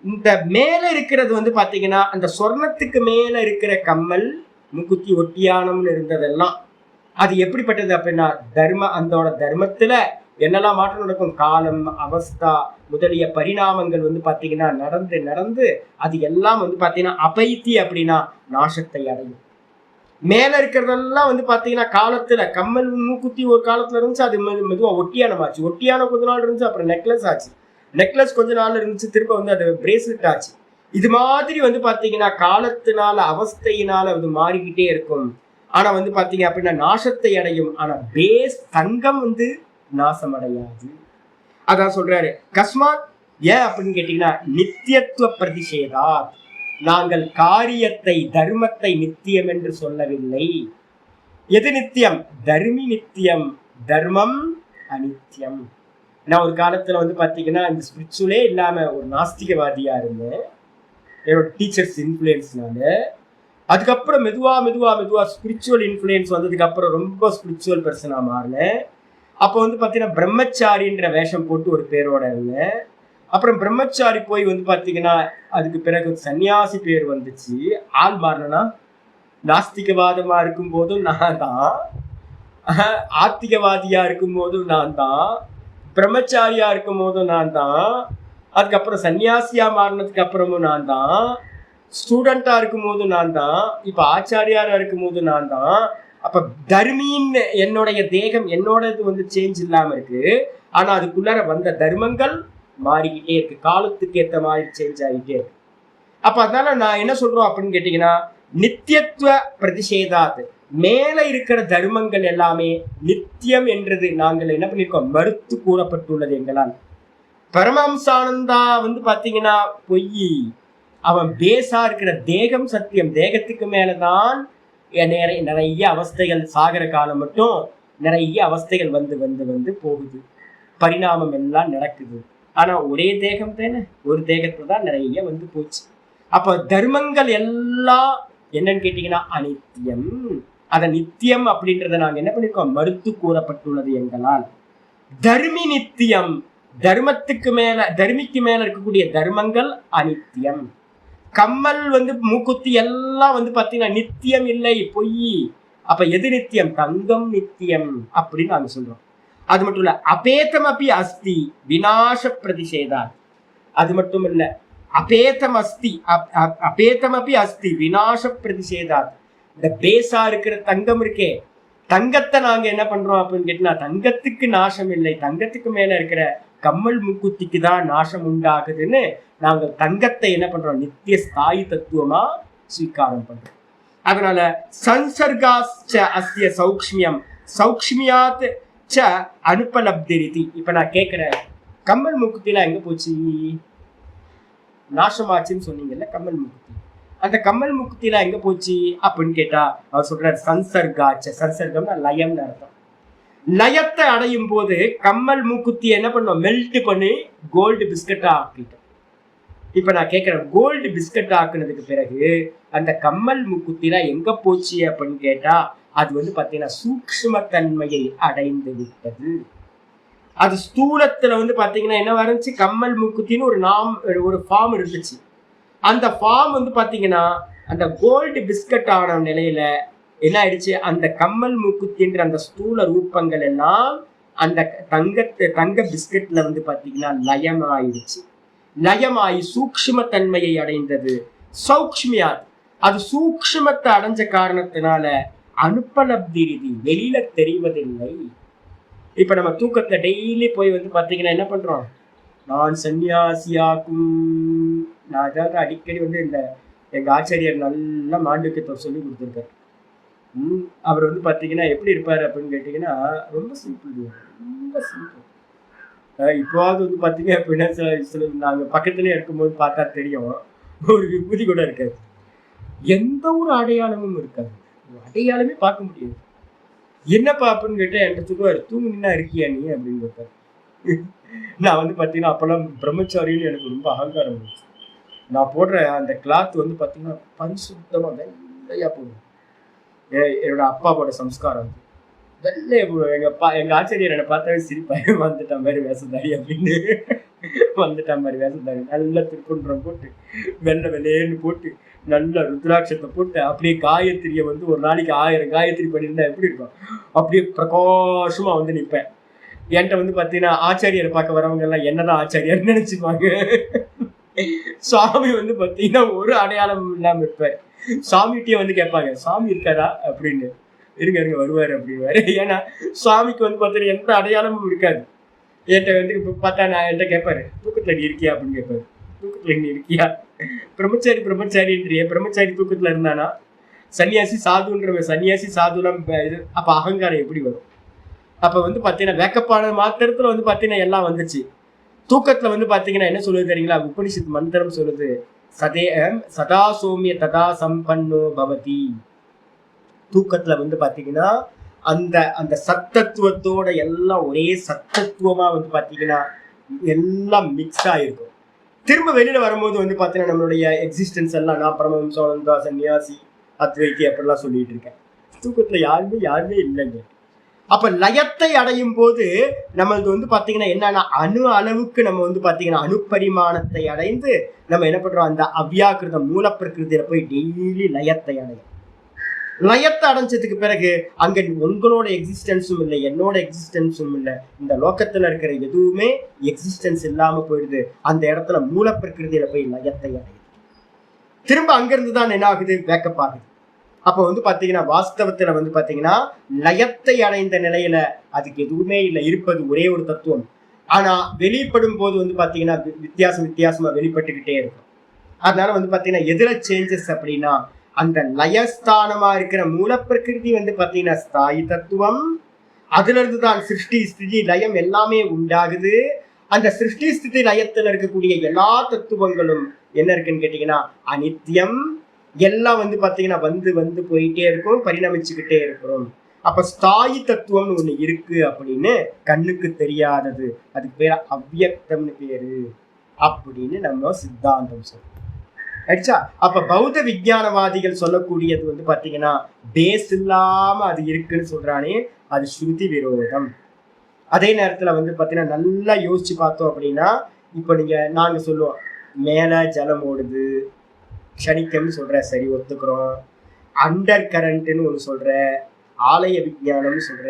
இந்த மேல இருக்கிறது வந்து பாத்தீங்கன்னா அந்த சொர்ணத்துக்கு மேல இருக்கிற கம்மல், மூக்குத்தி, ஒட்டியானம்னு இருந்ததெல்லாம் அது எப்படிப்பட்டது அப்படின்னா அதோட தர்மத்துல என்னெல்லாம் மாற்றம் நடக்கும், காலம், அவஸ்தா முதலிய பரிணாமங்கள் வந்து பாத்தீங்கன்னா நடந்து நடந்து அது எல்லாம் வந்து பாத்தீங்கன்னா அபைத்தி அப்படின்னா நாசத்தை அடையும். மேல இருக்கிறதெல்லாம் வந்து பாத்தீங்கன்னா காலத்துல கம்மல், மூக்குத்தி ஒரு காலத்துல இருந்துச்சு, அது மெதுவா ஒட்டியானம் ஆச்சு, ஒட்டியானம் கொஞ்ச நாள் இருந்துச்சு, அப்புறம் நெக்லஸ் ஆச்சு, நெக்லஸ் கொஞ்ச நாள் இருந்துச்சு, திரும்ப வந்து அது பிரேஸ்லெட் ஆச்சு. இது மாதிரி வந்து பாத்தீங்கன்னா காலத்தினால அவஸ்தையினால அது மாறிக்கிட்டே இருக்கும். ஆனா வந்து பாத்தீங்க அப்படின்னா நாசத்தை அடையும். ஆனா பேஸ் தங்கம் வந்து நாசம் அடையாது. அதான் சொல்றாரு கஸ்மாத். ஏன் அப்படின்னு கேட்டீங்கன்னா நித்தியத்துவ பிரதிஷேதா, நாங்கள் காரியத்தை தர்மத்தை நித்தியம் என்று சொல்லவில்லை. எது நித்தியம், தர்மி நித்தியம், தர்மம் அநித்தியம். நான் ஒரு காலத்துல வந்து பாத்தீங்கன்னா இந்த ஸ்பிரிச்சுவலே இல்லாம ஒரு நாஸ்திகவாதியா இருந்தேன், என்னோட டீச்சர்ஸ் இன்ஃப்ளூயன்ஸ்னால. அதுக்கப்புறம் மெதுவா மெதுவா மெதுவா ஸ்பிரிச்சுவல் இன்ஃப்ளூயன்ஸ் வந்ததுக்கு அப்புறம் ரொம்ப ஸ்பிரிச்சுவல் பர்சனா மாறினேன். அப்போ வந்து பாத்தீங்கன்னா பிரம்மச்சாரின்ற வேஷம் போட்டு ஒரு பேரோட இருந்தேன். அப்புறம் பிரம்மச்சாரி போய் வந்து பாத்தீங்கன்னா அதுக்கு பிறகு சன்னியாசி பேர் வந்துச்சு. ஆள் மாறினா நாஸ்திகவாதமா இருக்கும் போதும் நான் தான், ஆத்திகவாதியா இருக்கும் போதும் நான் தான், பிரம்மச்சாரியா இருக்கும் போதும் நான் தான், அதுக்கப்புறம் சன்னியாசியா மாறினதுக்கு அப்புறமும் நான் தான், ஸ்டூடெண்டா இருக்கும் போதும் நான் தான், இப்ப ஆச்சாரியாரா இருக்கும் போதும் நான் தான். அப்ப தர்மின்னு என்னுடைய தேகம், என்னோடது வந்து சேஞ்ச் இல்லாம இருக்கு. ஆனா அதுக்குள்ளார வந்த தர்மங்கள் மாறிக்கிட்டே இருக்கு, காலத்துக்கு ஏற்ற மாதிரி சேஞ்ச் ஆகிட்டே இருக்கு. அப்ப அதனால நான் என்ன சொல்றோம் அப்படின்னு கேட்டீங்கன்னா நித்தியத்துவ பிரதிஷேதாது, மேல இருக்கிற தர்மங்கள் எல்லாமே நித்தியம் என்றது நாங்கள் என்ன பண்ணிருக்கோம், மறுத்து கூறப்பட்டுள்ளது எங்களால். பரமஹம்சானந்தா வந்து பாத்தீங்கன்னா பொய், அவன் பேஸா இருக்கிற தேகம் சத்தியம், தேகத்துக்கு மேலதான் நிறைய அவஸ்தைகள், சாகர காலம் மட்டும் நிறைய அவஸ்தைகள் வந்து வந்து வந்து போகுது, பரிணாமம் எல்லாம் நடக்குது. ஆனா ஒரே தேகம் தானே, ஒரு தேகத்துல தான் நிறைய வந்து போச்சு. அப்ப தர்மங்கள் எல்லாம் என்னன்னு கேட்டீங்கன்னா அனித்தியம். அத நித்தியம் அப்படின்றத நாங்க என்ன பண்ணிருக்கோம், மறுத்து கூறப்பட்டுள்ளது எங்களால். தர்மி நித்தியம், தர்மத்துக்கு மேல, தர்மிக்கு மேல இருக்கக்கூடிய தர்மங்கள் அனித்தியம். கம்மல் வந்து மூக்குத்தி எல்லாம் வந்து பாத்தீங்கன்னா நித்தியம் இல்லை, பொய். அப்ப எது நித்தியம், தங்கம் நித்தியம் அப்படின்னு நாங்க சொல்றோம். அது மட்டும் இல்ல, அபேதம் அப்படி அஸ்தி விநாச பிரதிஷேதா. அது மட்டும் இல்ல, அபேதம் அஸ்தி, அபேதம் அப்படி அஸ்தி விநாச பிரதிஷேதா. இந்த பேசா இருக்கிற தங்கம் இருக்கே, தங்கத்தை நாங்க என்ன பண்றோம் அப்படின்னு கேட்டா தங்கத்துக்கு நாசம் இல்லை, தங்கத்துக்கு மேல இருக்கிற கம்மல் மூக்குத்திக்கு தான் நாசம் உண்டாகுதுன்னு நாங்கள் தங்கத்தை என்ன பண்றோம், நித்திய ஸ்தாயி தத்துவமா ஸ்வீகாரம் பண்றோம். அதனால சன்சர்காச்ச அஸ்ய சௌக்ஷ்மியம் சௌக்ஷ்மியாத் ச அனுபலப்தி ரீதி. இப்ப நான் கேட்கிறேன், கம்மல் மூக்குத்திலாம் எங்க போச்சு, நாசமாச்சுன்னு சொன்னீங்கல்ல கம்மல் மூக்குத்தி, அந்த கம்மல் மூக்குத்திலாம் எங்க போச்சு அப்படின்னு கேட்டா அவர் சொல்றாரு சன்சர்காச்ச. சன்சர்கம்னா லயம்னு அர்த்தம். லயத்தை அடையும் போது கம்மல் மூக்குத்தி என்ன பண்ணோம், மெல்ட் பண்ணி கோல்டு பிஸ்கட்டா ஆக்கிட்டோம். இப்ப நான் கேட்கிறேன், கோல்டு பிஸ்கட் ஆக்குனதுக்கு பிறகு அந்த கம்மல் மூக்குத்தில எங்க போச்சு அப்படின்னு கேட்டா அது வந்து பாத்தீங்கன்னா சூக்ஷ்ம தன்மையை அடைந்து விட்டது. அது ஸ்தூலத்துல வந்து பாத்தீங்கன்னா என்ன இருந்துச்சு, கம்மல் மூக்குத்தின்னு ஒரு ஃபார்ம் இருந்துச்சு. அந்த ஃபார்ம் வந்து பாத்தீங்கன்னா அந்த கோல்டு பிஸ்கட் ஆன நிலையில என்ன ஆயிடுச்சு, அந்த கம்மல் மூக்குத்தின்ற அந்த ஸ்தூல ரூபங்கள் எல்லாம் அந்த தங்க பிஸ்கட்ல வந்து பாத்தீங்கன்னா லயமாயிடுச்சு. லயமாயி சூக்ஷ்ம தன்மையை அடைந்தது. சௌக்ஷ்மியா அது சூக்ஷ்மத்தை அடைஞ்ச காரணத்தினால அனுப்பலப்தி ரீதி வெளியில தெரிவதில்லை. இப்ப நம்ம தூக்கத்துல டெய்லி போய் வந்து பாத்தீங்கன்னா என்ன பண்றோம், நான் சன்னியாசியாக்கும். நான் அதாவது அடிக்கடி வந்து இந்த எங்க ஆச்சாரியர் நல்லா மாண்டூக்கியத்தை சொல்லி கொடுத்துருக்காரு. அவர் வந்து பாத்தீங்கன்னா எப்படி இருப்பாரு அப்படின்னு கேட்டீங்கன்னா ரொம்ப சிம்பிள், ரொம்ப சிம்பிள். இப்போவாவது வந்து பாத்தீங்க அப்படின்னா சில நாங்க பக்கத்துலயே இருக்கும்போது பார்த்தா தெரியும், ஒரு விபூதி கூட இருக்காது, எந்த ஒரு அடையாளமும் இருக்காது, அடையாளமே பார்க்க முடியாது. என்னப்பா அப்படின்னு கேட்டா என்கிட்ட சொல்லுவாரு, தூங்குனா இருக்கியா நீ அப்படின்னு கேட்பாரு. நான் வந்து பாத்தீங்கன்னா அப்பெல்லாம் பிரம்மச்சாரின்னு எனக்கு ரொம்ப அகங்காரம் இருந்துச்சு. நான் போடுற அந்த கிளாத் வந்து பாத்தீங்கன்னா பரிசுத்தமா வெள்ளையா போடும். என்னோட அப்பாவோட சம்ஸ்காரம் வெள்ளைய எங்க ஆச்சரியர் என்னை பார்த்தாவே சிரிப்பாரு, வந்துட்டான் மாதிரி வேசந்தாரி அப்படின்னு. வந்துட்டான் மாதிரி வேசந்தாரி நல்லா திருக்குன்றம் போட்டு வெள்ளை வெள்ளையன்னு போட்டு நல்ல ருத்ராட்சத்தை போட்டு அப்படியே காயத்ரியை வந்து ஒரு நாளைக்கு 1000 காயத்ரி பண்ணியிருந்தா எப்படி இருக்கும், அப்படியே பிரகாசமா வந்து நிற்பேன். என்கிட்ட வந்து பாத்தீங்கன்னா ஆச்சாரியரை பார்க்க வரவங்க எல்லாம் என்னதான் ஆச்சாரியார் நினைச்சுப்பாங்க. சுவாமி வந்து பாத்தீங்கன்னா ஒரு அடையாளம் இல்லாம இருப்பாரு. சாமிகிட்டயே வந்து கேட்பாங்க, சாமி இருக்காரா அப்படின்னு. இருங்க வருவாரு அப்படின்வாரு. ஏன்னா சுவாமிக்கு வந்து பார்த்தீங்கன்னா எந்த அடையாளமும் இருக்காது. என்கிட்ட வந்து இப்போ பார்த்தா நான் என்கிட்ட கேட்பாரு, தூக்கத்துல நீ இருக்கியா அப்படின்னு கேட்பாரு. தூக்கத்துல நீ இருக்கியா, பிரம்மச்சாரின்றிய பிரம்மச்சாரி தூக்கத்துல இருந்தானா, சன்னியாசி சாதுன்ற சன்னியாசி சாதுலாம் இது, அப்ப அகங்காரம் எப்படி வரும்? அப்ப வந்து பாத்தீங்கன்னா வேக்கப்பான மாத்திரத்துல வந்து பாத்தீங்கன்னா எல்லாம் வந்துச்சு. தூக்கத்துல வந்து பாத்தீங்கன்னா என்ன சொல்லுது தெரியுங்களா, உபனிஷத் மந்திரம் சொல்லுது, சதா சௌமிய ததா சம்பன்னோ பவதி. தூக்கத்துல வந்து பாத்தீங்கன்னா அந்த அந்த சத்தத்துவத்தோட எல்லாம் ஒரே சத்தத்துவமா வந்து பாத்தீங்கன்னா எல்லாம் மிக்ஸ் ஆயிருக்கும். திரும்ப வெளியில வரும்போது வந்து பாத்தீங்கன்னா நம்மளுடைய எக்ஸிஸ்டன்ஸ் எல்லாம் நான் பரமஹம்சா சன்னியாசி அத்வைத்தி அப்படிலாம் சொல்லிட்டு இருக்கேன். தூக்கத்துல யாருமே இல்லைங்க. அப்ப லயத்தை அடையும் போது நம்மளுக்கு வந்து பாத்தீங்கன்னா என்னன்னா அணு அளவுக்கு நம்ம வந்து பாத்தீங்கன்னா அணுப்பரிமாணத்தை அடைந்து நம்ம என்ன பண்றோம், அந்த அவ்யாக்கிருத மூல பிரகிருதியில போய் டெய்லி லயத்தை அடையும். லயத்தை அடைஞ்சதுக்கு பிறகு அங்க உங்களோட எக்ஸிஸ்டன்ஸும் இல்லை, என்னோட எக்ஸிஸ்டன்ஸும் இல்லை, இந்த லோக்கத்துல இருக்கிற எதுவுமே எக்ஸிஸ்டன்ஸ் இல்லாம போயிடுது. அந்த இடத்துல மூல பிரகிருதியில போய் லயத்தை அடையுது. திரும்ப அங்கிருந்து தான் என்ன ஆகுது, பேக்கப் ஆகுது. அப்ப வந்து பாத்தீங்கன்னா வாஸ்தவத்துல வந்து பாத்தீங்கன்னா லயத்தை அடைந்த நிலையில அதுக்கு எதுவுமே இல்லை, இருப்பது ஒரே ஒரு தத்துவம். ஆனா வெளிப்படும் போது வந்து பாத்தீங்கன்னா வித்தியாசமா வெளிப்பட்டுக்கிட்டே இருக்கும். அதனால வந்து பாத்தீங்கன்னா எதுல சேஞ்சஸ் அப்படின்னா, அந்த லயஸ்தானமா இருக்கிற மூல பிரகிருதி வந்து பாத்தீங்கன்னா ஸ்தாயி தத்துவம். அதுல இருந்து தான் சிருஷ்டி ஸ்திதி லயம் எல்லாமே உண்டாகுது. அந்த சிருஷ்டி ஸ்திதி லயத்துல இருக்கக்கூடிய எல்லா தத்துவங்களும் என்ன இருக்குன்னு கேட்டீங்கன்னா அனித்தியம். எல்லாம் வந்து பாத்தீங்கன்னா வந்து போயிட்டே இருக்கும், பரிணமிச்சுக்கிட்டே இருக்கிறோம். அப்ப ஸ்தாயி தத்துவம்னு ஒண்ணு இருக்கு அப்படின்னு கண்ணுக்கு தெரியாதது, அதுக்கு பேர் அவ்யக்தம்னு பேரு அப்படின்னு நம்ம சித்தாந்தம் சொல்றோம். ஆயிடுச்சா? அப்ப பௌத்த விஞ்ஞானவாதிகள் சொல்லக்கூடியது வந்து பாத்தீங்கன்னா பேஸ் இல்லாம அது இருக்குன்னு சொல்றானே, அது ஸ்ருதி விரோதம். அதே நேரத்துல வந்து பாத்தீங்கன்னா நல்லா யோசிச்சு பார்த்தோம் அப்படின்னா, இப்ப நாங்க சொல்லுவோம் மேல ஜலம் ஓடுது, க்ஷணிக்கம்னு சொல்ற, சரி ஒத்துக்கிறோம். அண்டர் கரண்ட்னு ஒண்ணு சொல்ற, ஆலய விஞ்ஞானம்னு சொல்ற,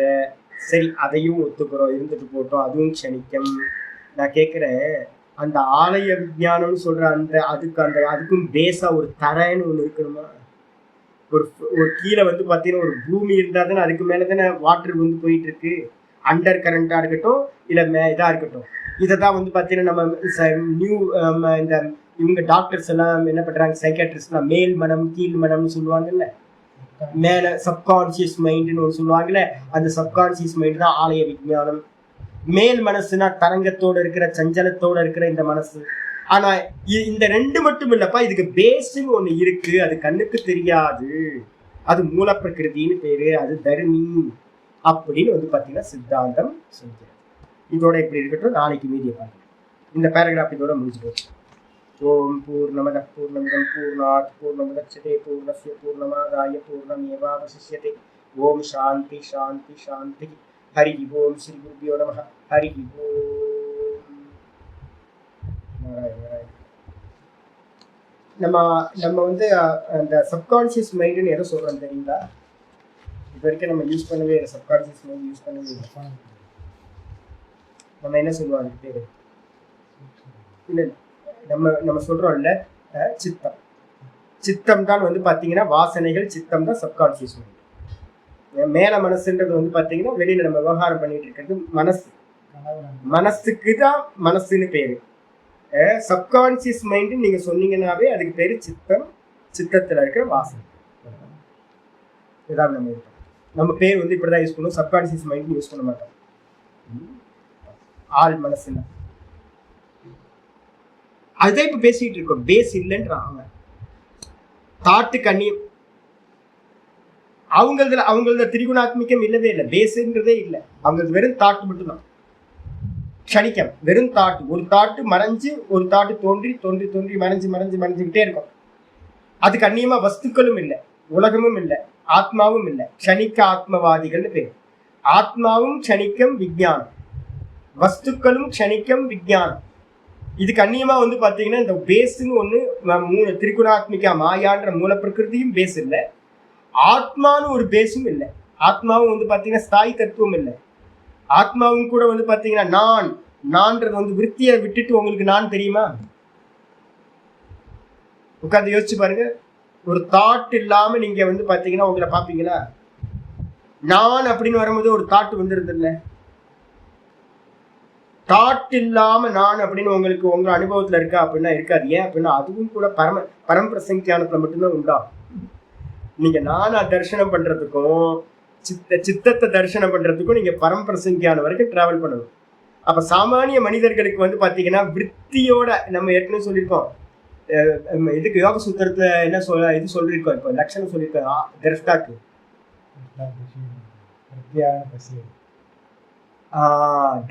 சரி அதையும் ஒத்துக்கிறோம், இருந்துட்டு போட்டோம், அதுவும் க்ஷணிக்கம். நான் கேட்கிறேன், அந்த ஆலய விஞ்ஞானம்னு சொல்ற அதுக்கும் பேஸா ஒரு தரைன்னு ஒண்ணு இருக்கணுமா? ஒரு கீழே வந்து பாத்தீங்கன்னா ஒரு பூமி இருந்தா தானே அதுக்கு மேலதானே வாட்டர் வந்து போயிட்டு இருக்கு. அண்டர் கரண்டா இருக்கட்டும் இல்ல இதா இருக்கட்டும், இதைதான் வந்து பாத்தீங்கன்னா நம்ம நியூ இந்த இவங்க டாக்டர்ஸ் எல்லாம் என்ன பண்றாங்க, சைக்காட்ரிஸ்ட் எல்லாம் மேல் மனம் கீழ் மனம்னு சொல்லுவாங்கல்ல, மேல சப்கான்சியஸ் மைண்ட்னு ஒன்று சொல்லுவாங்கல்ல, அந்த சப்கான்சியஸ் மைண்ட் தான் ஆலய விஞ்ஞானம். மேல் மனசுனா தரங்கத்தோட இருக்கிற சஞ்சலத்தோட இருக்கிற இந்த மனசு. ஆனா இந்த ரெண்டு மட்டும் இல்லப்பா, இதுக்கு பேஸ்ன்னு ஒண்ணு இருக்கு, அது கண்ணுக்கு தெரியாது, அது மூல பிரகிருதின்னு பேரு, அது தர்மி அப்படின்னு வந்து பாத்தீங்கன்னா சித்தாந்தம் சொல்கிறது. இதோட இப்படி இருக்கட்டும், நாளைக்கு மீதியை பார்க்கலாம். இந்த பேராகிராஃப் இதோட முடிஞ்சு போச்சு. ஓம் பூர்ணமத பூர்ணமிதம் பூர்ணாத் பூர்ணமுதச்யதே பூர்ணஸ்ய பூர்ணமாதாய பூர்ணமேவாவசிஷ்யதே. ஓம் சாந்தி சாந்தி சாந்தி. ஹரி ஓம் ஸ்ரீ குருபியோ நமஹ. ஹரி ஓம். நாராயண நாராயண. நம்ம வந்து அந்த சப்கான்சியஸ் மைண்டுன்னு எதை சொல்றோம் தெரியுங்களா? இது வரைக்கும் நம்ம யூஸ் பண்ணவே இல்லை. சப்கான்சியஸ் மைண்ட் யூஸ் பண்ணவே இல்லை. நம்ம என்ன சொல்லுவோம் அதுக்கு பேரு? இல்லை, நம்ம சொல்றோம்ல சித்தம். சித்தம் தான் வந்து பாத்தீங்கன்னா வாசனைகள். சித்தம் தான் சப்கான்சியஸ் மைண்ட். மேல மனசுன்றது வந்து பாத்தீங்கன்னா வெளியில நம்ம விவகாரம் பண்ணிட்டு இருக்கிறது மனசு. மனசுக்கு தான் மனசுன்னு பேரு. சப்கான்சியஸ் மைண்ட் நீங்க சொன்னீங்கன்னாவே அதுக்கு பேரு சித்தம். சித்தத்துல இருக்கிற வாசனை. இதான் நம்ம பேர் வந்து இப்படிதான் யூஸ் பண்ணுவோம். சப்கான்சியஸ் மைண்ட் யூஸ் பண்ண மாட்டோம். ஆள் மனசுல அதுதான் இப்ப பேசிட்டு இருக்கோம். பேஸ் இல்லைன்றாங்க. தாட்டு கண்ணியம் அவங்களது திரிகுணாத்மிக்கம் இல்லவே இல்லை. பேஸுன்றதே இல்லை. அவங்களுக்கு வெறும் தாட்டு மட்டும்தான். க்ஷணிக்கம் வெறும் தாட்டு. ஒரு தாட்டு மறைஞ்சு ஒரு தாட்டு தோன்றி தோன்றி தோன்றி மறைஞ்சுக்கிட்டே இருக்கும். அது கண்ணியமா வஸ்துக்களும் இல்லை, உலகமும் இல்லை, ஆத்மாவும் இல்லை. க்ஷணிக்க ஆத்மவாதிகள்னு பேர். ஆத்மாவும் க்ஷணிக்கம் விஞ்ஞானம், வஸ்துக்களும் க்ஷணிக்கம் விஞ்ஞானம். இது கண்ணியமா வந்து பாத்தீங்கன்னா இந்த பேஸுன்னு ஒண்ணு 3 திரிகுணாத்மிகா மாயான்ற மூல பிரகிருதியும் பேஸ் இல்லை. ஆத்மான்னு ஒரு பேஸும் இல்லை. ஆத்மாவும் வந்து பாத்தீங்கன்னா ஸ்தாயி தத்துவம் இல்லை. ஆத்மாவும் கூட வந்து பாத்தீங்கன்னா நான்றது வந்து விருத்தியை விட்டுட்டு உங்களுக்கு நான் தெரியுமா? உட்காந்து யோசிச்சு பாருங்க. ஒரு தாட் இல்லாம நீங்க வந்து பாத்தீங்கன்னா உங்களை பாப்பீங்களா? நான் அப்படின்னு வரும்போது ஒரு தாட் வந்துருது இல்லை. தாட் இல்லாம நான் அப்படின்னு உங்களுக்கு உங்க அனுபவத்துல இருக்கா அப்படின்னா இருக்காது. ஏன் அப்படின்னா அதுவும் கூட பரம்பிரசங்கியானத்துல மட்டும்தான் உண்டாகும். நீங்க நானா தரிசனம் பண்றதுக்கும் சித்தத்தை தரிசனம் பண்றதுக்கும் நீங்க பரம்பிரசங்கியான வரைக்கும் டிராவல் பண்ணணும். அப்ப சாமானிய மனிதர்களுக்கு வந்து பாத்தீங்கன்னா விற்த்தியோட நம்ம ஏற்கனவே சொல்லியிருக்கோம். இதுக்கு யோக சூத்திரத்துல என்ன இது சொல்லியிருக்கோம். இப்போ லட்சணம் சொல்லியிருக்கோம் திரஷ்டாக்கு.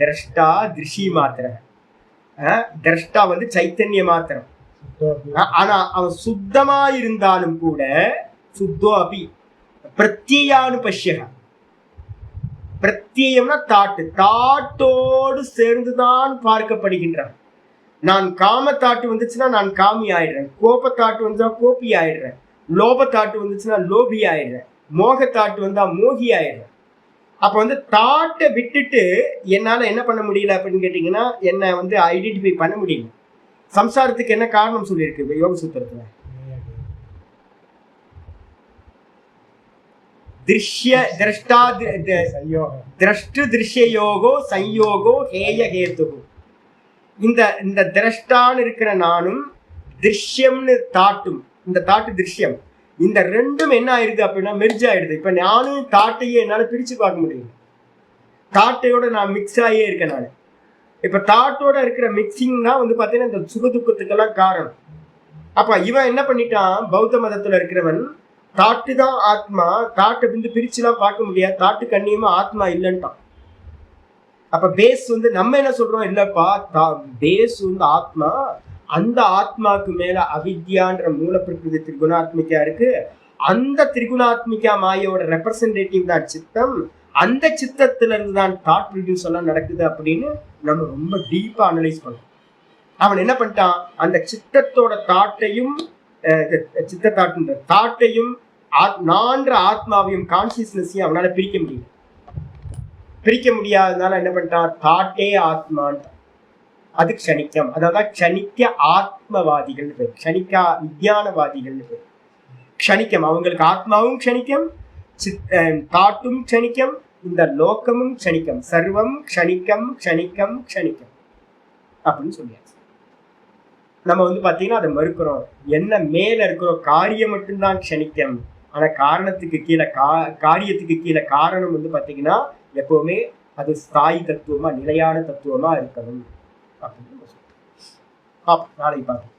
திரஷ்டா திருஷி மாத்திரம். திரஷ்டா வந்து சைத்தன்ய மாத்திரம். ஆனா அவன் சுத்தமா இருந்தாலும் கூட சுத்தோ அபி பிரத்யானுபஷ்யக. பிரத்யம்னா தாட்டோடு சேர்ந்துதான் பார்க்கப்படுகின்றான். நான் காம தாட்டு வந்துச்சுன்னா நான் காமி ஆயிடுறேன். கோப தாட்டு வந்தா கோபி ஆயிடுறேன். லோப தாட்டு வந்துச்சுன்னா லோபி ஆயிடுறேன். மோக தாட்டு வந்தா மோகி ஆயிடுறேன். அப்ப வந்து தாட்டை விட்டுட்டு என்னால என்ன பண்ண முடியல அப்படின்னு கேட்டீங்கன்னா என்ன வந்து ஐடென்டிஃபை பண்ண முடியல. சம்சாரத்துக்கு என்ன காரணம் சொல்லியிருக்கு யோக சூத்திரத்துல? திரஷ்டு திருஷ்யயோகோ சம்யோகோ ஹேய ஹேதுகு. இந்த திரஷ்டான்னு இருக்கிற நானும் திருஷ்யம்னு தாட்டும், இந்த தாட்டு திருஷ்யம், இந்த ரெண்டும் என்ன ஆயிடுது அப்படின்னா மெர்ஜ் ஆயிடுது. இப்ப நானும் தாட்டையே என்னால பிரிச்சு பார்க்க முடியும். தாட்டையோட நான் மிக்ஸ் ஆகியே இருக்கேன் நான். இப்ப தாட்டோட இருக்கிற மிக்சிங் தான் வந்து பாத்தீங்கன்னா இந்த சுகதுக்கத்துக்கெல்லாம் காரணம். அப்ப இவன் என்ன பண்ணிட்டான்? பௌத்த மதத்துல இருக்கிறவன் தாட்டு தான் ஆத்மா, தாட்டை வந்து பிரிச்சுலாம் பார்க்க முடியாது, தாட்டு கண்ணியமா ஆத்மா இல்லைன்ட்டான். அப்ப பேஸ் வந்து நம்ம என்ன சொல்றோம்? இல்லப்பா பேஸ் வந்து ஆத்மா. அந்த ஆத்மாவுக்கு மேல அவித்யான்ற மூல பிரகிருதி திரிகுணாத்மிகா இருக்கு. அந்த திரிகுணாத்மிகா மாயோட ரெப்ரசன்டேட்டிவ் தான் சித்தம். அந்த சித்தத்துல இருந்து தான் தாட் ப்ரொடியூஸ் எல்லாம் நடக்குது அப்படின்னு நம்ம ரொம்ப டீப்பா அனலைஸ் பண்ணோம். அவன் என்ன பண்ணிட்டான்? அந்த சித்தத்தோட தாட்டையும் தாட்டையும் நான்ற ஆத்மாவையும் கான்சியஸ்னஸையும் அவனால பிரிக்க முடியாததுனால என்ன பண்ணிட்டான்? தாட்டே ஆத்மான். அது க்ஷணிக்கம். அதாவது க்ஷணிக்க ஆத்மவாதிகள் பேர், க்ஷணிக்கா விஞ்ஞானவாதிகள் பேர். க்ஷணிக்கம் அவங்களுக்கு ஆத்மாவும் க்ஷணிக்கம், தாட்டும் க்ஷணிக்கம், இந்த லோகமும் க்ஷணிக்கம். சர்வம் க்ஷணிக்கம் க்ஷணிக்கம் க்ஷணிக்கம் அப்படின்னு சொல்லியாச்சு. நம்ம வந்து பாத்தீங்கன்னா அதை மறுக்கிறோம். என்ன மேல இருக்கிறோம்? காரியம் மட்டும்தான் க்ஷணிக்கம். ஆனா காரணத்துக்கு கீழே காரியத்துக்கு கீழே காரணம் வந்து பாத்தீங்கன்னா எப்பவுமே அது ஸ்தாயி தத்துவமா நிலையான தத்துவமா இருக்கணும் அப்படின்னு சொல்றோம். நாளைக்கு பார்ப்போம்.